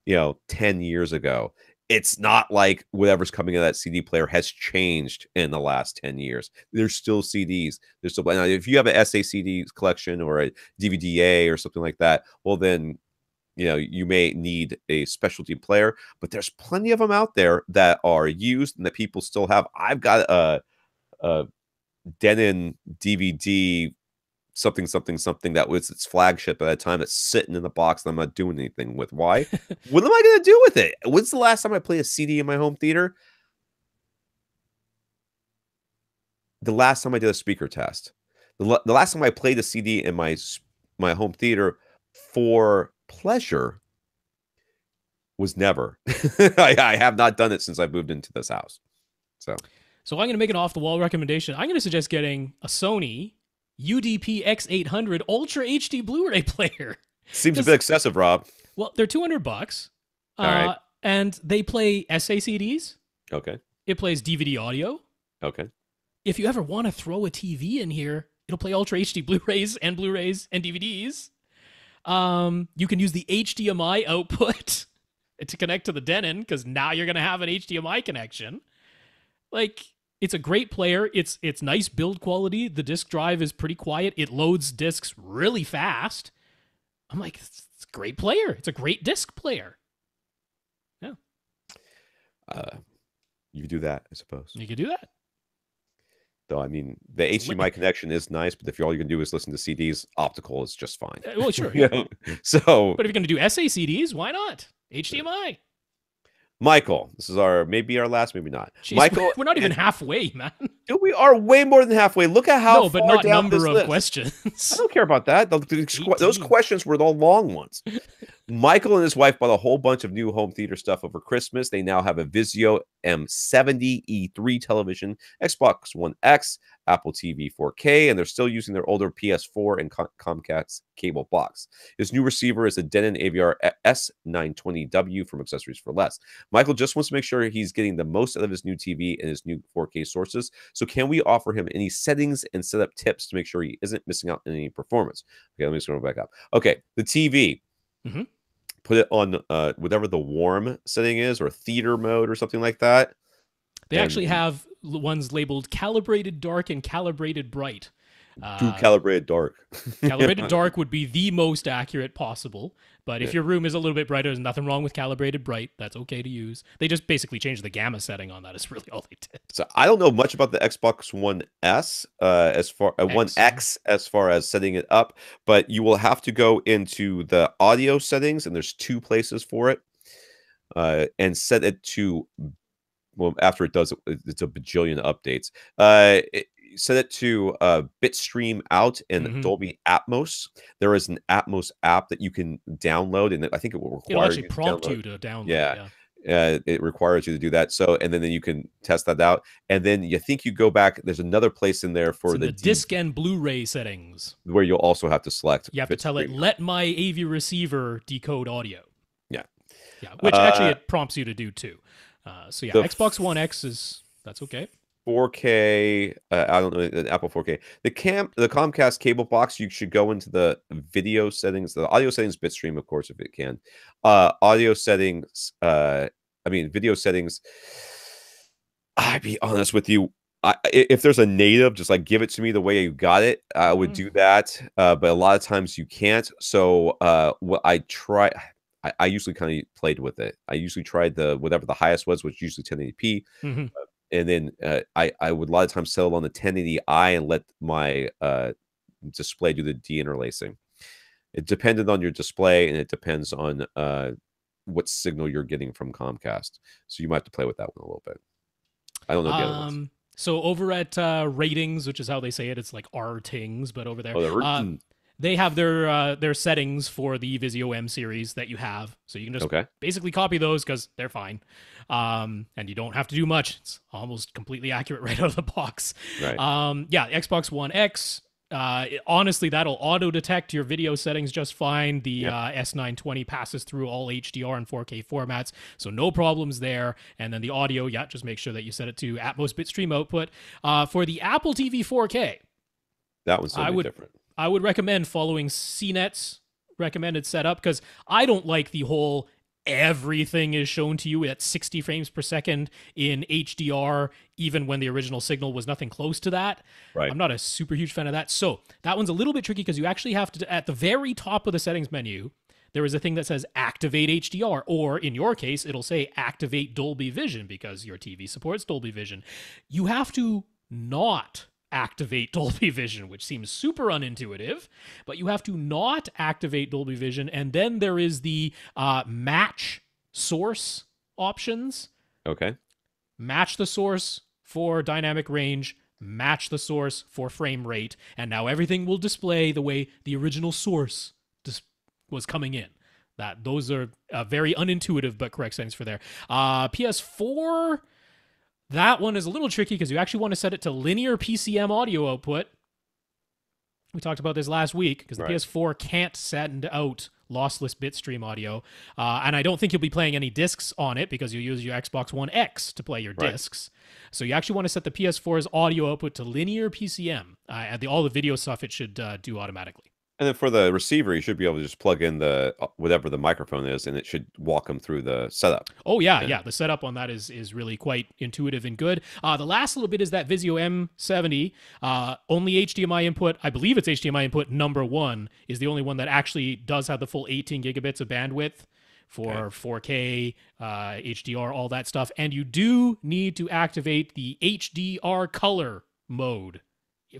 10 years ago. It's not like whatever's coming out of that CD player has changed in the last 10 years. There's still CDs. There's still, now, if you have a SACD collection or a DVD-A or something like that, well, then, you may need a specialty player. But there's plenty of them out there that are used and that people still have. I've got a Denon DVD something that was its flagship at that time that's sitting in the box that I'm not doing anything with. Why? What am I going to do with it? When's the last time I played a CD in my home theater? The last time I did a speaker test. The last time I played a CD in my home theater for pleasure was never. I have not done it since I moved into this house. So I'm going to make an off-the-wall recommendation. I'm going to suggest getting a Sony UDP X800 Ultra HD Blu-ray player. Seems a bit excessive, Rob. Well, they're $200. All right. And they play SACDs. Okay. It plays DVD audio. Okay. If you ever want to throw a TV in here, it'll play Ultra HD Blu-rays and DVDs. You can use the HDMI output to connect to the Denon, because now you're going to have an HDMI connection. Like, it's a great player. It's nice build quality. The disk drive is pretty quiet. It loads discs really fast. I'm like, it's a great player. It's a great disc player. Yeah. You could do that, I suppose. You could do that. Though, I mean, the HDMI connection is nice, but if all you can do is listen to CDs, optical is just fine. Well, sure. Yeah. So, but if you're going to do SACDs, why not? HDMI. Michael, this is maybe our last, maybe not. Jeez, Michael, we're not even halfway, man. We are way more than halfway. Look at how but far not down number this of list. questions. I don't care about that. Those questions were the long ones. Michael and his wife bought a whole bunch of new home theater stuff over Christmas. They now have a Vizio M70 E3 television, Xbox One X, Apple TV 4K, and they're still using their older PS4 and Comcast cable box. His new receiver is a Denon AVR S920W from Accessories for Less. Michael just wants to make sure he's getting the most out of his new TV and his new 4K sources. So can we offer him any settings and setup tips to make sure he isn't missing out on any performance? Okay, let me scroll back up. Okay, the TV. Mm-hmm. Put it on whatever the warm setting is, or theater mode or something like that. They actually have ones labeled calibrated dark and calibrated bright. Calibrated dark. Calibrated dark would be the most accurate possible. But if your room is a little bit brighter, there's nothing wrong with calibrated bright. That's okay to use. They just basically changed the gamma setting on that. Is really all they did. So I don't know much about the Xbox One S One X as far as setting it up, but you will have to go into the audio settings, and there's 2 places for it, and set it to. Well, after it does, it's a bajillion updates. Set it to Bitstream out and Dolby Atmos. There is an Atmos app that you can download, and I think it will require It'll actually prompt you to download. Yeah. It requires you to do that. So, and then you can test that out. And then you think you go back. There's another place in there for the disc and Blu-ray settings, where you'll also have to select. You have to tell it, let my AV receiver decode audio. Yeah. Which actually it prompts you to do too. So yeah, Xbox One X that's okay. 4K, I don't know, Apple 4K. The Comcast cable box, you should go into the video settings, the audio settings, Bitstream, of course, if it can. Audio settings, video settings. I'd be honest with you. If there's a native, just like give it to me the way you got it. I would do that, but a lot of times you can't. So what I try. I usually kind of played with it. I usually tried whatever the highest was, which usually 1080p. And then I would a lot of times settle on the 1080i and let my display do the deinterlacing. It depended on your display, and it depends on what signal you're getting from Comcast. So you might have to play with that one a little bit. I don't know the other ones. So over at ratings, which is how they say it, it's like R-tings, but over there. They have their settings for the Vizio M series that you have. So you can just basically copy those because they're fine. And you don't have to do much. It's almost completely accurate right out of the box. Right. Xbox One X, honestly, that'll auto-detect your video settings just fine. The S920 passes through all HDR and 4K formats, so no problems there. And then the audio, just make sure that you set it to Atmos Bitstream output. For the Apple TV 4K, that one's something different. I would recommend following CNET's recommended setup, because I don't like the whole everything is shown to you at 60 frames per second in HDR, even when the original signal was nothing close to that. Right. I'm not a super huge fan of that. So that one's a little bit tricky, because you actually have to, at the very top of the settings menu, there is a thing that says activate HDR, or in your case, it'll say activate Dolby Vision, because your TV supports Dolby Vision. You have to not activate Dolby Vision, which seems super unintuitive, but you have to not activate Dolby Vision. And then there is the match source options. Okay. Match the source for dynamic range, match the source for frame rate, and now everything will display the way the original source was coming in. Those are very unintuitive but correct settings for there. PS4, that one is a little tricky because you actually want to set it to linear PCM audio output. We talked about this last week because the PS4 can't send out lossless bitstream audio. And I don't think you'll be playing any discs on it because you use your Xbox One X to play your discs. So you actually want to set the PS4's audio output to linear PCM. And all the video stuff it should do automatically. And then for the receiver, you should be able to just plug in the whatever the microphone is, and it should walk them through the setup. Oh, yeah. The setup on that is really quite intuitive and good. The last little bit is that Vizio M70. Only HDMI input, I believe it's HDMI input number 1, is the only one that actually does have the full 18 gigabits of bandwidth for 4K, HDR, all that stuff. And you do need to activate the HDR color mode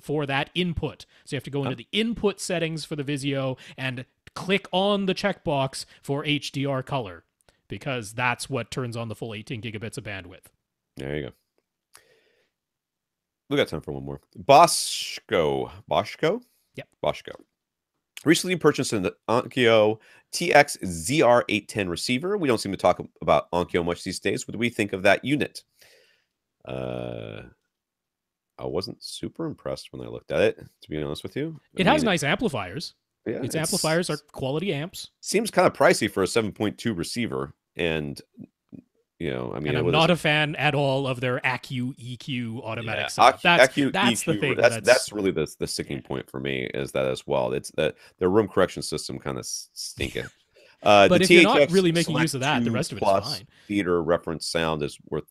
for that input. So you have to go into the input settings for the Vizio and click on the checkbox for HDR color because that's what turns on the full 18 gigabits of bandwidth. There you go. We got time for one more. Boschko? Yep. Boschko. Recently purchased an Onkyo TX ZR810 receiver. We don't seem to talk about Onkyo much these days. What do we think of that unit? I wasn't super impressed when I looked at it, to be honest with you. It has nice amplifiers. Yeah, its amplifiers are quality amps. Seems kind of pricey for a 7.2 receiver. And, I'm not a fan at all of their Accu EQ automatic stuff. That's EQ, the thing. That's really the sticking point for me is that as well. It's that their room correction system kind of stinking. But if you're not really making use of that, the rest of it is fine. Theater reference sound is worth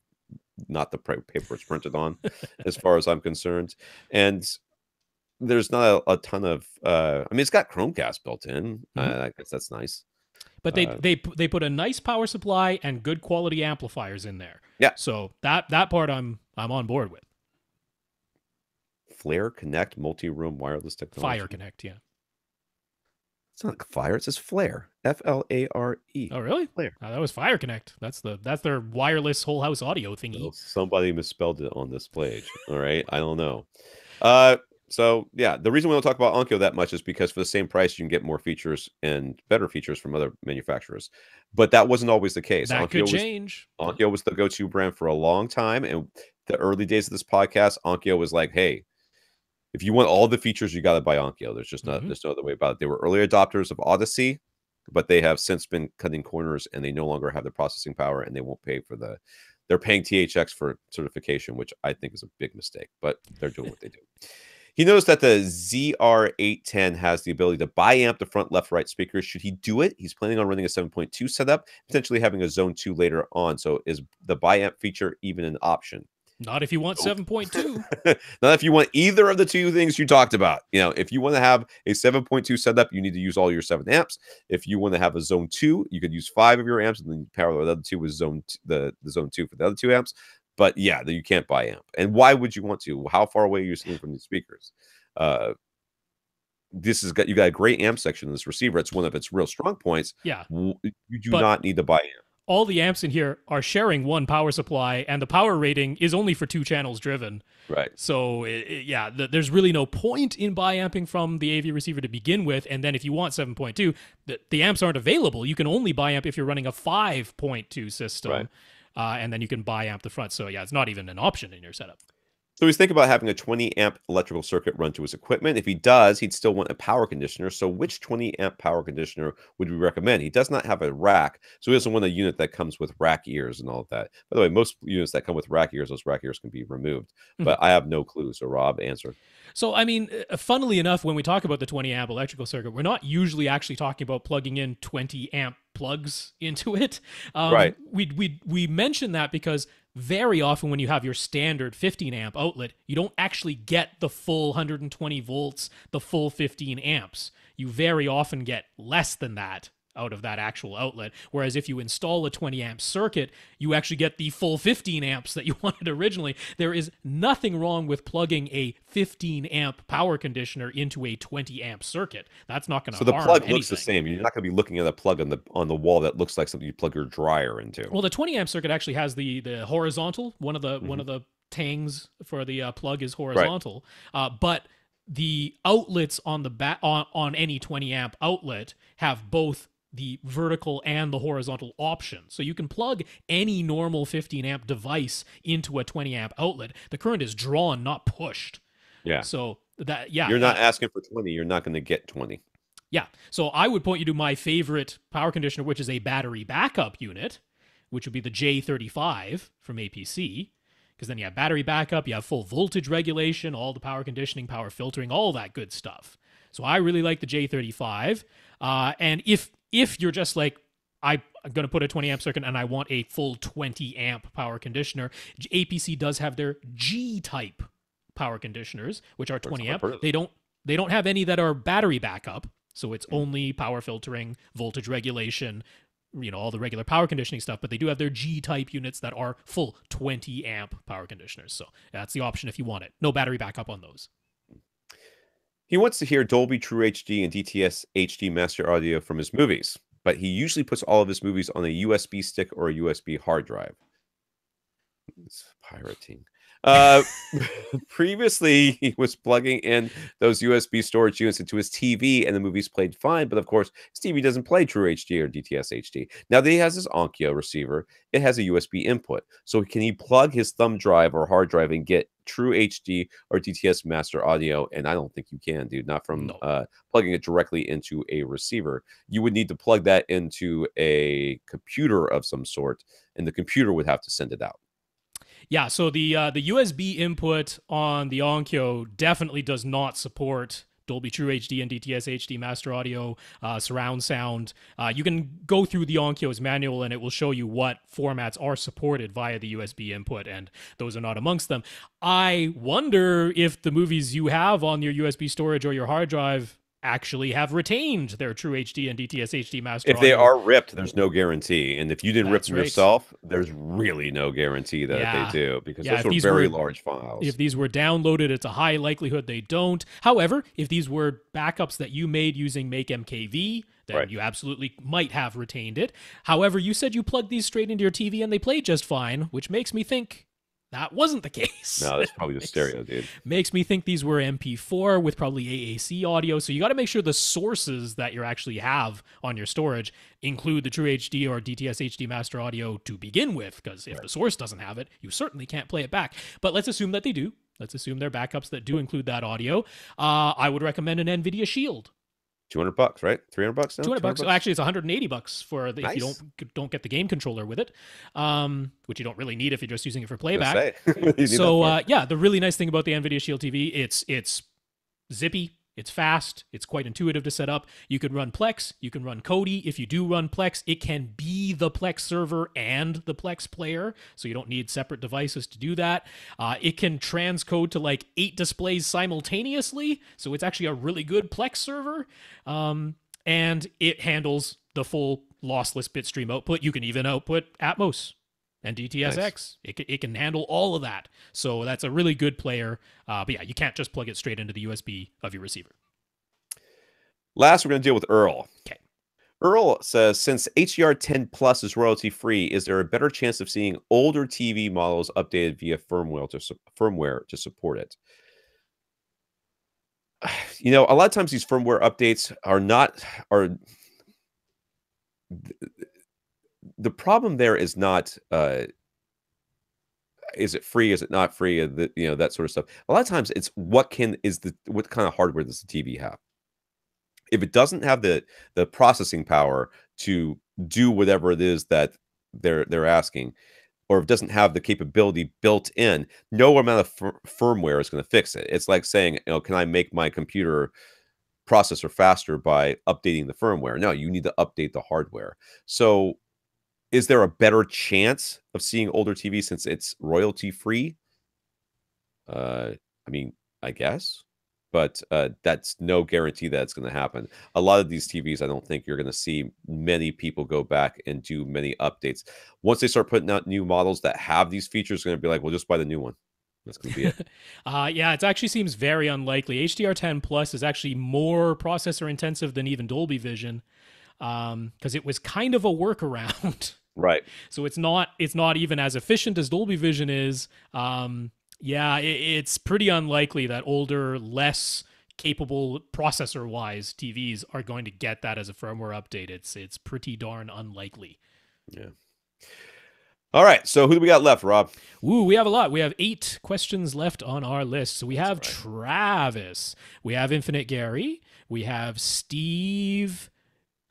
not the paper it's printed on, as far as I'm concerned. And there's not a ton of. It's got Chromecast built in. I guess that's nice. But they put a nice power supply and good quality amplifiers in there. Yeah. So that part I'm on board with. Flare Connect multi-room wireless technology. Fire Connect, yeah. It's not Fire. It says Flare. Flare. Oh, really? Flare. That was Fire Connect. That's their wireless whole house audio thingy. Well, somebody misspelled it on this page. All right. I don't know. So yeah, the reason we don't talk about Onkyo that much is because for the same price, you can get more features and better features from other manufacturers. But that wasn't always the case. That could change. Onkyo was the go-to brand for a long time. And the early days of this podcast, Onkyo was like, hey, if you want all the features, you got to buy Onkyo. There's just there's no other way about it. They were early adopters of Odyssey, but they have since been cutting corners and they no longer have the processing power and they won't pay for they're paying THX for certification, which I think is a big mistake, but they're doing what they do. He knows that the ZR810 has the ability to bi-amp the front, left, right speakers. Should he do it? He's planning on running a 7.2 setup, potentially having a Zone 2 later on. So is the bi-amp feature even an option? Not if you want 7.2. Not if you want either of the two things you talked about. If you want to have a 7.2 setup, you need to use all your 7 amps. If you want to have a Zone 2, you could use 5 of your amps and then power the other 2 with the Zone 2 for the other 2 amps. But yeah, you can't buy amp. And why would you want to? How far away are you sitting from these speakers? You got a great amp section in this receiver. It's one of its real strong points. Yeah. You do not need to buy amp. All the amps in here are sharing one power supply, and the power rating is only for 2 channels driven. Right. So, there's really no point in bi-amping from the AV receiver to begin with. And then if you want 7.2, the amps aren't available. You can only bi-amp if you're running a 5.2 system. Right. And then you can bi-amp the front. So, yeah, it's not even an option in your setup. So he's thinking about having a 20 amp electrical circuit run to his equipment. If he does, he'd still want a power conditioner. So which 20 amp power conditioner would we recommend? He does not have a rack, so he doesn't want a unit that comes with rack ears and all of that. By the way, most units that come with rack ears, those rack ears can be removed. But I have no clue. So Rob, answer. So, funnily enough, when we talk about the 20 amp electrical circuit, we're not usually actually talking about plugging in 20 amp plugs into it. Right. We mention that because very often when you have your standard 15 amp outlet, you don't actually get the full 120 volts, the full 15 amps. You very often get less than that out of that actual outlet. Whereas if you install a 20 amp circuit, you actually get the full 15 amps that you wanted originally. There is nothing wrong with plugging a 15 amp power conditioner into a 20 amp circuit. That's not going to So the harm plug anything. looks the same. You're not going to be looking at a plug on the wall that looks like something you plug your dryer into. Well, the 20 amp circuit actually has the horizontal. One of the tangs for the plug is horizontal, but the outlets on the on any 20 amp outlet have both the vertical and the horizontal option. So you can plug any normal 15 amp device into a 20 amp outlet. The current is drawn, not pushed. Yeah. So that, yeah. You're not asking for 20. You're not going to get 20. Yeah. So I would point you to my favorite power conditioner, which is a battery backup unit, which would be the J35 from APC. Because then you have battery backup, you have full voltage regulation, all the power conditioning, power filtering, all that good stuff. So I really like the J35. And if you're just like, I'm going to put a 20 amp circuit and I want a full 20 amp power conditioner, APC does have their G-type power conditioners, which are 20 amp. They don't have any that are battery backup. So it's only power filtering, voltage regulation, all the regular power conditioning stuff, but they do have their G-type units that are full 20 amp power conditioners. So that's the option if you want it. No battery backup on those. He wants to hear Dolby True HD and DTS HD master audio from his movies, but he usually puts all of his movies on a USB stick or a USB hard drive. It's pirating. Previously, he was plugging in those USB storage units into his TV, and the movies played fine. But of course, his TV doesn't play True HD or DTS HD. Now that he has his Onkyo receiver, it has a USB input. So can he plug his thumb drive or hard drive and get True HD or DTS master audio? And I don't think you can, dude. Not from plugging it directly into a receiver. You would need to plug that into a computer of some sort, and the computer would have to send it out. Yeah, so the USB input on the Onkyo definitely does not support Dolby True HD and DTS HD master audio, surround sound. You can go through the Onkyo's manual and it will show you what formats are supported via the USB input, and those are not amongst them. I wonder if the movies you have on your USB storage or your hard drive actually have retained their True HD and DTS HD master audio. If they are ripped, there's no guarantee. And if you didn't rip them yourself, there's really no guarantee that they do, because those are very large files. If these were downloaded, it's a high likelihood they don't. However, if these were backups that you made using MakeMKV, then you absolutely might have retained it. However, you said you plugged these straight into your TV and they played just fine, which makes me think that wasn't the case. No, that's probably the stereo, dude. Makes me think these were MP4 with probably AAC audio. So you got to make sure the sources that you actually have on your storage include the True HD or DTS HD master audio to begin with, because if the source doesn't have it, you certainly can't play it back. But let's assume that they do. Let's assume they're backups that do include that audio. I would recommend an NVIDIA Shield. $200, right? $300 now? $200. Actually, it's $180 for if you don't get the game controller with it, which you don't really need if you're just using it for playback. So the really nice thing about the NVIDIA Shield TV, it's zippy. It's fast. It's quite intuitive to set up. You can run Plex. You can run Kodi. If you do run Plex, it can be the Plex server and the Plex player, so you don't need separate devices to do that. It can transcode to like 8 displays simultaneously, so it's actually a really good Plex server. And it handles the full lossless bitstream output. You can even output Atmos and DTSX. Nice. It can handle all of that. So that's a really good player. But yeah, you can't just plug it straight into the USB of your receiver. Last, we're going to deal with Earl. Okay. Earl says, since HDR10 Plus is royalty-free, is there a better chance of seeing older TV models updated via firmware to support it? A lot of times these firmware updates are the problem there is not is it free, is it not free, that sort of stuff. A lot of times it's what kind of hardware does the TV have? If it doesn't have the processing power to do whatever it is that they're asking, or if it doesn't have the capability built in, no amount of firmware is going to fix it. It's like saying, can I make my computer processor faster by updating the firmware? No, you need to update the hardware. So is there a better chance of seeing older TV since it's royalty free? I guess. but that's no guarantee that it's going to happen. A lot of these TVs, I don't think you're going to see many people go back and do many updates. Once they start putting out new models that have these features, going to be like, well, just buy the new one. That's going to be it. Yeah, it actually seems very unlikely. HDR10 Plus is actually more processor intensive than even Dolby Vision, because it was kind of a workaround. Right. So it's not even as efficient as Dolby Vision is. Yeah, it's pretty unlikely that older, less capable processor-wise TVs are going to get that as a firmware update. It's pretty darn unlikely. Yeah. All right. So who do we got left, Rob? Ooh, we have a lot. We have 8 questions left on our list. So we have right. Travis. We have Infinite Gary. We have Steve.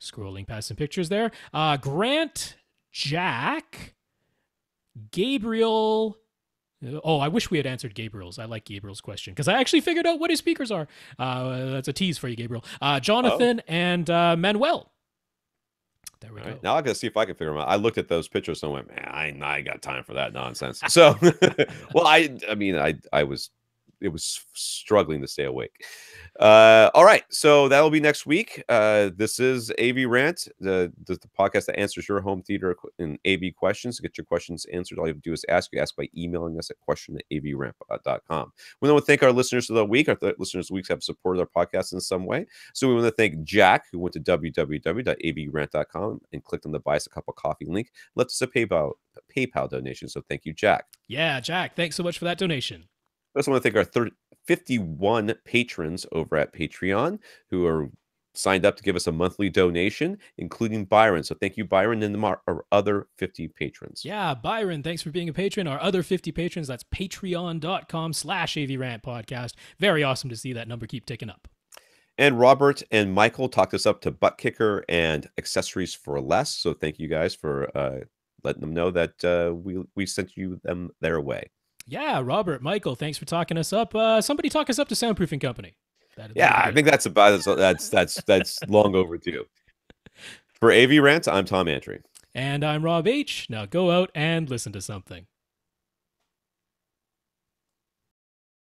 Scrolling past some pictures there. Grant, Jack, Gabriel. Oh, I wish we had answered Gabriel's. I like Gabriel's question because I actually figured out what his speakers are. That's a tease for you, Gabriel. Jonathan and Manuel. There we go. Now I got to see if I can figure them out. I looked at those pictures and went, man, I ain't got time for that nonsense. So, well, I mean, it was struggling to stay awake. All right, so that'll be next week. This is AV Rant, the podcast that answers your home theater and AV questions. To get your questions answered, all you have to do is ask. You ask by emailing us at question@avrant.com. We want to thank our listeners of the week. Our listeners of the week have supported our podcast in some way. So we want to thank Jack, who went to www.avrant.com and clicked on the Buy Us a Cup of Coffee link. Left us a PayPal donation. So thank you, Jack. Yeah, Jack, thanks so much for that donation. I also want to thank our 51 patrons over at Patreon who are signed up to give us a monthly donation, including Byron. So thank you, Byron, and our other 50 patrons. Yeah, Byron, thanks for being a patron. Our other 50 patrons, that's patreon.com/AVRant podcast. Very awesome to see that number keep ticking up. And Robert and Michael talked us up to Butt Kicker and Accessories for Less. So thank you guys for letting them know that we sent you them their way. Yeah, Robert, Michael, thanks for talking us up. Somebody talk us up to Soundproofing Company. I think that's long overdue. For AV Rant, I'm Tom Andry. And I'm Rob H. Now go out and listen to something.